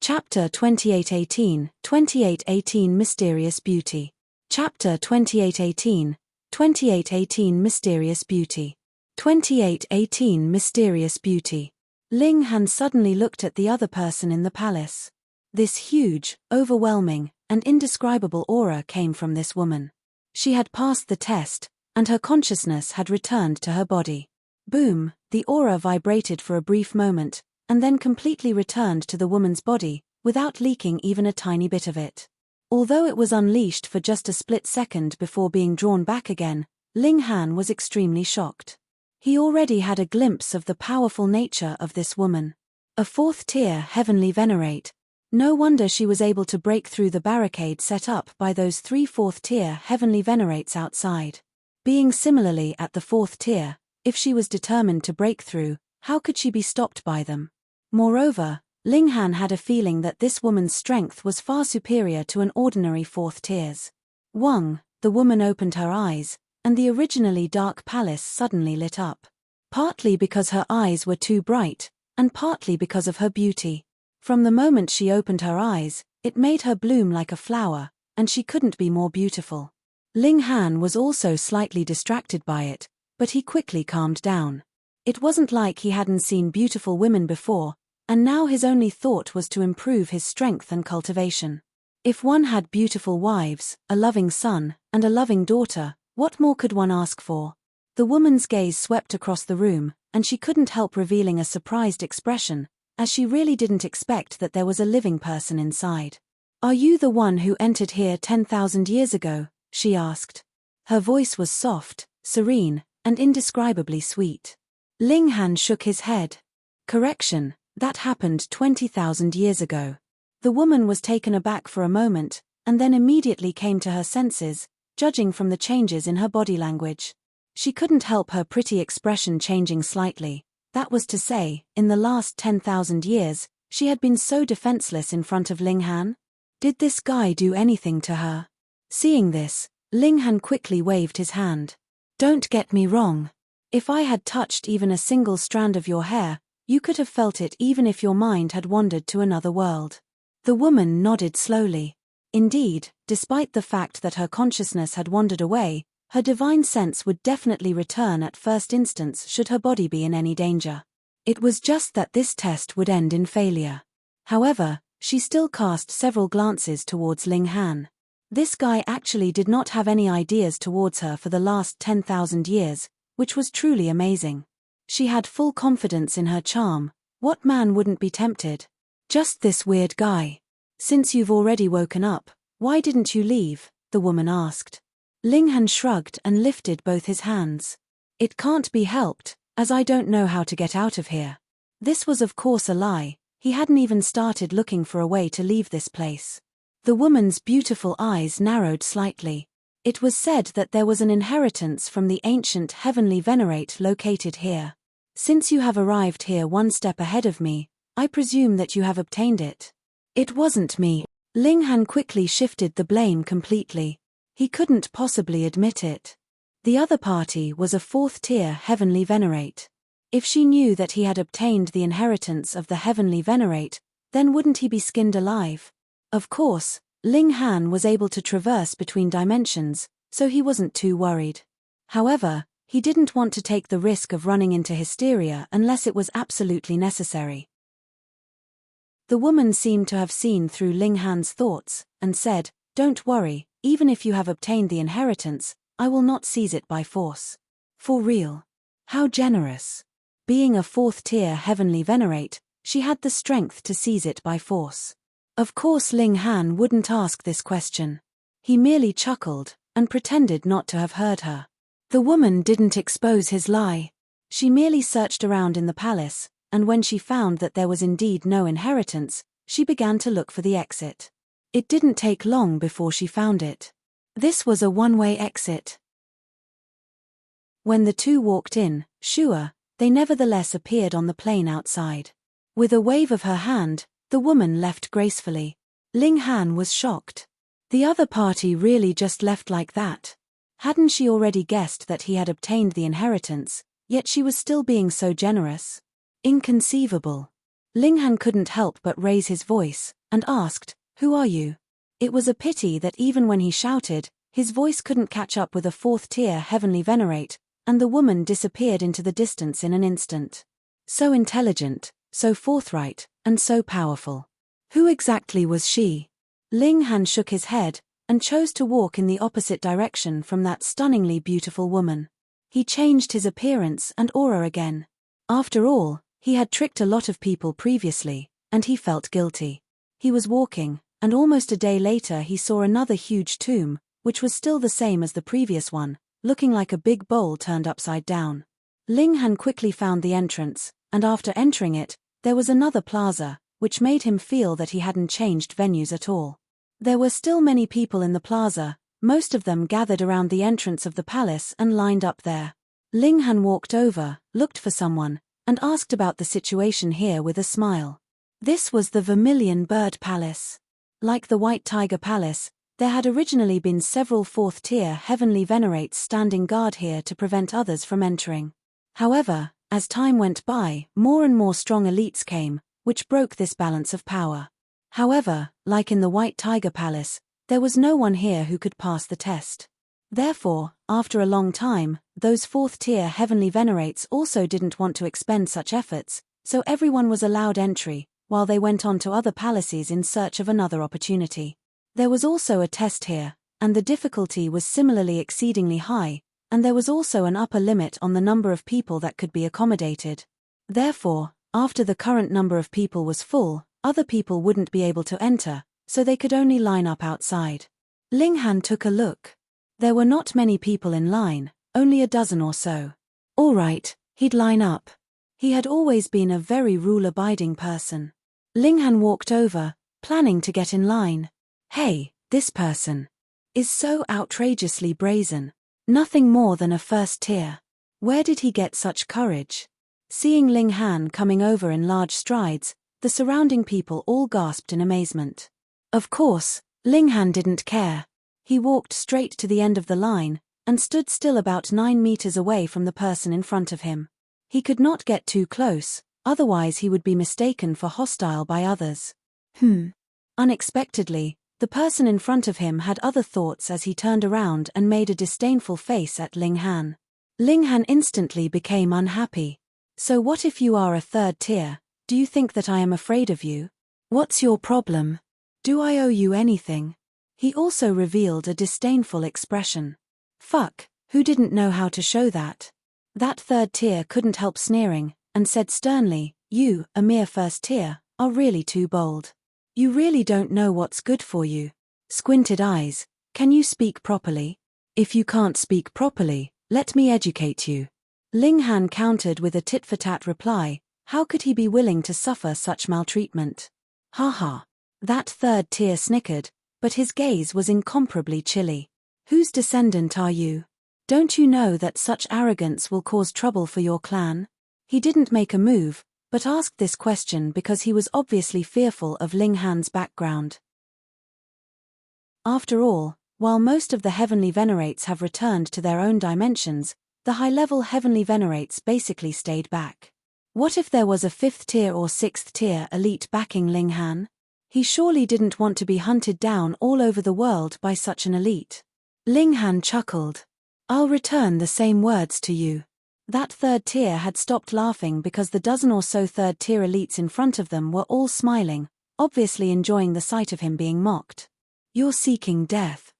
Speaker 1: Chapter 2818, 2818 Mysterious Beauty. Chapter 2818, 2818 Mysterious Beauty. 2818 Mysterious Beauty. Ling Han suddenly looked at the other person in the palace. This huge, overwhelming, and indescribable aura came from this woman. She had passed the test, and her consciousness had returned to her body. Boom, the aura vibrated for a brief moment, and then completely returned to the woman's body, without leaking even a tiny bit of it. Although it was unleashed for just a split second before being drawn back again, Ling Han was extremely shocked. He already had a glimpse of the powerful nature of this woman. A 4th-tier heavenly venerate. No wonder she was able to break through the barricade set up by those 3 4th-tier heavenly venerates outside. Being similarly at the 4th tier, if she was determined to break through, how could she be stopped by them? Moreover, Ling Han had a feeling that this woman's strength was far superior to an ordinary 4th tiers. The woman opened her eyes, and the originally dark palace suddenly lit up. Partly because her eyes were too bright, and partly because of her beauty. From the moment she opened her eyes, it made her bloom like a flower, and she couldn't be more beautiful. Ling Han was also slightly distracted by it, but he quickly calmed down. It wasn't like he hadn't seen beautiful women before, and now his only thought was to improve his strength and cultivation. If one had beautiful wives, a loving son, and a loving daughter, what more could one ask for? The woman's gaze swept across the room, and she couldn't help revealing a surprised expression, as she really didn't expect that there was a living person inside. "Are you the one who entered here 10,000 years ago?" she asked. Her voice was soft, serene, and indescribably sweet. Ling Han shook his head. "Correction, that happened 20,000 years ago." The woman was taken aback for a moment, and then immediately came to her senses, judging from the changes in her body language. She couldn't help her pretty expression changing slightly. That was to say, in the last 10,000 years, she had been so defenseless in front of Ling Han. Did this guy do anything to her? Seeing this, Ling Han quickly waved his hand. "Don't get me wrong. If I had touched even a single strand of your hair, you could have felt it even if your mind had wandered to another world." The woman nodded slowly. Indeed, despite the fact that her consciousness had wandered away, her divine sense would definitely return at first instance should her body be in any danger. It was just that this test would end in failure. However, she still cast several glances towards Ling Han. This guy actually did not have any ideas towards her for the last 10,000 years, which was truly amazing. She had full confidence in her charm. What man wouldn't be tempted? "Just this weird guy. Since you've already woken up, why didn't you leave?" the woman asked. Ling Han shrugged and lifted both his hands. "It can't be helped, as I don't know how to get out of here." This was of course a lie. He hadn't even started looking for a way to leave this place. The woman's beautiful eyes narrowed slightly. It was said that there was an inheritance from the ancient heavenly venerate located here. "Since you have arrived here one step ahead of me, I presume that you have obtained it." "It wasn't me." Ling Han quickly shifted the blame completely. He couldn't possibly admit it. The other party was a fourth-tier heavenly venerate. If she knew that he had obtained the inheritance of the heavenly venerate, then wouldn't he be skinned alive? Of course, Ling Han was able to traverse between dimensions, so he wasn't too worried. However, he didn't want to take the risk of running into hysteria unless it was absolutely necessary. The woman seemed to have seen through Ling Han's thoughts, and said, "Don't worry, even if you have obtained the inheritance, I will not seize it by force." For real. How generous. Being a fourth-tier heavenly venerate, she had the strength to seize it by force. Of course Ling Han wouldn't ask this question. He merely chuckled, and pretended not to have heard her. The woman didn't expose his lie. She merely searched around in the palace, and when she found that there was indeed no inheritance, she began to look for the exit. It didn't take long before she found it. This was a one-way exit. When the two walked in, sure, they nevertheless appeared on the plain outside. With a wave of her hand, the woman left gracefully. Ling Han was shocked. The other party really just left like that. Hadn't she already guessed that he had obtained the inheritance, yet she was still being so generous? Inconceivable. Ling Han couldn't help but raise his voice, and asked, "Who are you?" It was a pity that even when he shouted, his voice couldn't catch up with a fourth-tier heavenly venerate, and the woman disappeared into the distance in an instant. So intelligent, so forthright, and so powerful. Who exactly was she? Ling Han shook his head, and chose to walk in the opposite direction from that stunningly beautiful woman. He changed his appearance and aura again. After all, he had tricked a lot of people previously, and he felt guilty. He was walking, and almost a day later he saw another huge tomb, which was still the same as the previous one, looking like a big bowl turned upside down. Ling Han quickly found the entrance, and after entering it, there was another plaza, which made him feel that he hadn't changed venues at all. There were still many people in the plaza, most of them gathered around the entrance of the palace and lined up there. Ling Han walked over, looked for someone, and asked about the situation here with a smile. This was the Vermilion Bird Palace. Like the White Tiger Palace, there had originally been several fourth-tier heavenly venerates standing guard here to prevent others from entering. However, as time went by, more and more strong elites came, which broke this balance of power. However, like in the White Tiger Palace, there was no one here who could pass the test. Therefore, after a long time, those fourth-tier heavenly venerates also didn't want to expend such efforts, so everyone was allowed entry, while they went on to other palaces in search of another opportunity. There was also a test here, and the difficulty was similarly exceedingly high, and there was also an upper limit on the number of people that could be accommodated. Therefore, after the current number of people was full, other people wouldn't be able to enter, so they could only line up outside. Ling Han took a look. There were not many people in line, only a dozen or so. All right, he'd line up. He had always been a very rule-abiding person. Ling Han walked over, planning to get in line. Hey, this person is so outrageously brazen. Nothing more than a first tier. Where did he get such courage? Seeing Ling Han coming over in large strides, the surrounding people all gasped in amazement. Of course, Ling Han didn't care. He walked straight to the end of the line, and stood still about 9 meters away from the person in front of him. He could not get too close, otherwise he would be mistaken for hostile by others. Unexpectedly, the person in front of him had other thoughts as he turned around and made a disdainful face at Ling Han. Ling Han instantly became unhappy. So what if you are a third tier? Do you think that I am afraid of you? What's your problem? Do I owe you anything? He also revealed a disdainful expression. Fuck, who didn't know how to show that? That third tier couldn't help sneering, and said sternly, you, a mere first tier, are really too bold. You really don't know what's good for you. Squinted eyes, can you speak properly? If you can't speak properly, let me educate you. Ling Han countered with a tit-for-tat reply. How could he be willing to suffer such maltreatment? Ha. That third tier snickered, but his gaze was incomparably chilly. Whose descendant are you? Don't you know that such arrogance will cause trouble for your clan? He didn't make a move, but asked this question because he was obviously fearful of Ling Han's background. After all, while most of the heavenly venerates have returned to their own dimensions, the high-level heavenly venerates basically stayed back. What if there was a 5th tier or 6th tier elite backing Ling Han? He surely didn't want to be hunted down all over the world by such an elite. Ling Han chuckled. I'll return the same words to you. That third tier had stopped laughing because the dozen or so third tier elites in front of them were all smiling, obviously enjoying the sight of him being mocked. You're seeking death.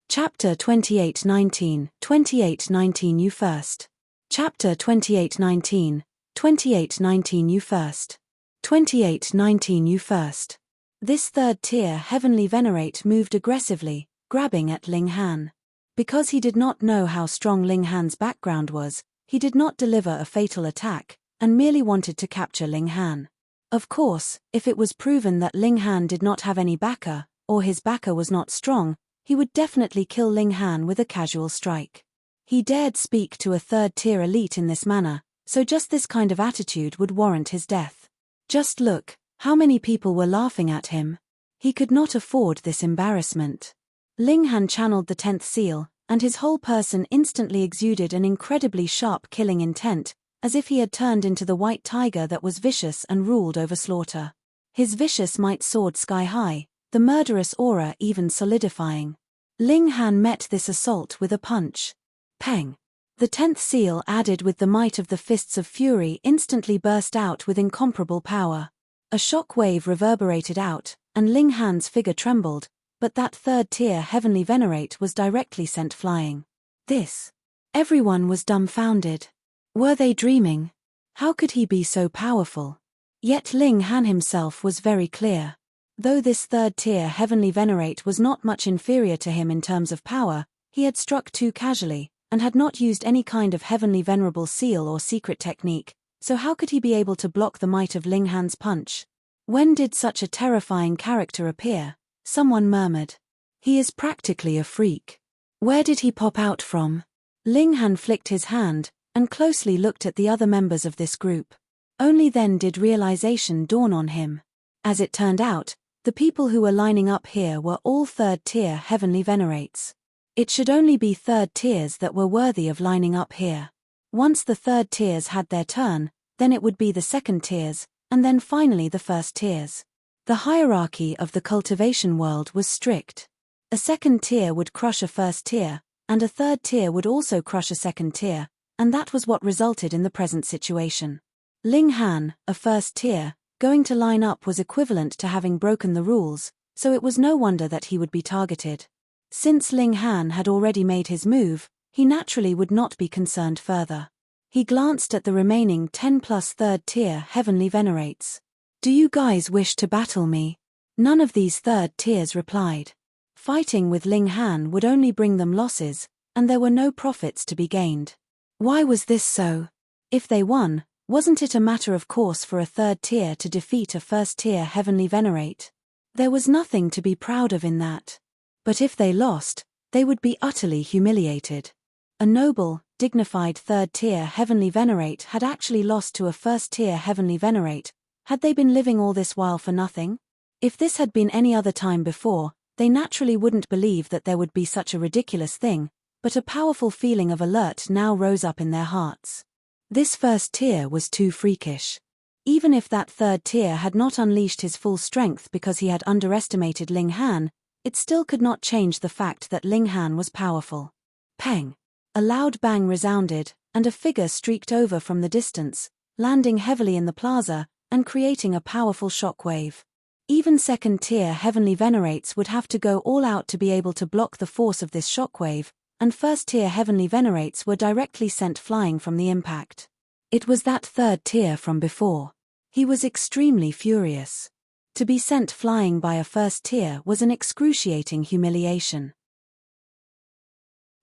Speaker 1: Chapter 2819, 2819 You First. Chapter 2819, 2819 You First. 2819 You First. This third tier heavenly venerate moved aggressively, grabbing at Ling Han. Because he did not know how strong Ling Han's background was, he did not deliver a fatal attack, and merely wanted to capture Ling Han. Of course, if it was proven that Ling Han did not have any backer, or his backer was not strong, he would definitely kill Ling Han with a casual strike. He dared speak to a third-tier elite in this manner, so just this kind of attitude would warrant his death. Just look, how many people were laughing at him. He could not afford this embarrassment. Ling Han channeled the 10th seal, and his whole person instantly exuded an incredibly sharp killing intent, as if he had turned into the white tiger that was vicious and ruled over slaughter. His vicious might soared sky-high, the murderous aura even solidifying. Ling Han met this assault with a punch. Peng! The 10th seal added with the might of the fists of fury instantly burst out with incomparable power. A shock wave reverberated out, and Ling Han's figure trembled, but that third-tier heavenly venerate was directly sent flying. This. Everyone was dumbfounded. Were they dreaming? How could he be so powerful? Yet Ling Han himself was very clear. Though this third-tier heavenly venerate was not much inferior to him in terms of power, he had struck too casually, and had not used any kind of heavenly venerable seal or secret technique, so how could he be able to block the might of Ling Han's punch? When did such a terrifying character appear? Someone murmured. He is practically a freak. Where did he pop out from? Ling Han flicked his hand, and closely looked at the other members of this group. Only then did realization dawn on him. As it turned out, the people who were lining up here were all third-tier heavenly venerates. It should only be third tiers that were worthy of lining up here. Once the third tiers had their turn, then it would be the second tiers, and then finally the first tiers. The hierarchy of the cultivation world was strict. A second tier would crush a first tier, and a third tier would also crush a second tier, and that was what resulted in the present situation. Ling Han, a first tier, going to line up was equivalent to having broken the rules, so it was no wonder that he would be targeted. Since Ling Han had already made his move, he naturally would not be concerned further. He glanced at the remaining 10 plus third tier heavenly venerates. Do you guys wish to battle me? None of these third tiers replied. Fighting with Ling Han would only bring them losses, and there were no profits to be gained. Why was this so? If they won, wasn't it a matter of course for a third tier to defeat a first tier heavenly venerate? There was nothing to be proud of in that. But if they lost, they would be utterly humiliated. A noble, dignified third tier heavenly venerate had actually lost to a first tier heavenly venerate. Had they been living all this while for nothing? If this had been any other time before, they naturally wouldn't believe that there would be such a ridiculous thing, but a powerful feeling of alert now rose up in their hearts. This first tier was too freakish. Even if that third tier had not unleashed his full strength because he had underestimated Ling Han, it still could not change the fact that Ling Han was powerful. Peng! A loud bang resounded, and a figure streaked over from the distance, landing heavily in the plaza, and creating a powerful shockwave. Even second-tier heavenly venerates would have to go all out to be able to block the force of this shockwave, and first-tier heavenly venerates were directly sent flying from the impact. It was that third tier from before. He was extremely furious. To be sent flying by a first tier was an excruciating humiliation.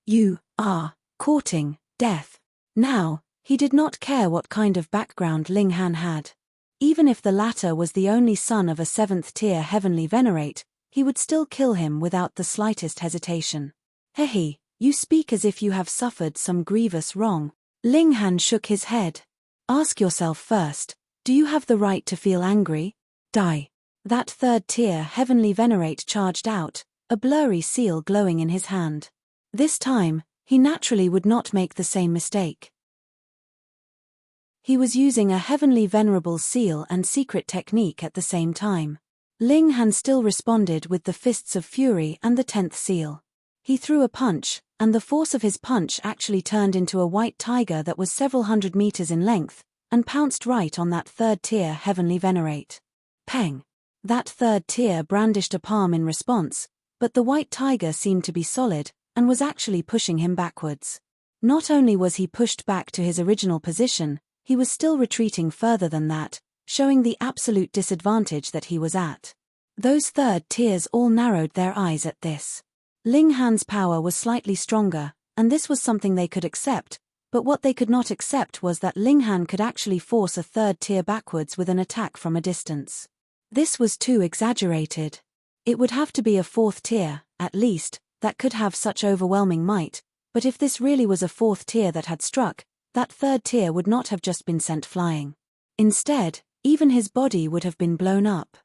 Speaker 1: You are courting death. Now, he did not care what kind of background Ling Han had. Even if the latter was the only son of a seventh-tier heavenly venerate, he would still kill him without the slightest hesitation. Hehe, you speak as if you have suffered some grievous wrong. Ling Han shook his head. Ask yourself first, do you have the right to feel angry? Die. That third-tier heavenly venerate charged out, a blurry seal glowing in his hand. This time, he naturally would not make the same mistake. He was using a heavenly venerable seal and secret technique at the same time. Ling Han still responded with the fists of fury and the 10th seal. He threw a punch, and the force of his punch actually turned into a white tiger that was several hundred meters in length, and pounced right on that third-tier heavenly venerate. Peng! That third tier brandished a palm in response, but the white tiger seemed to be solid, and was actually pushing him backwards. Not only was he pushed back to his original position, he was still retreating further than that, showing the absolute disadvantage that he was at. Those third tiers all narrowed their eyes at this. Ling Han's power was slightly stronger, and this was something they could accept, but what they could not accept was that Ling Han could actually force a third tier backwards with an attack from a distance. This was too exaggerated. It would have to be a fourth tier, at least, that could have such overwhelming might, but if this really was a fourth tier that had struck, that third tier would not have just been sent flying. Instead, even his body would have been blown up.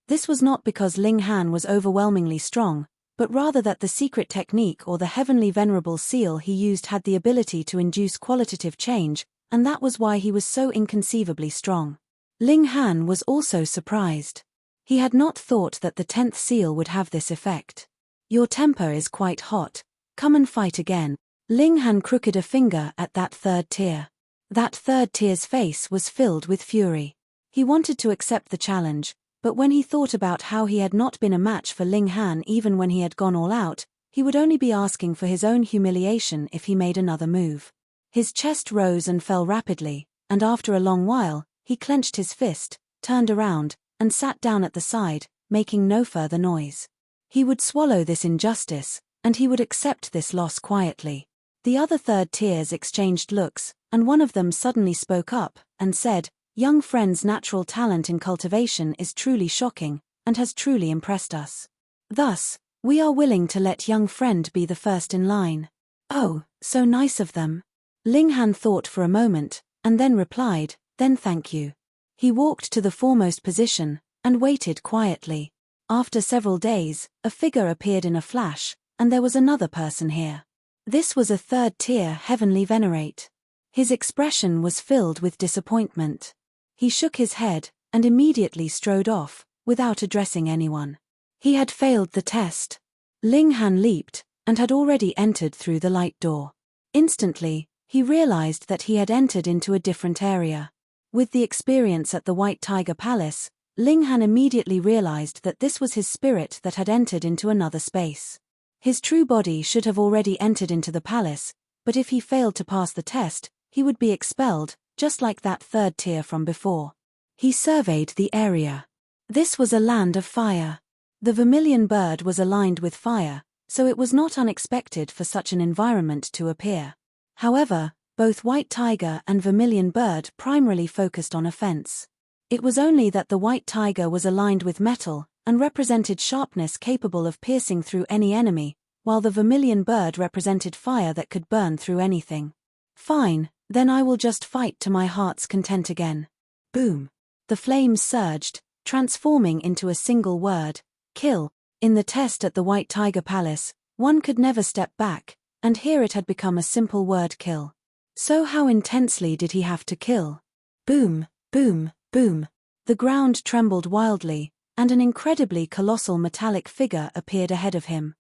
Speaker 1: This was not because Ling Han was overwhelmingly strong, but rather that the secret technique or the heavenly venerable seal he used had the ability to induce qualitative change, and that was why he was so inconceivably strong. Ling Han was also surprised. He had not thought that the 10th seal would have this effect. Your temper is quite hot. Come and fight again. Ling Han crooked a finger at that third tier. That third tier's face was filled with fury. He wanted to accept the challenge, but when he thought about how he had not been a match for Ling Han even when he had gone all out, he would only be asking for his own humiliation if he made another move. His chest rose and fell rapidly, and after a long while, he clenched his fist, turned around, and sat down at the side, making no further noise. He would swallow this injustice, and he would accept this loss quietly. The other third tiers exchanged looks, and one of them suddenly spoke up, and said, "Young friend's natural talent in cultivation is truly shocking, and has truly impressed us. Thus, we are willing to let young friend be the first in line." Oh, so nice of them. Ling Han thought for a moment, and then replied, "Then thank you." He walked to the foremost position, and waited quietly. After several days, a figure appeared in a flash, and there was another person here. This was a third-tier heavenly venerate. His expression was filled with disappointment. He shook his head, and immediately strode off, without addressing anyone. He had failed the test. Ling Han leaped, and had already entered through the light door. Instantly, He realized that he had entered into a different area. With the experience at the White Tiger Palace, Ling Han immediately realized that this was his spirit that had entered into another space. His true body should have already entered into the palace, but if he failed to pass the test, he would be expelled, just like that third tier from before. He surveyed the area. This was a land of fire. The vermilion bird was aligned with fire, so it was not unexpected for such an environment to appear. However, both White Tiger and Vermilion Bird primarily focused on offense. It was only that the White Tiger was aligned with metal and represented sharpness capable of piercing through any enemy, while the Vermilion Bird represented fire that could burn through anything. Fine, then I will just fight to my heart's content again. Boom. The flames surged, transforming into a single word, kill. In the test at the White Tiger Palace, one could never step back, and here it had become a simple word, kill. So how intensely did he have to kill? Boom, boom, boom. The ground trembled wildly, and an incredibly colossal metallic figure appeared ahead of him.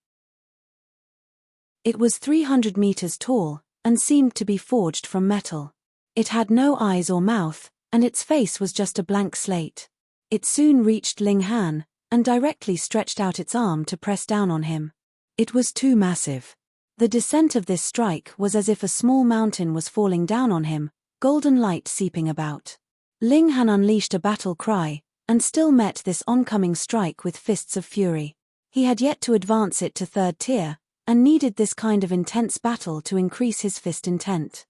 Speaker 1: It was 300 meters tall, and seemed to be forged from metal. It had no eyes or mouth, and its face was just a blank slate. It soon reached Ling Han, and directly stretched out its arm to press down on him. It was too massive. The descent of this strike was as if a small mountain was falling down on him, golden light seeping about. Ling Han unleashed a battle cry, and still met this oncoming strike with fists of fury. He had yet to advance it to third tier, and needed this kind of intense battle to increase his fist intent.